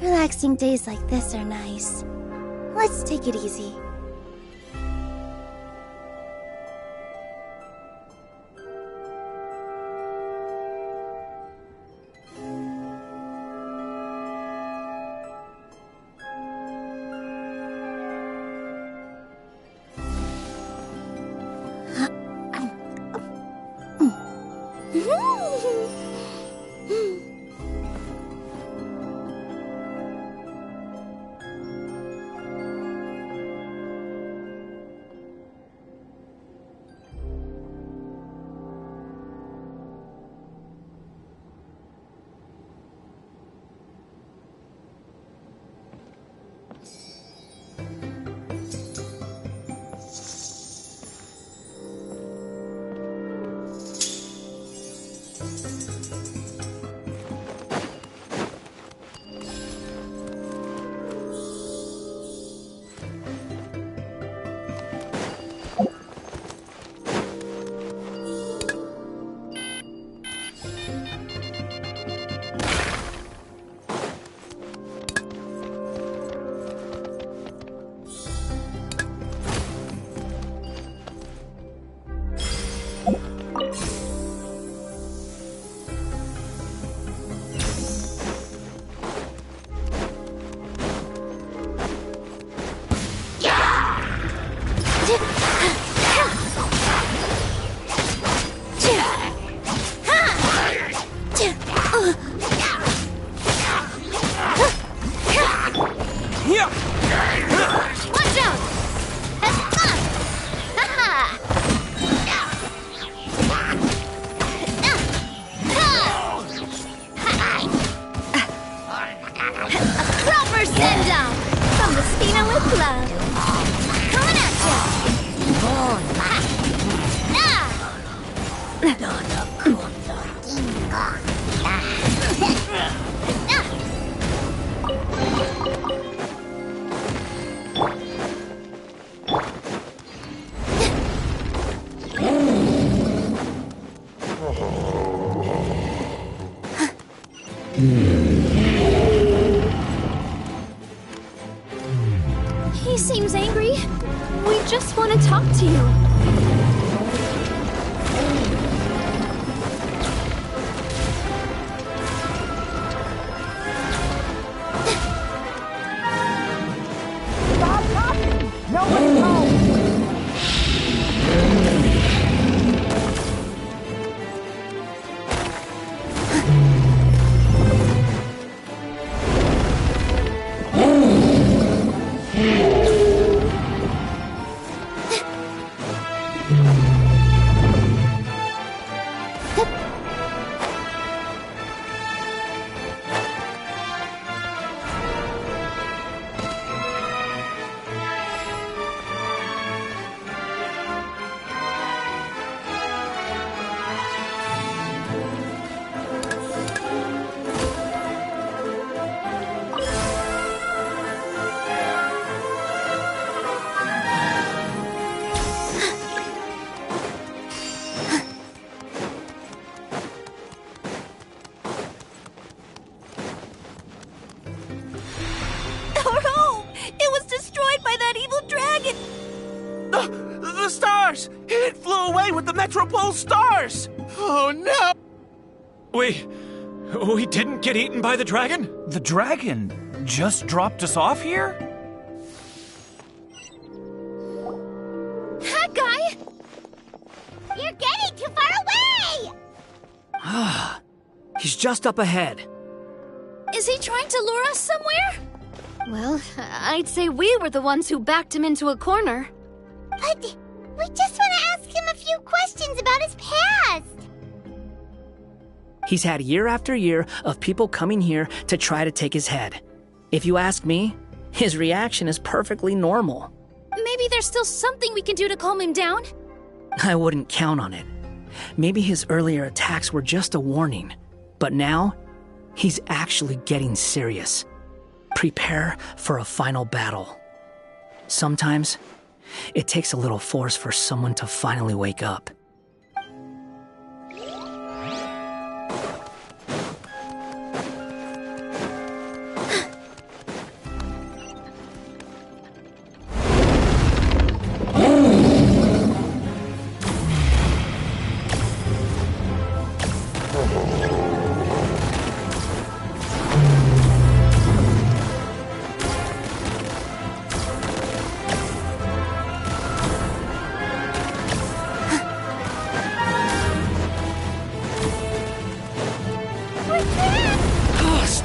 Relaxing days like this are nice. Let's take it easy. He seems angry. We just want to talk to you. Stop talking! Nobody's home! The stars! It flew away with the Metropole stars! Oh no! We didn't get eaten by the dragon? The dragon just dropped us off here? That guy! You're getting too far away! Ah, he's just up ahead. Is he trying to lure us somewhere? Well, I'd say we were the ones who backed him into a corner. But we just want to ask him a few questions about his past. He's had year after year of people coming here to try to take his head. If you ask me, his reaction is perfectly normal. Maybe there's still something we can do to calm him down? I wouldn't count on it. Maybe his earlier attacks were just a warning. But now, he's actually getting serious. Prepare for a final battle. Sometimes, it takes a little force for someone to finally wake up.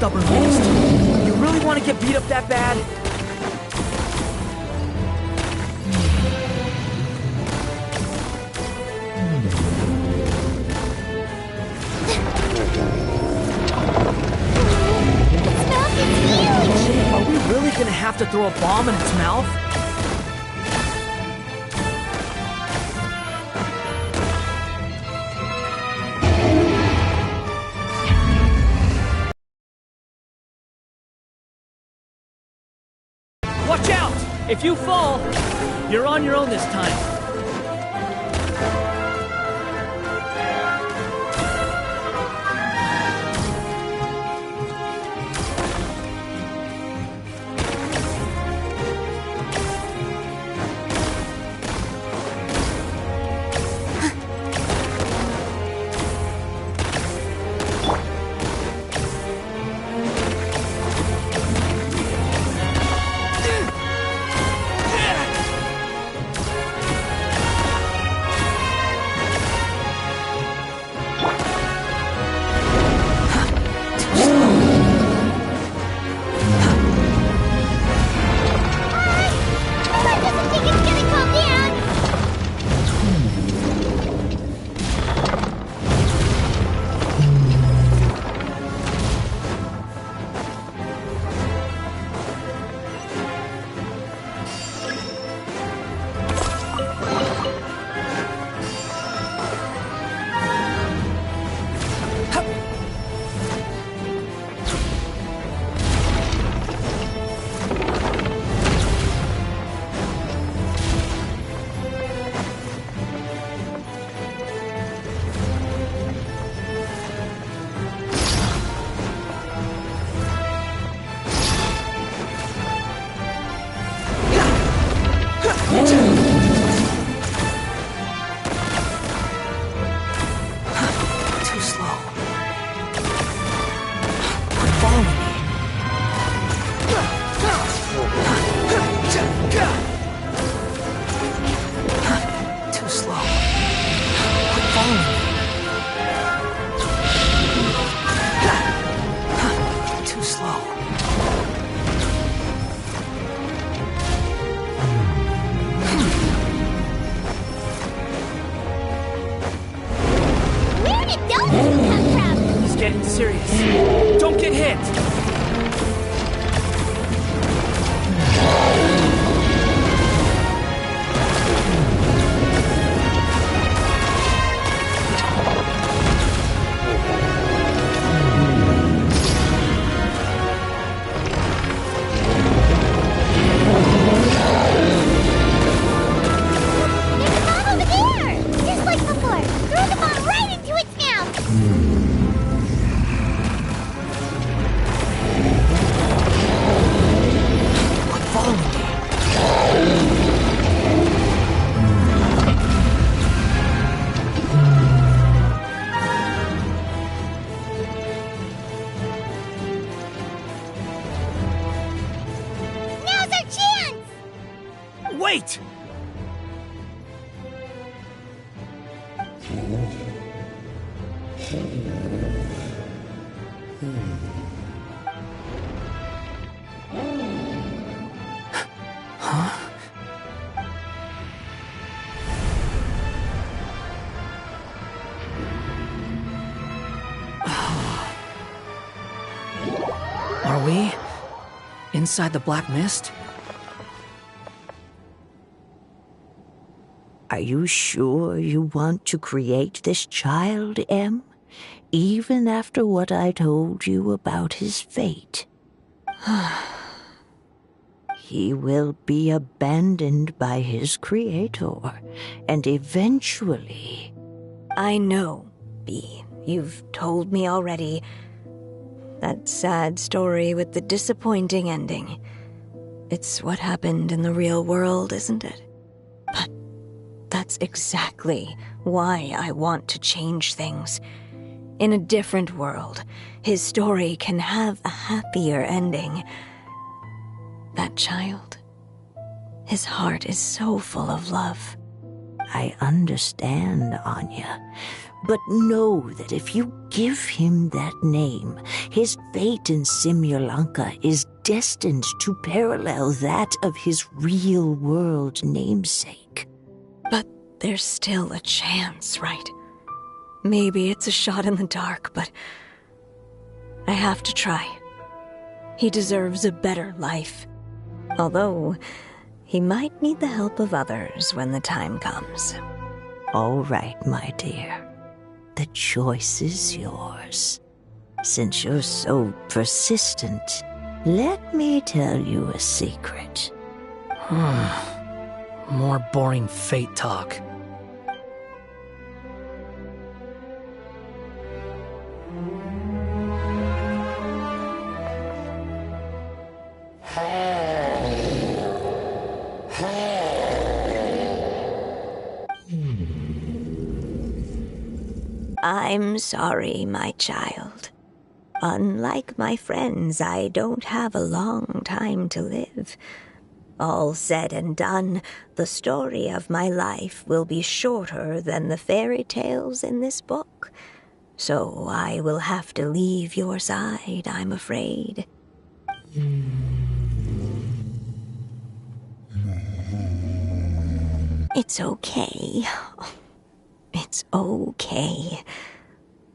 stubborn host. You really want to get beat up that bad? Are we really gonna have to throw a bomb in its mouth? Watch out! If you fall, you're on your own this time. Wait! Huh? Are we inside the black mist? Are you sure you want to create this child, Em? Even after what I told you about his fate. He will be abandoned by his creator, and eventually... I know, Bee. You've told me already. That sad story with the disappointing ending. It's what happened in the real world, isn't it? But that's exactly why I want to change things. In a different world, his story can have a happier ending. That child, his heart is so full of love. I understand, Anya. But know that if you give him that name, his fate in Simulanka is destined to parallel that of his real-world namesake. But there's still a chance, right? Maybe it's a shot in the dark, but I have to try. He deserves a better life. Although, he might need the help of others when the time comes. All right, my dear. The choice is yours. Since you're so persistent, let me tell you a secret. More boring fate talk. I'm sorry, my child. Unlike my friends, I don't have a long time to live. All said and done, the story of my life will be shorter than the fairy tales in this book. So I will have to leave your side, I'm afraid. It's okay. It's okay.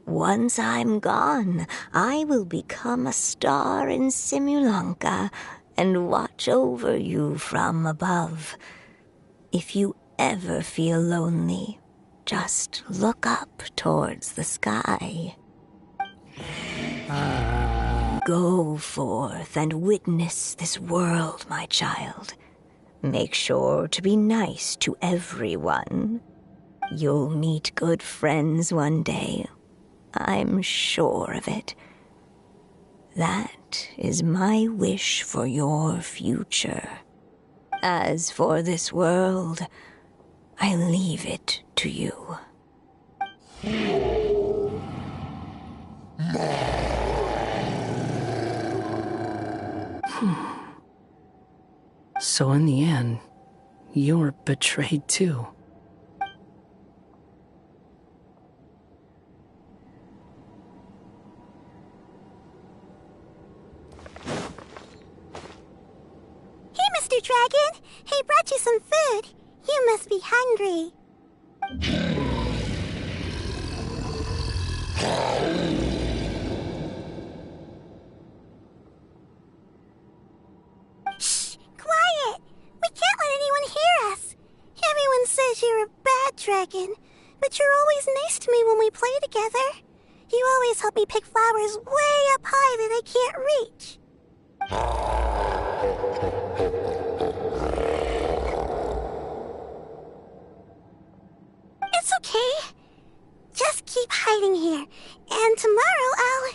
Once I'm gone, I will become a star in Simulanka and watch over you from above. If you ever feel lonely, just look up towards the sky. Go forth and witness this world, my child. Make sure to be nice to everyone. You'll meet good friends one day. I'm sure of it. That is my wish for your future. As for this world, I leave it to you. So in the end, you were betrayed too. Mr. Dragon, I brought you some food. You must be hungry. Shh! Quiet! We can't let anyone hear us. Everyone says you're a bad dragon, but you're always nice to me when we play together. You always help me pick flowers way up high that I can't reach. It's okay. Just keep hiding here, and tomorrow I'll...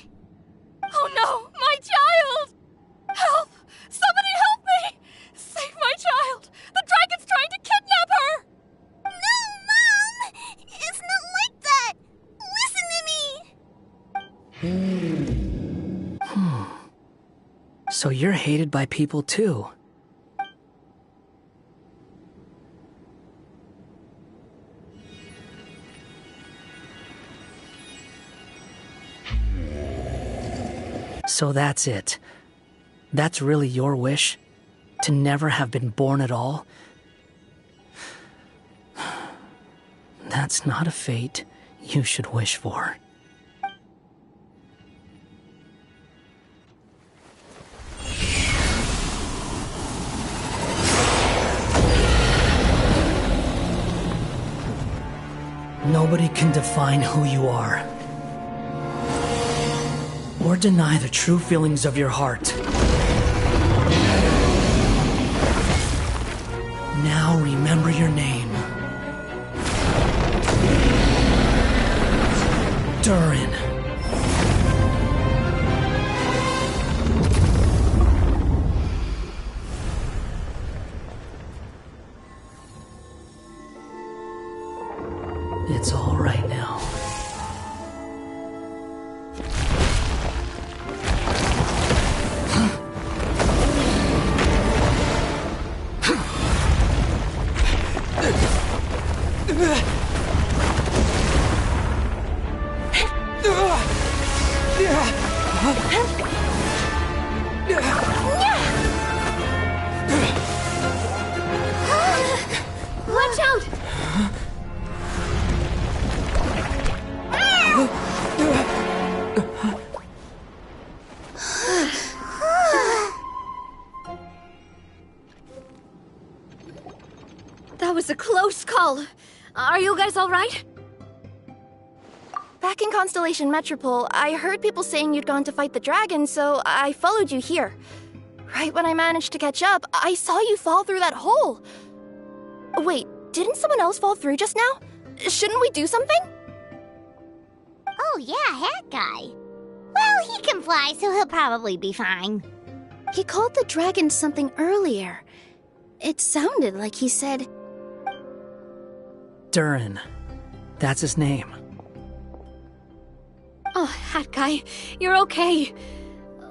Oh no, my child! Help! Somebody help me! Save my child! The dragon's trying to kidnap her! No, Mom! It's not like that! Listen to me! So you're hated by people too. So that's it. That's really your wish? To never have been born at all? That's not a fate you should wish for. Nobody can define who you are, or deny the true feelings of your heart. Now remember your name. Durin. It's all right now. Watch out! That was a close call. Are you guys all right? Back in Constellation Metropole, I heard people saying you'd gone to fight the dragon, so I followed you here. Right when I managed to catch up, I saw you fall through that hole. Wait, didn't someone else fall through just now? Shouldn't we do something? Oh yeah, Hat Guy. Well, he can fly, so he'll probably be fine. He called the dragon something earlier. It sounded like he said... Durin. That's his name. Oh, Hat Guy, you're okay.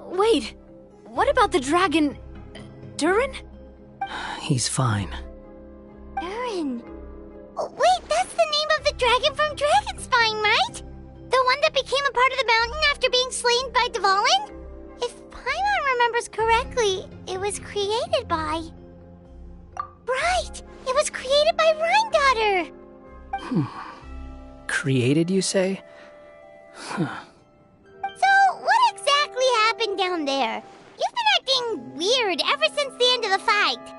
Wait, what about the dragon... Durin? He's fine. Durin. Oh, wait, that's the name of the dragon from Dragonspine, right? The one that became a part of the mountain after being slain by Dvalin? If Paimon remembers correctly, it was created by... Right! It was created by Rhine Daughter! Created, you say? Huh. So, what exactly happened down there? You've been acting weird ever since the end of the fight.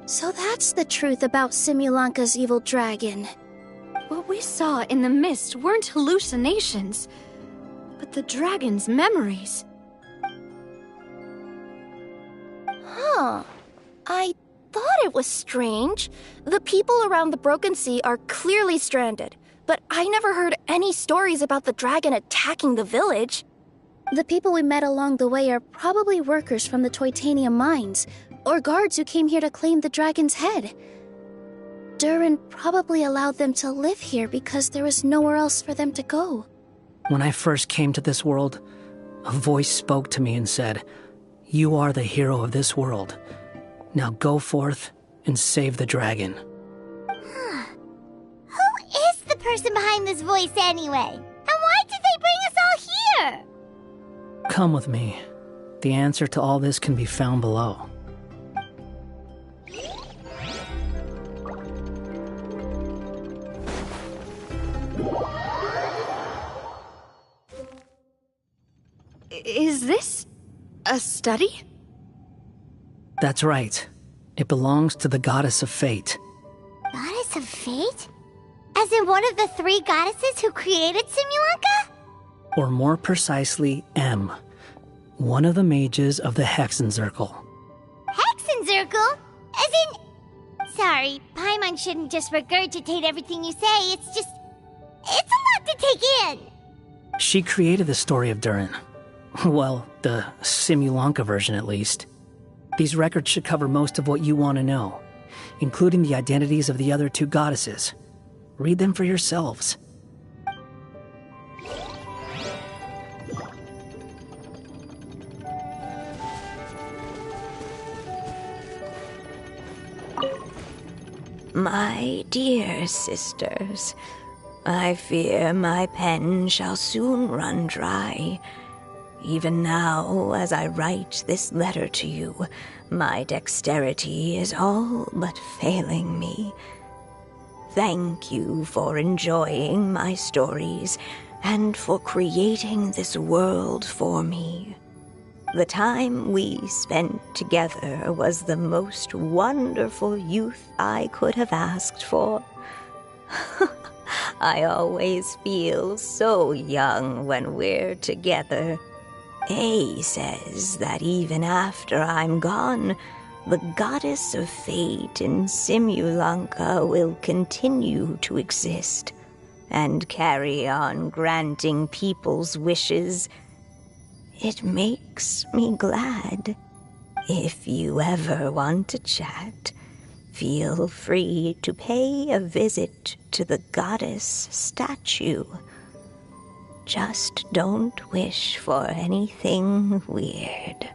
So that's the truth about Simulanka's evil dragon. What we saw in the mist weren't hallucinations, but the dragon's memories. Huh. I thought it was strange. The people around the Broken Sea are clearly stranded, but I never heard any stories about the dragon attacking the village. The people we met along the way are probably workers from the Toitanium mines, or guards who came here to claim the dragon's head. Durin probably allowed them to live here because there was nowhere else for them to go. When I first came to this world, a voice spoke to me and said, "You are the hero of this world. Now go forth and save the dragon." Who is the person behind this voice anyway? And why did they bring us all here? Come with me. The answer to all this can be found below. Is this a study? That's right. It belongs to the goddess of fate. Goddess of Fate? As in one of the three goddesses who created Simulanka? Or more precisely, M. One of the mages of the Hexenzirkel. Hexenzirkel? As in... Sorry, Paimon shouldn't just regurgitate everything you say. It's just... It's a lot to take in. She created the story of Durin. Well, the Simulanka version at least. These records should cover most of what you want to know, including the identities of the other two goddesses. Read them for yourselves. My dear sisters, I fear my pen shall soon run dry. Even now, as I write this letter to you, my dexterity is all but failing me. Thank you for enjoying my stories and for creating this world for me. The time we spent together was the most wonderful youth I could have asked for. I always feel so young when we're together. A says that even after I'm gone, the goddess of fate in Simulanka will continue to exist and carry on granting people's wishes. It makes me glad. If you ever want to chat, feel free to pay a visit to the goddess statue. Just don't wish for anything weird.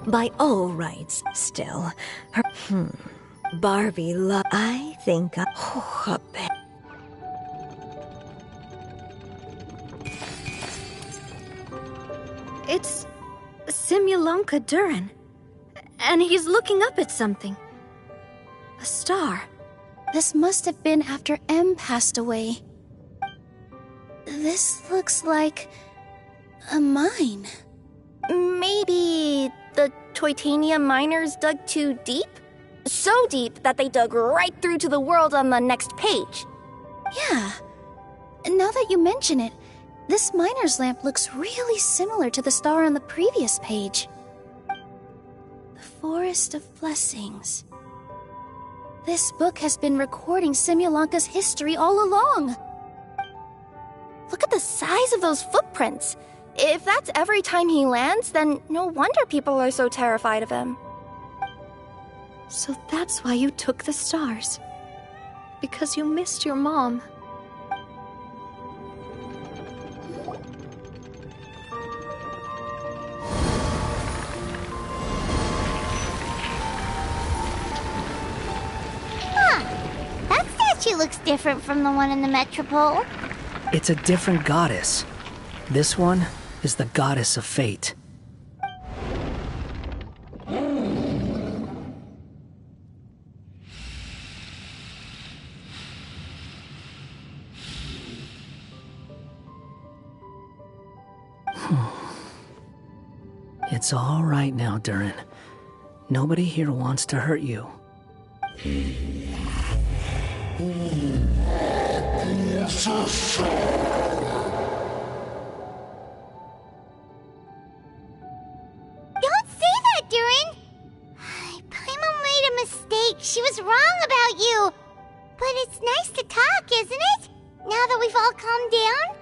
By all rights, still. Her. Barbie I think a bit. It's Simulonka Durin. And he's looking up at something. A star. This must have been after M passed away. This looks like a mine. Maybe the Toitania miners dug too deep? So deep that they dug right through to the world on the next page. Yeah. Now that you mention it, this miner's lamp looks really similar to the star on the previous page. The Forest of Blessings. This book has been recording Simulonka's history all along. Look at the size of those footprints. If that's every time he lands, then no wonder people are so terrified of him. So that's why you took the stars. Because you missed your mom. That statue looks different from the one in the Metropole. It's a different goddess. This one is the goddess of fate. It's all right now, Durin. Nobody here wants to hurt you. Don't say that, Durin! Paimon made a mistake. She was wrong about you. But it's nice to talk, isn't it? Now that we've all calmed down?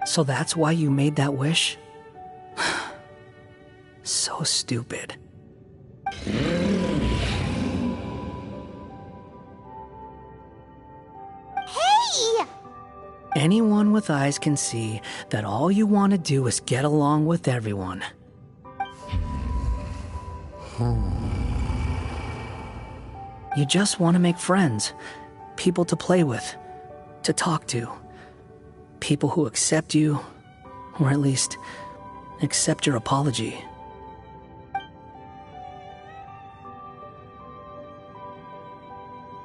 So that's why you made that wish? So stupid. Hey! Anyone with eyes can see that all you want to do is get along with everyone. You just want to make friends, people to play with, to talk to. People who accept you, or at least accept your apology.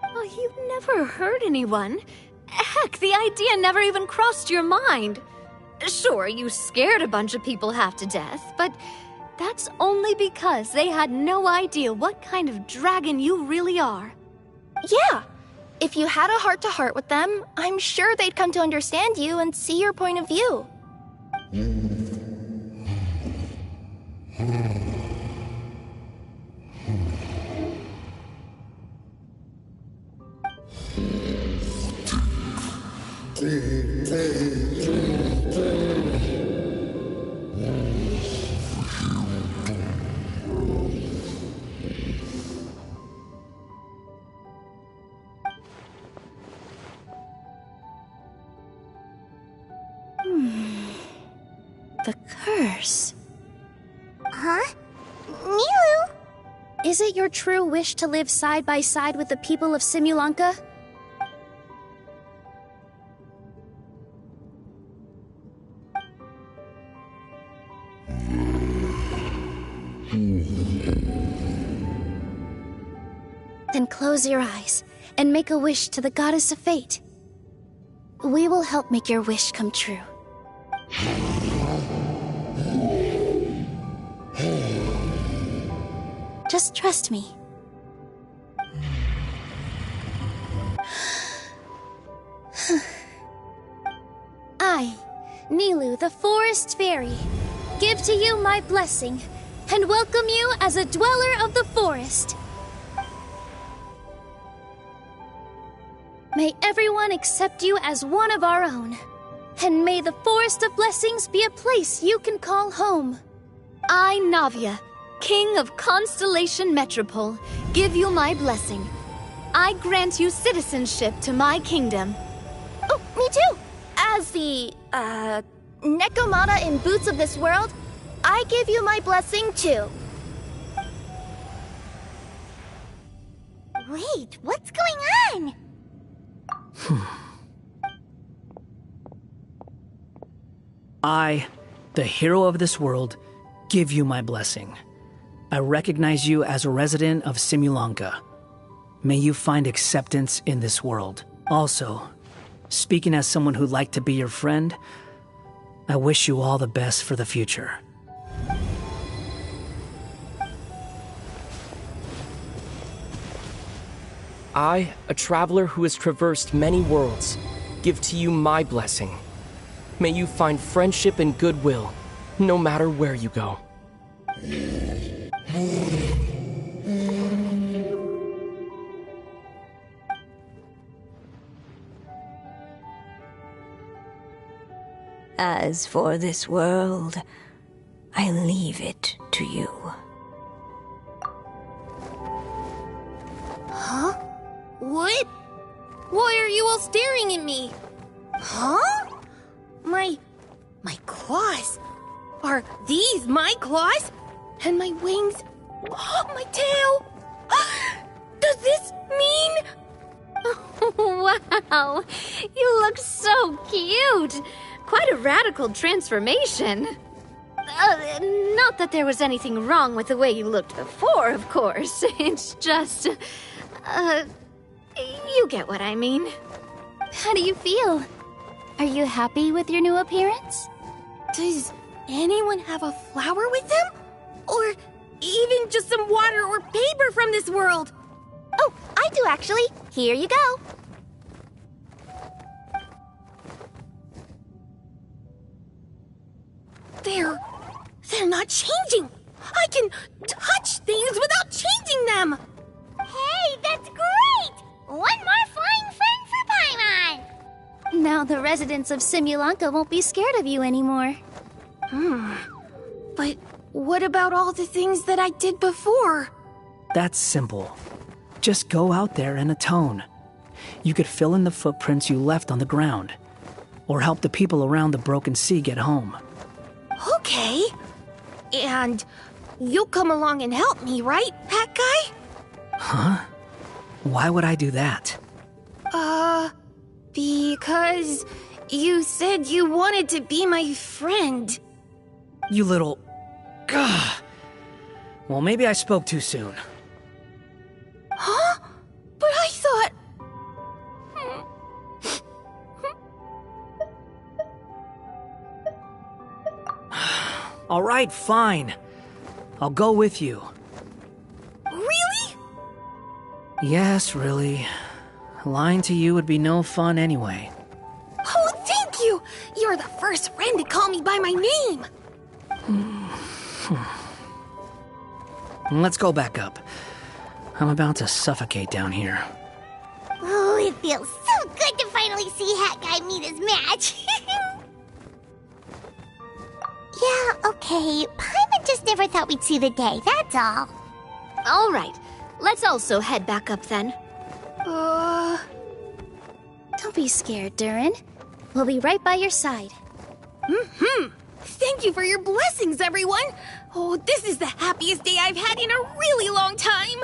Oh, you've never hurt anyone. Heck, the idea never even crossed your mind. Sure, you scared a bunch of people half to death, but that's only because they had no idea what kind of dragon you really are. Yeah. If you had a heart-to-heart with them, I'm sure they'd come to understand you and see your point of view. The curse. Huh? Nilou? Is it your true wish to live side by side with the people of Simulonka? Then close your eyes and make a wish to the goddess of fate. We will help make your wish come true. Just trust me. I, Nilou, the Forest Fairy, give to you my blessing and welcome you as a dweller of the forest. May everyone accept you as one of our own, and may the Forest of Blessings be a place you can call home. I, Navia, King of Constellation Metropole, give you my blessing. I grant you citizenship to my kingdom. Oh, me too! As the, Nekomata in Boots of this world, I give you my blessing too. Wait, what's going on? I, the hero of this world, give you my blessing. I recognize you as a resident of Simulanka. May you find acceptance in this world. Also, speaking as someone who'd like to be your friend, I wish you all the best for the future. I, a traveler who has traversed many worlds, give to you my blessing. May you find friendship and goodwill, no matter where you go. As for this world, I leave it to you. Huh? What? Why are you all staring at me? Huh? My claws? Are these my claws? And my wings? My tail? Does this mean... Wow, you look so cute. Quite a radical transformation. Not that there was anything wrong with the way you looked before, of course. It's just... you get what I mean. How do you feel? Are you happy with your new appearance? Does anyone have a flower with them? Or even just some water or paper from this world? Oh, I do actually. Here you go. They're not changing. I can touch things without changing them. Hey, that's great! One more flying friend for Paimon! Now the residents of Simulanka won't be scared of you anymore. But what about all the things that I did before? That's simple. Just go out there and atone. You could fill in the footprints you left on the ground, or help the people around the Broken Sea get home. Okay. And you'll come along and help me, right, Hat Guy? Huh? Why would I do that? Because you said you wanted to be my friend. You little... Gah. Well, maybe I spoke too soon. Huh? But I thought... All right, fine. I'll go with you. Really? Yes, really. Lying to you would be no fun anyway. Oh, thank you! You're the first friend to call me by my name! Let's go back up. I'm about to suffocate down here. Oh, it feels so good to finally see Hat Guy meet his match. Yeah, okay. Paimon just never thought we'd see the day, that's all. All right, let's also head back up then. Don't be scared, Durin. We'll be right by your side. Thank you for your blessings, everyone! Oh, this is the happiest day I've had in a really long time!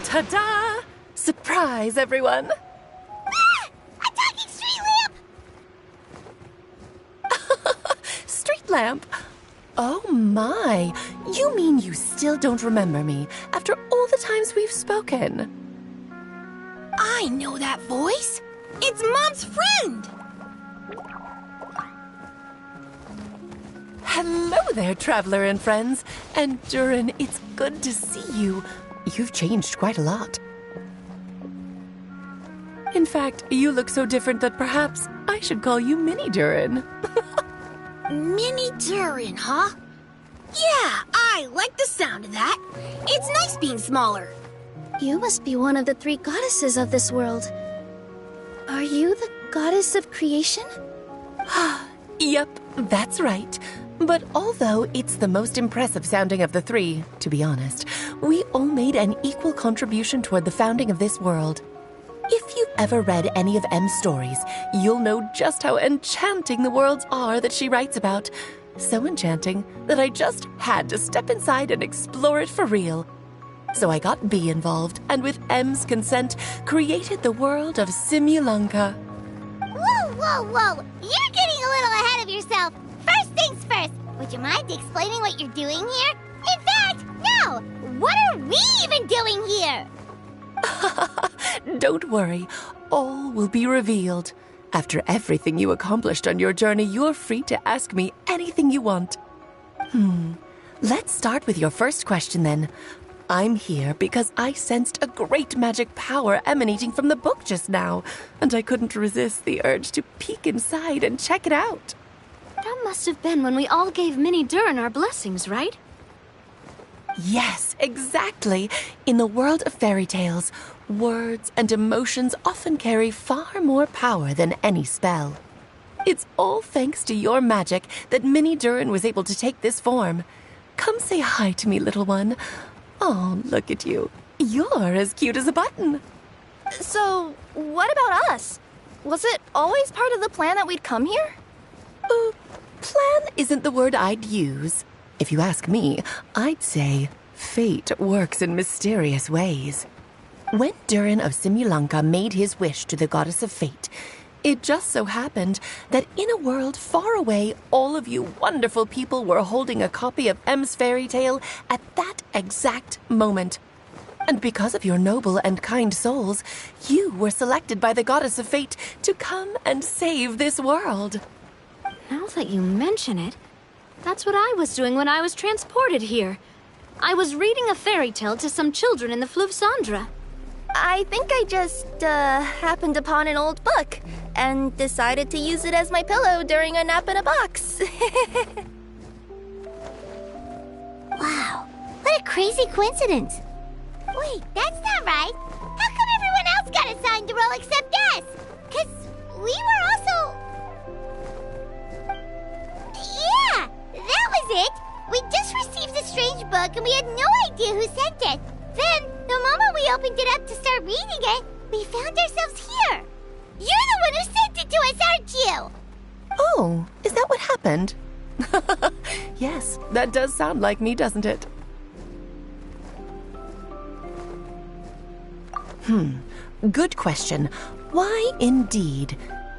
Ta-da! Surprise, everyone! Ah! A talking street lamp! Street lamp? Oh my! You mean you still don't remember me after all the times we've spoken? I know that voice! It's Mom's friend! Hello there, traveler and friends. And Durin, it's good to see you. You've changed quite a lot. In fact, you look so different that perhaps I should call you Mini Durin. Mini Durin, huh? Yeah, I like the sound of that. It's nice being smaller. You must be one of the 3 goddesses of this world. Are you the goddess of creation? Yep, that's right. But although it's the most impressive sounding of the three, to be honest, we all made an equal contribution toward the founding of this world. If you've ever read any of M's stories, you'll know just how enchanting the worlds are that she writes about. So enchanting that I just had to step inside and explore it for real. So I got B involved, and with M's consent, created the world of Simulunka. Whoa, whoa, whoa! You're getting a little ahead of yourself. First things first, would you mind explaining what you're doing here? In fact, no! What are we even doing here? Don't worry, all will be revealed. After everything you accomplished on your journey, you're free to ask me anything you want. Let's start with your first question then. I'm here because I sensed a great magic power emanating from the book just now, and I couldn't resist the urge to peek inside and check it out. That must have been when we all gave Minnie Durin our blessings, right? Yes, exactly. In the world of fairy tales, words and emotions often carry far more power than any spell. It's all thanks to your magic that Minnie Durin was able to take this form. Come say hi to me, little one. Oh, look at you. You're as cute as a button. So, what about us? Was it always part of the plan that we'd come here? Plan isn't the word I'd use. If you ask me, I'd say fate works in mysterious ways. When Durin of Simulunka made his wish to the goddess of fate, it just so happened that in a world far away, all of you wonderful people were holding a copy of M's fairy tale at that exact moment. And because of your noble and kind souls, you were selected by the goddess of fate to come and save this world. Now that you mention it, that's what I was doing when I was transported here. I was reading a fairy tale to some children in the Fleuve Cendre. I think I just, happened upon an old book and decided to use it as my pillow during a nap in a box. Wow, what a crazy coincidence. Wait, that's not right. How come everyone else got assigned to roll except us? 'Cause we were also... Yeah, that was it. We just received a strange book and we had no idea who sent it. Then, the moment we opened it up to start reading it, we found ourselves here. You're the one who sent it to us, aren't you? Oh, is that what happened? Yes, that does sound like me, doesn't it? Good question. Why indeed?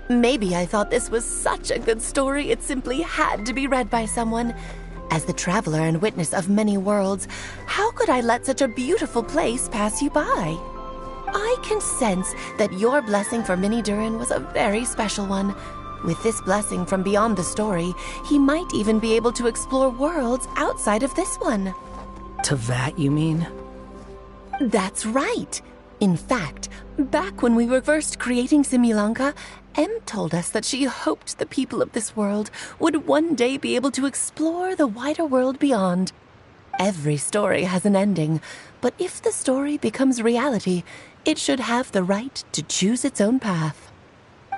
Maybe I thought this was such a good story it simply had to be read by someone. As the traveler and witness of many worlds, how could I let such a beautiful place pass you by? I can sense that your blessing for Minnie Durin was a very special one. With this blessing from beyond the story, he might even be able to explore worlds outside of this one. Teyvat, you mean? That's right. In fact, back when we were first creating Simulunka, Em told us that she hoped the people of this world would one day be able to explore the wider world beyond. Every story has an ending, but if the story becomes reality, it should have the right to choose its own path.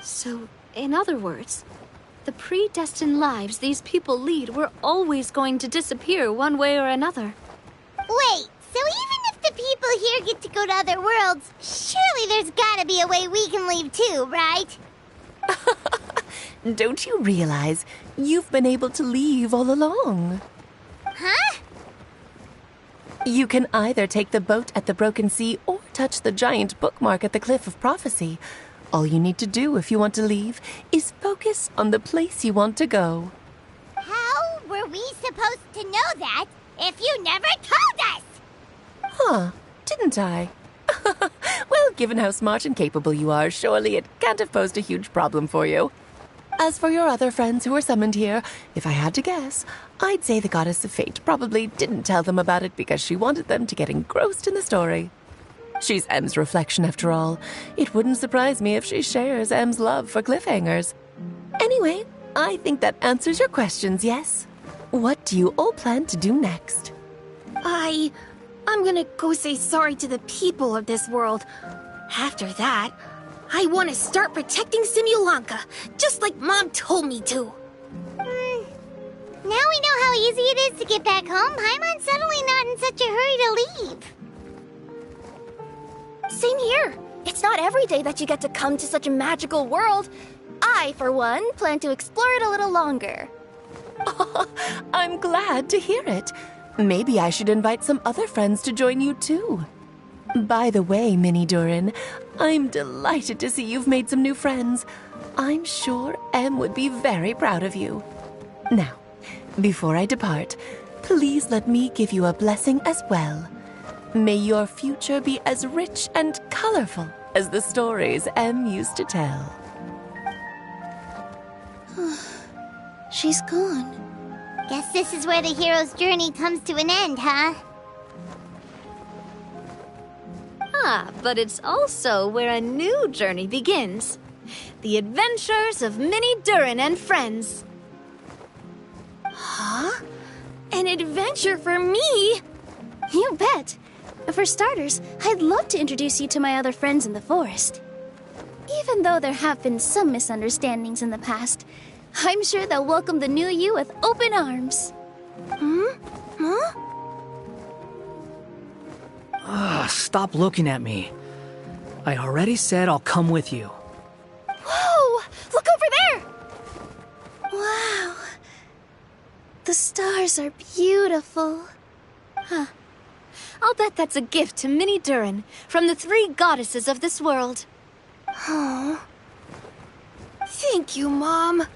So, in other words, the predestined lives these people lead were always going to disappear one way or another. Wait, so even if the people here get to go to other worlds, surely there's gotta be a way we can leave too, right? Don't you realize you've been able to leave all along? Huh? You can either take the boat at the Broken Sea or touch the giant bookmark at the Cliff of Prophecy. All you need to do if you want to leave is focus on the place you want to go. How were we supposed to know that if you never told us? Huh, didn't I? Well, given how smart and capable you are, surely it can't have posed a huge problem for you. As for your other friends who were summoned here, if I had to guess, I'd say the Goddess of Fate probably didn't tell them about it because she wanted them to get engrossed in the story. She's Em's reflection, after all. It wouldn't surprise me if she shares Em's love for cliffhangers. Anyway, I think that answers your questions, yes? What do you all plan to do next? I'm gonna go say sorry to the people of this world. After that, I want to start protecting Simulanka, just like Mom told me to. Now we know how easy it is to get back home. Paimon's suddenly not in such a hurry to leave. Same here. It's not every day that you get to come to such a magical world. I, for one, plan to explore it a little longer. Oh, I'm glad to hear it. Maybe I should invite some other friends to join you too. By the way, Minnie Durin, I'm delighted to see you've made some new friends. I'm sure Em would be very proud of you. Now, before I depart, please let me give you a blessing as well. May your future be as rich and colorful as the stories Em used to tell. She's gone. Guess this is where the hero's journey comes to an end, huh? Ah, but it's also where a new journey begins. The adventures of Minnie Durin and friends. Huh? An adventure for me? You bet. For starters, I'd love to introduce you to my other friends in the forest. Even though there have been some misunderstandings in the past, I'm sure they'll welcome the new you with open arms. Huh? Stop looking at me. I already said I'll come with you. Whoa! Look over there! Wow. The stars are beautiful. Huh. I'll bet that's a gift to Minnie Durin from the 3 goddesses of this world. Oh. Thank you, Mom.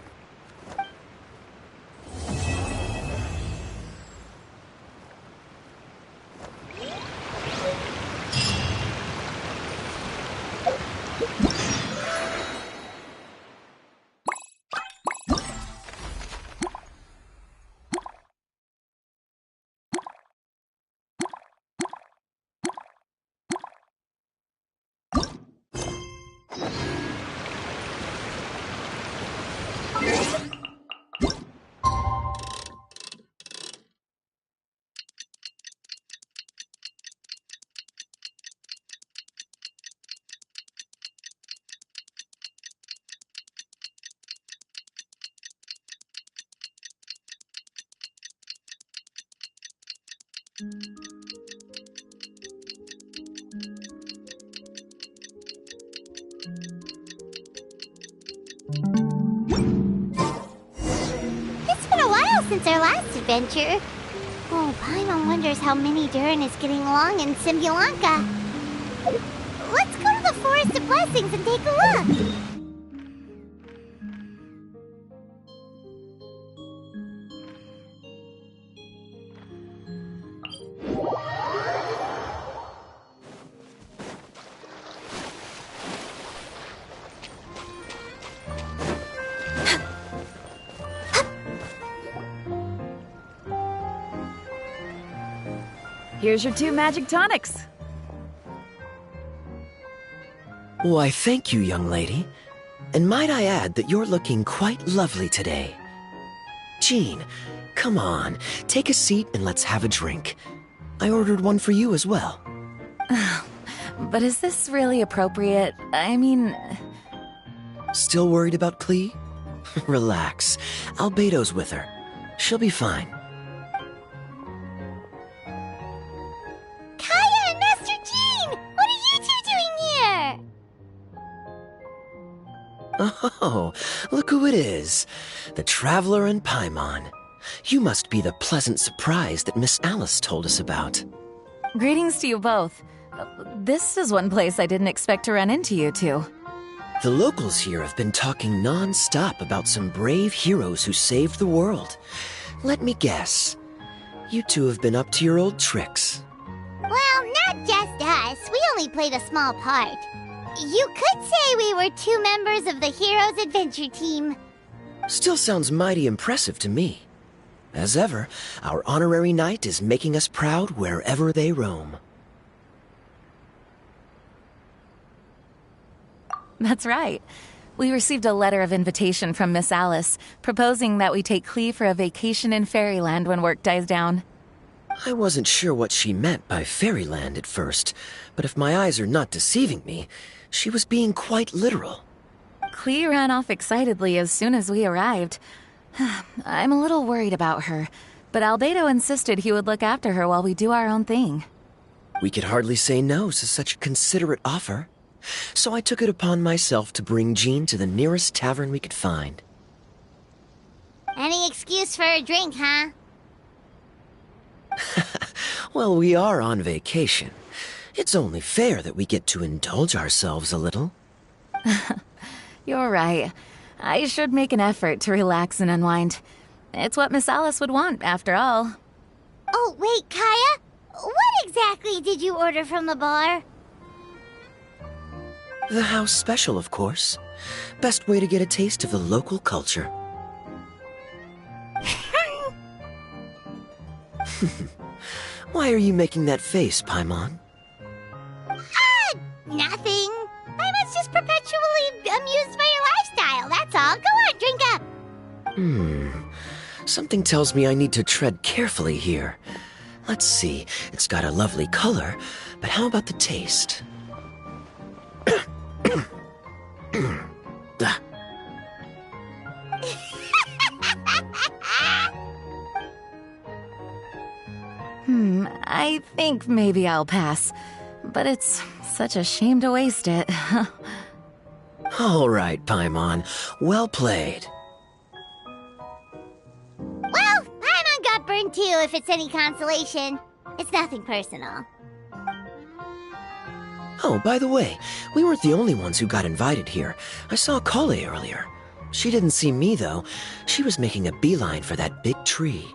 It's been a while since our last adventure. Oh, Paimon wonders how Minnie Durin is getting along in Simulanka. Let's go to the Forest of Blessings and take a look. Here's your 2 magic tonics. Why, thank you, young lady. And might I add that you're looking quite lovely today. Jean, come on, take a seat and let's have a drink. I ordered one for you as well. But is this really appropriate? I mean... Still worried about Klee? Relax. Albedo's with her. She'll be fine. Kaya and Master Jean! What are you 2 doing here? Oh, look who it is. The Traveler and Paimon. You must be the pleasant surprise that Miss Alice told us about. Greetings to you both. This is one place I didn't expect to run into you two. The locals here have been talking non-stop about some brave heroes who saved the world. Let me guess. You two have been up to your old tricks. Well, not just us. We only played a small part. You could say we were 2 members of the Heroes Adventure Team. Still sounds mighty impressive to me. As ever, our honorary knight is making us proud wherever they roam. That's right. We received a letter of invitation from Miss Alice, proposing that we take Klee for a vacation in Fairyland when work dies down. I wasn't sure what she meant by Fairyland at first, but if my eyes are not deceiving me, She was being quite literal. Clee ran off excitedly as soon as we arrived. I'm a little worried about her, but Albedo insisted he would look after her while we do our own thing. We could hardly say no to such a considerate offer, so I took it upon myself to bring Jean to the nearest tavern we could find. Any excuse for a drink, huh? Well, we are on vacation. It's only fair that we get to indulge ourselves a little. You're right. I should make an effort to relax and unwind. It's what Miss Alice would want, after all. Oh, wait, Kaya? What exactly did you order from the bar? The house special, of course. Best way to get a taste of the local culture. Why are you making that face, Paimon? Nothing. Paimon's just perpetually amused by your lifestyle, that's all. Go on, drink up. Something tells me I need to tread carefully here. Let's see, it's got a lovely color, but how about the taste? I think maybe I'll pass. But it's such a shame to waste it. All right, Paimon. Well played. Well, Paimon got burned too, if it's any consolation. It's nothing personal. Oh, by the way, we weren't the only ones who got invited here. I saw Kale earlier. She didn't see me, though. She was making a beeline for that big tree.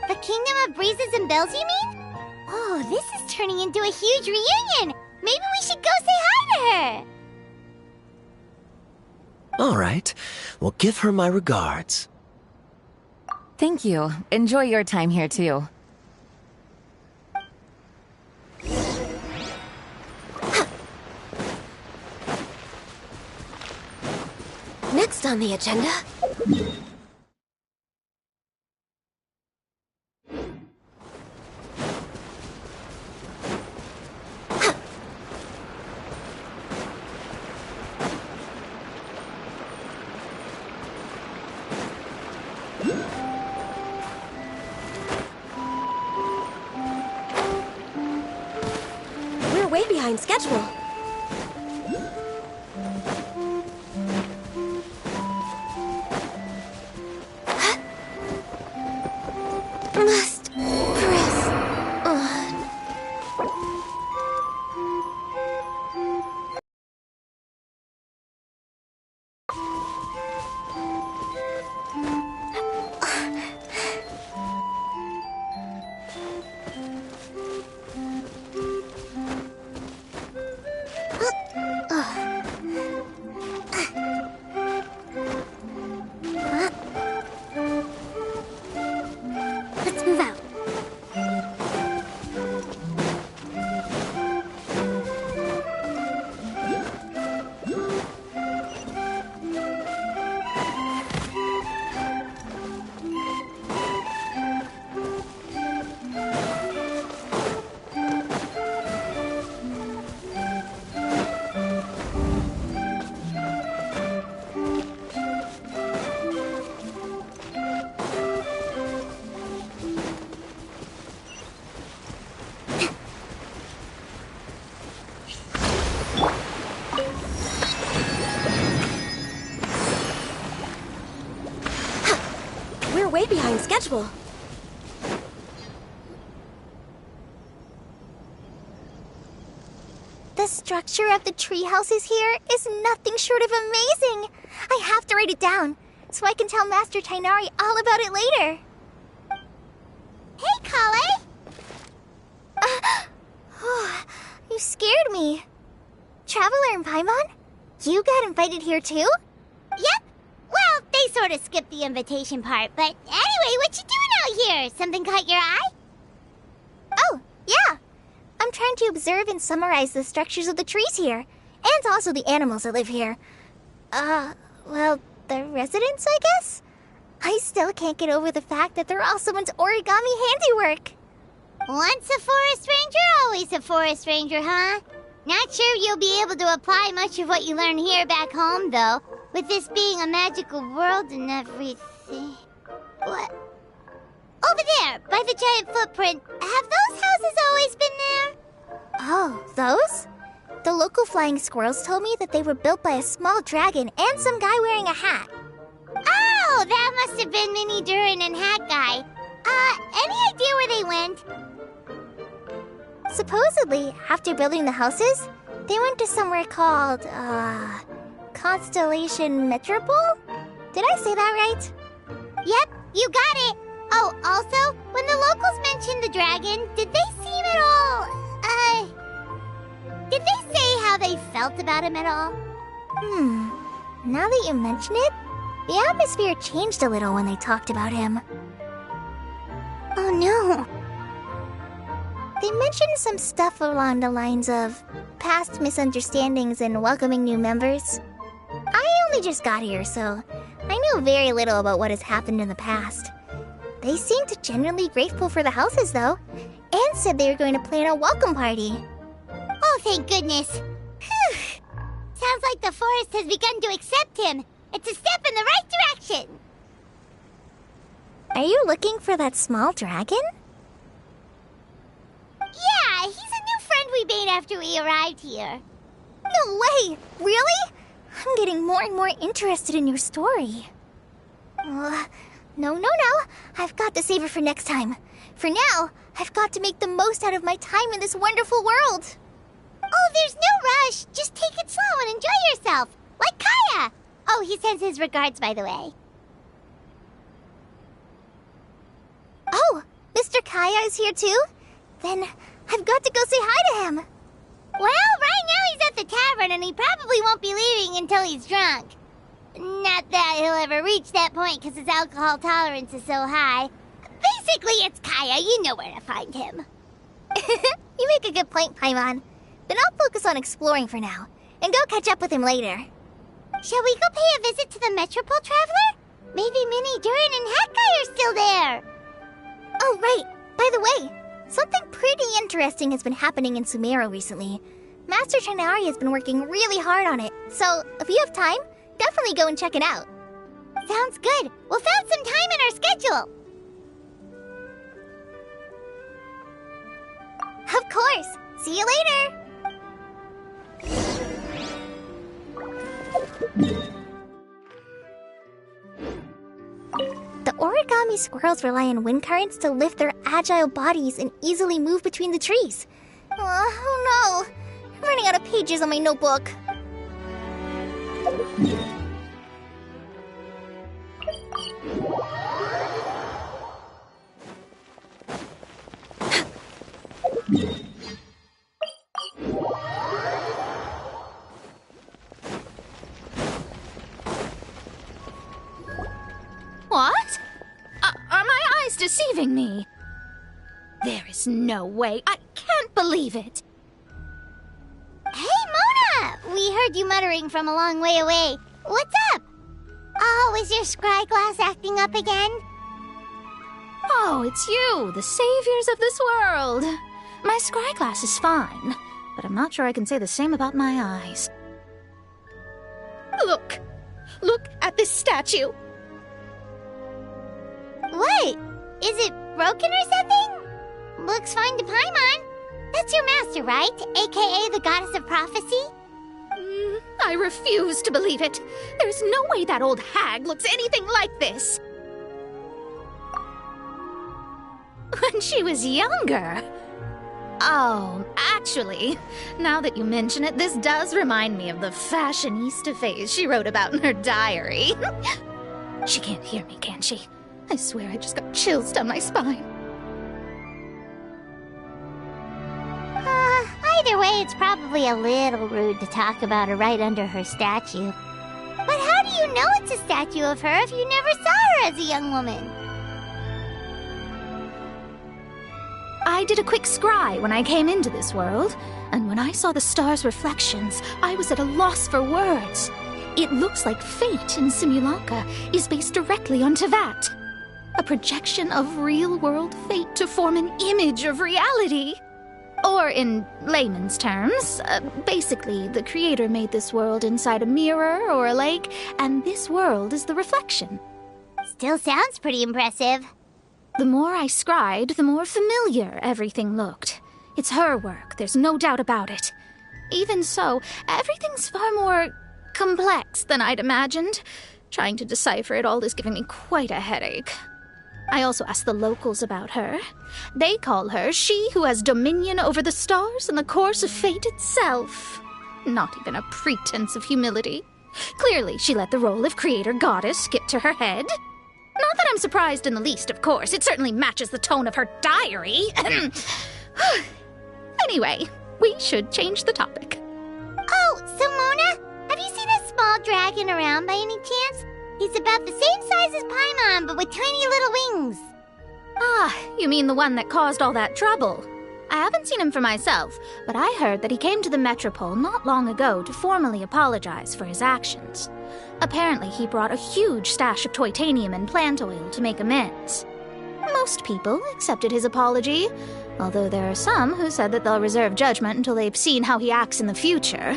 The Kingdom of Breezes and Bells, you mean? Oh, this is turning into a huge reunion! Maybe we should go say hi to her! All right. Well, give her my regards. Thank you. Enjoy your time here, too. Next on the agenda... We're way behind schedule. Must press on. Let's move out. We're way behind schedule. The structure of the tree houses here is nothing short of amazing. I have to write it down, so I can tell Master Tainari all about it later. Hey, Kale! You scared me. Traveler and Paimon, you got invited here too? Yep. Well, they sort of skipped the invitation part, but anyway, what you doing out here? Something caught your eye? Oh, yeah. I'm trying to observe and summarize the structures of the trees here, and also the animals that live here. Well, the residents, I guess? I still can't get over the fact that they're all someone's origami handiwork. Once a forest ranger, always a forest ranger, huh? Not sure you'll be able to apply much of what you learn here back home, though. With this being a magical world and everything. What? Over there, by the giant footprint. Have those houses always been there? Oh, those? The local flying squirrels told me that they were built by a small dragon and some guy wearing a hat. Oh, that must have been Minnie Durin and Hat Guy. Any idea where they went? Supposedly, after building the houses, they went to somewhere called, Constellation Metropole? Did I say that right? Yep, you got it. Oh, also, when the locals mentioned the dragon, did they seem at all, did they say how they felt about him at all? Now that you mention it, the atmosphere changed a little when they talked about him. Oh no. They mentioned some stuff along the lines of past misunderstandings and welcoming new members. I only just got here, so I know very little about what has happened in the past. They seemed genuinely grateful for the houses, though, and said they were going to plan a welcome party. Oh, thank goodness. Whew. Sounds like the forest has begun to accept him. It's a step in the right direction. Are you looking for that small dragon? Yeah, he's a new friend we made after we arrived here. No way! Really? I'm getting more and more interested in your story. No. I've got to save it for next time. For now, I've got to make the most out of my time in this wonderful world. Oh, there's no rush. Just take it slow and enjoy yourself. Like Kaya. Oh, he sends his regards, by the way. Oh, Mr. Kaya is here too? Then I've got to go say hi to him. Well, right now he's at the tavern and he probably won't be leaving until he's drunk. Not that he'll ever reach that point because his alcohol tolerance is so high. Basically, it's Kaya. You know where to find him. You make a good point, Paimon. Then I'll focus on exploring for now, and go catch up with him later. Shall we go pay a visit to the Metropole Traveler? Maybe Minnie, Durin, and Hat Guy are still there. Oh, right. By the way, something pretty interesting has been happening in Sumeru recently. Master Tighnari has been working really hard on it, so if you have time, definitely go and check it out. Sounds good. We'll find some time in our schedule. Of course. See you later. The origami squirrels rely on wind currents to lift their agile bodies and easily move between the trees. Oh no! I'm running out of pages on my notebook. What? Are my eyes deceiving me? There is no way. I can't believe it. Hey, Mona! We heard you muttering from a long way away. What's up? Oh, is your scry glass acting up again? Oh, it's you, the saviors of this world. My scry glass is fine, but I'm not sure I can say the same about my eyes. Look! Look at this statue! What? Is it broken or something? Looks fine to Paimon. That's your master, right? AKA the goddess of prophecy? I refuse to believe it. There's no way that old hag looks anything like this. When she was younger. Oh, actually, now that you mention it, this does remind me of the fashionista phase she wrote about in her diary. She can't hear me, can she? I swear I just got chills down my spine. Either way, it's probably a little rude to talk about her right under her statue. But how do you know it's a statue of her if you never saw her as a young woman? I did a quick scry when I came into this world, and when I saw the star's reflections, I was at a loss for words. It looks like fate in Simulanka is based directly on Tevat. A projection of real-world fate to form an image of reality. Or in layman's terms, basically, the creator made this world inside a mirror or a lake, and this world is the reflection. Still sounds pretty impressive. The more I scried, the more familiar everything looked. It's her work, there's no doubt about it. Even so, everything's far more complex than I'd imagined. Trying to decipher it all is giving me quite a headache. I also asked the locals about her. They call her she who has dominion over the stars and the course of fate itself. Not even a pretense of humility. Clearly, she let the role of creator goddess skip to her head. Not that I'm surprised in the least, of course. It certainly matches the tone of her diary. Anyway, we should change the topic. Oh, so Mona, have you seen a small dragon around by any chance? He's about the same size as Paimon, but with tiny little wings. Ah, you mean the one that caused all that trouble? I haven't seen him for myself, but I heard that he came to the Metropole not long ago to formally apologize for his actions. Apparently, he brought a huge stash of Toitanium and plant oil to make amends. Most people accepted his apology, although there are some who said that they'll reserve judgment until they've seen how he acts in the future.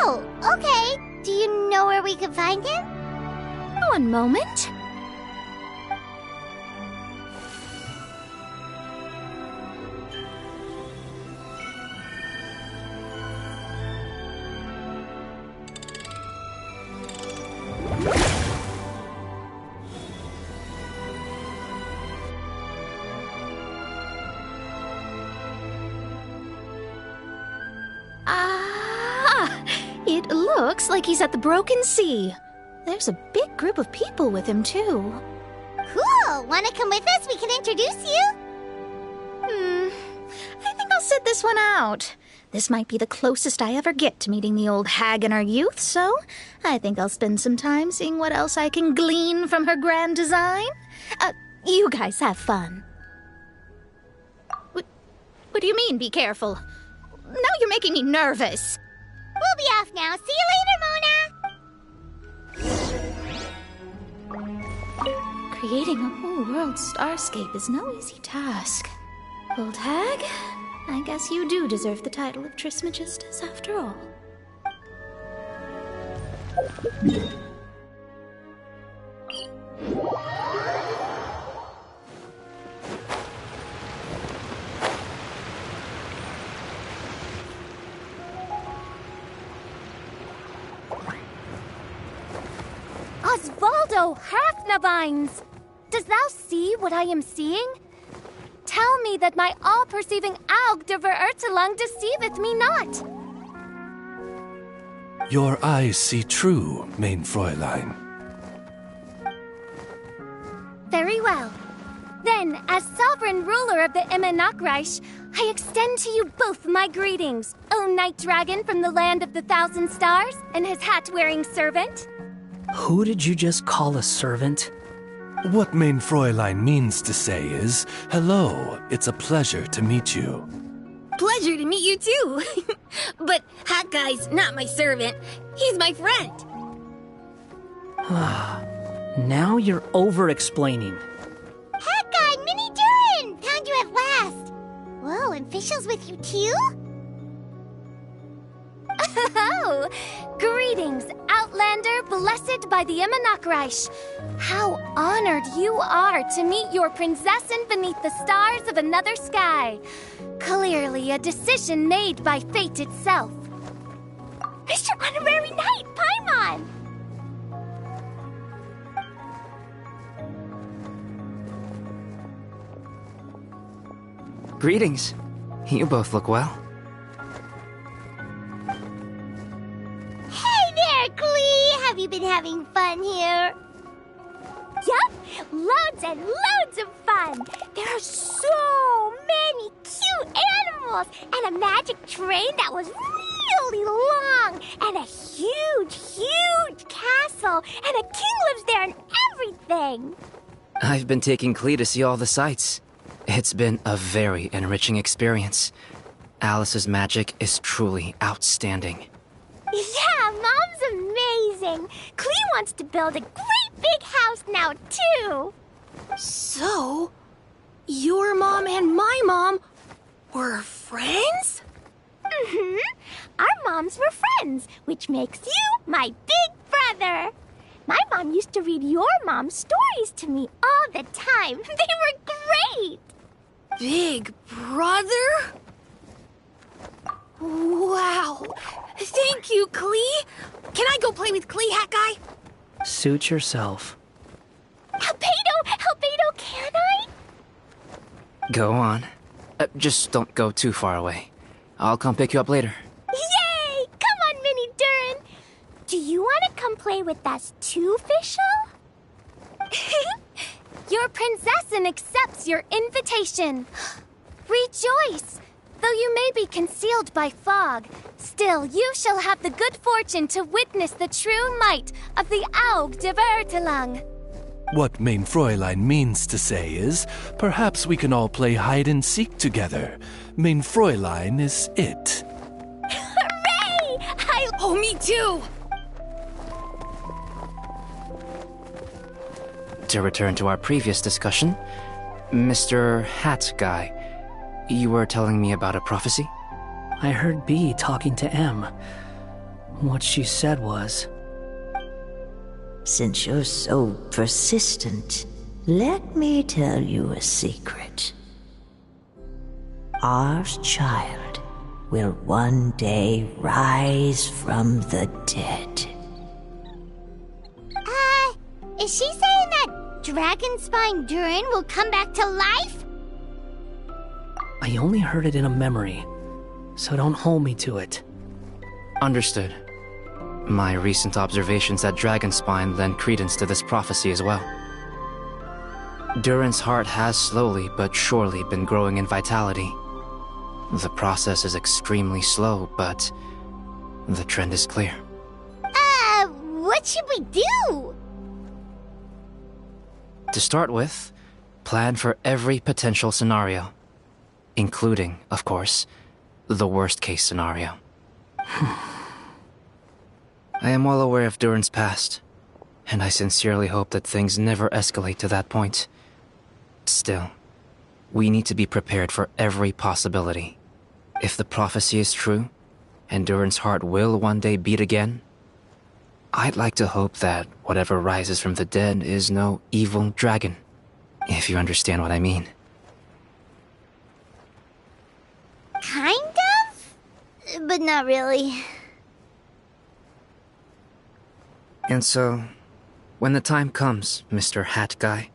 Oh, okay. Do you know where we can find him? One moment. It looks like he's at the Broken Sea. There's a big group of people with him, too. Cool! Wanna come with us? We can introduce you? I think I'll sit this one out. This might be the closest I ever get to meeting the old hag in her youth, so I think I'll spend some time seeing what else I can glean from her grand design. You guys have fun. What do you mean, be careful? Now you're making me nervous. We'll be off now. See you later, Mona! Creating a whole world starscape is no easy task. Old hag, I guess you do deserve the title of Trismegistus after all. Osvaldo Hafnavines! Does thou see what I am seeing? Tell me that my all-perceiving Aug de Verurtelung deceiveth me not. Your eyes see true, mein Fräulein. Very well. Then, as sovereign ruler of the Immenachreich, I extend to you both my greetings, O Night Dragon from the land of the Thousand Stars and his hat-wearing servant. Who did you just call a servant? What mein Fräulein means to say is, hello, it's a pleasure to meet you. Pleasure to meet you too. But Hat Guy's not my servant. He's my friend. Now you're over-explaining. Hat Guy, Mini Durin! Found you at last. Whoa, and Fischl's with you too? Oh, greetings, Outlander blessed by the Immenachreich. How honored you are to meet your prinzessin beneath the stars of another sky. Clearly a decision made by fate itself. Mr. Honorary Knight, Paimon! Greetings. You both look well. Hey there, Klee! Have you been having fun here? Yup, loads and loads of fun. There are so many cute animals and a magic train that was really long and a huge, huge castle and a king lives there and everything. I've been taking Klee to see all the sights. It's been a very enriching experience. Alice's magic is truly outstanding. Yeah, Mom's amazing. Klee wants to build a great big house now, too. So, your mom and my mom We're friends? Mm-hmm. Our moms were friends, which makes you my big brother. My mom used to read your mom's stories to me all the time. They were great. Big brother? Wow. Thank you, Klee. Can I go play with Klee, Hat Guy? Suit yourself. Albedo, can I? Go on. Just don't go too far away. I'll come pick you up later. Yay! Come on, Mini Durin. Do you want to come play with us too, Fischl? Your princessin accepts your invitation. Rejoice! Though you may be concealed by fog, still you shall have the good fortune to witness the true might of the Aug de Vertelang. What Mein Fräulein means to say is, perhaps we can all play hide and seek together. Mein Fräulein is it. Hooray! Oh, me too! To return to our previous discussion, Mr. Hat Guy, you were telling me about a prophecy? I heard B talking to M. What she said was... Since you're so persistent, let me tell you a secret. Our child will one day rise from the dead. Is she saying that Dragonspine Durin will come back to life? I only heard it in a memory, so don't hold me to it. Understood. My recent observations at Dragonspine lend credence to this prophecy as well. Durin's heart has slowly but surely been growing in vitality. The process is extremely slow, but the trend is clear. What should we do? To start with, plan for every potential scenario, including, of course, the worst-case scenario. I am well aware of Durin's past, and I sincerely hope that things never escalate to that point. Still, we need to be prepared for every possibility. If the prophecy is true, and Durin's heart will one day beat again, I'd like to hope that whatever rises from the dead is no evil dragon, if you understand what I mean. Kind of? But not really. And so, when the time comes, Mr. Hat Guy,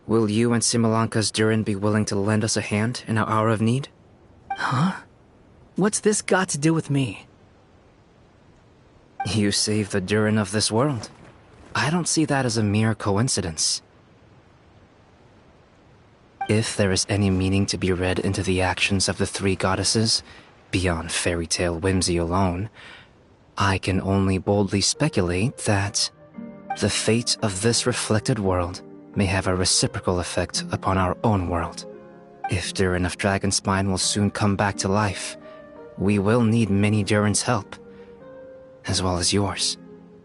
will you and Similanka's Durin be willing to lend us a hand in our hour of need? Huh? What's this got to do with me? You saved the Durin of this world. I don't see that as a mere coincidence. If there is any meaning to be read into the actions of the three goddesses, beyond fairy tale whimsy alone, I can only boldly speculate that the fate of this reflected world may have a reciprocal effect upon our own world. If Durin of Dragonspine will soon come back to life, we will need many Durin's help, as well as yours,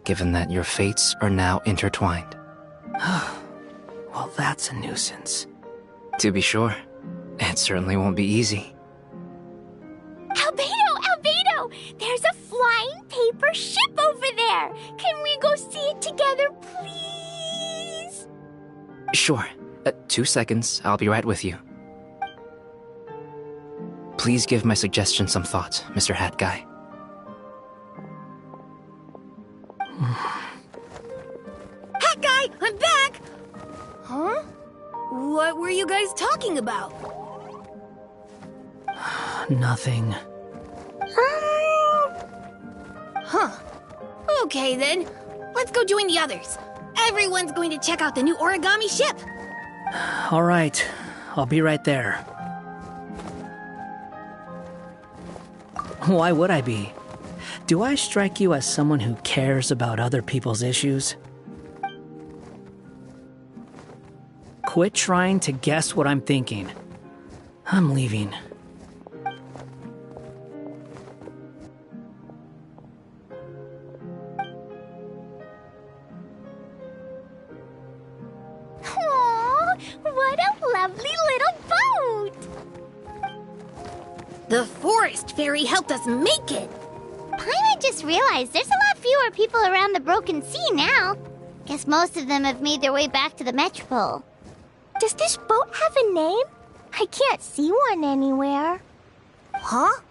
given that your fates are now intertwined. Well, that's a nuisance. To be sure, it certainly won't be easy. Albedo! There's a flying paper ship over there! Can we go see it together, please? Sure. 2 seconds, I'll be right with you. Please give my suggestion some thought, Mr. Hat Guy. Hat Guy, I'm back! Huh? What were you guys talking about? Nothing. Huh. Okay then. Let's go join the others. Everyone's going to check out the new origami ship. All right. I'll be right there. Why would I be? Do I strike you as someone who cares about other people's issues? Quit trying to guess what I'm thinking. I'm leaving. Aww, what a lovely little boat! The forest fairy helped us make it. Paimon just realized there's a lot fewer people around the Broken Sea now. Guess most of them have made their way back to the Metropole. Does this boat have a name? I can't see one anywhere. Huh?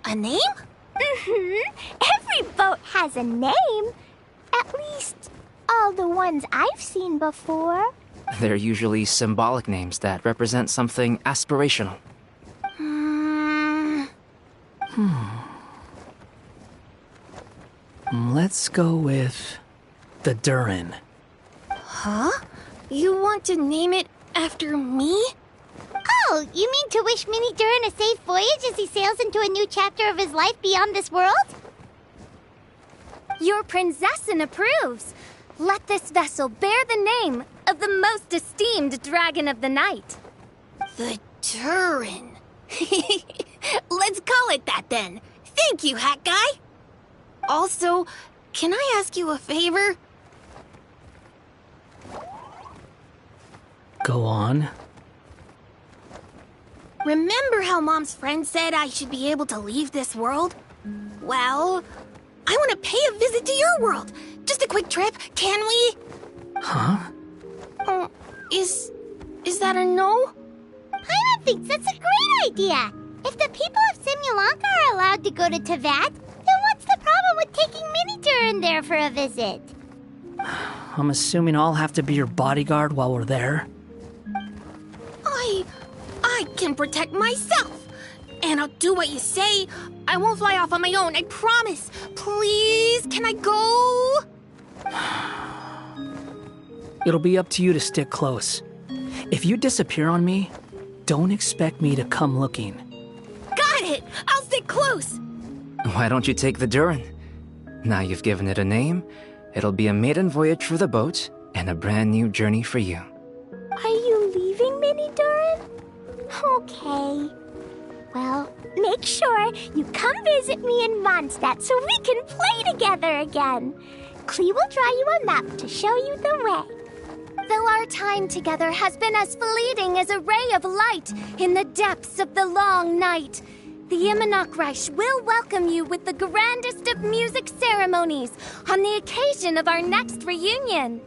A name? Every boat has a name. At least, all the ones I've seen before. They're usually symbolic names that represent something aspirational. Let's go with the Durin. Huh? You want to name it after me? Oh, you mean to wish Mini Durin a safe voyage as he sails into a new chapter of his life beyond this world? Your princessin approves. Let this vessel bear the name of the most esteemed dragon of the night. The Durin. Let's call it that then. Thank you, Hat Guy. Also, can I ask you a favor? Go on. Remember how Mom's friend said I should be able to leave this world? Well, I want to pay a visit to your world. Just a quick trip, can we? Huh? Is that a no? Paimon thinks that's a great idea. If the people of Simulanka are allowed to go to Teyvat, then what's the problem with taking Mini Durin there for a visit? I'm assuming I'll have to be your bodyguard while we're there. I can protect myself. And I'll do what you say. I won't fly off on my own, I promise. Please, can I go? It'll be up to you to stick close. If you disappear on me, don't expect me to come looking. Got it! I'll stick close! Why don't you take the Durin? Now you've given it a name, it'll be a maiden voyage for the boat and a brand new journey for you. Are you leaving, Mini Durin? Okay. Well, make sure you come visit me in Mondstadt so we can play together again. Klee will draw you a map to show you the way. Though our time together has been as fleeting as a ray of light in the depths of the long night, the Imanok will welcome you with the grandest of music ceremonies on the occasion of our next reunion.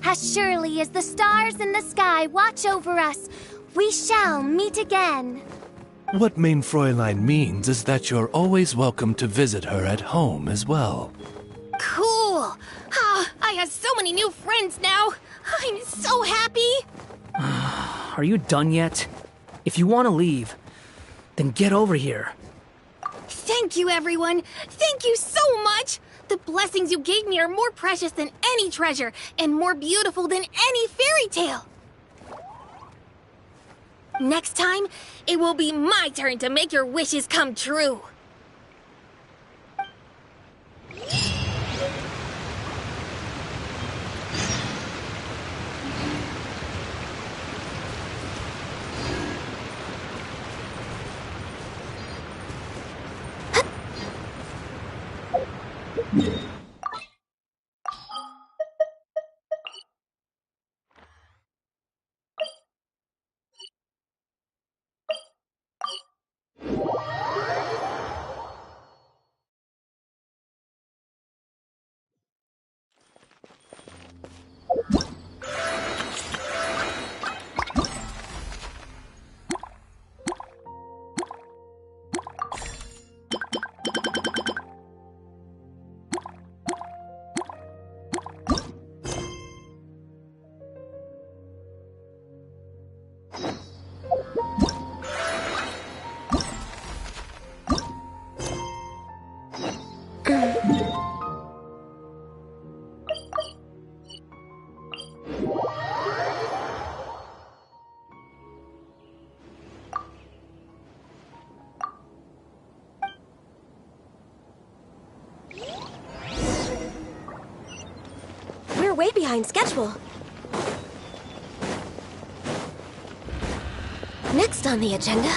As surely as the stars in the sky watch over us, we shall meet again. What Mein Fräulein means is that you're always welcome to visit her at home as well. Cool! I have so many new friends now! I'm so happy! Are you done yet? If you want to leave, then get over here. Thank you, everyone! Thank you so much! The blessings you gave me are more precious than any treasure, and more beautiful than any fairy tale! Next time, it will be my turn to make your wishes come true! We're way behind schedule. Next on the agenda,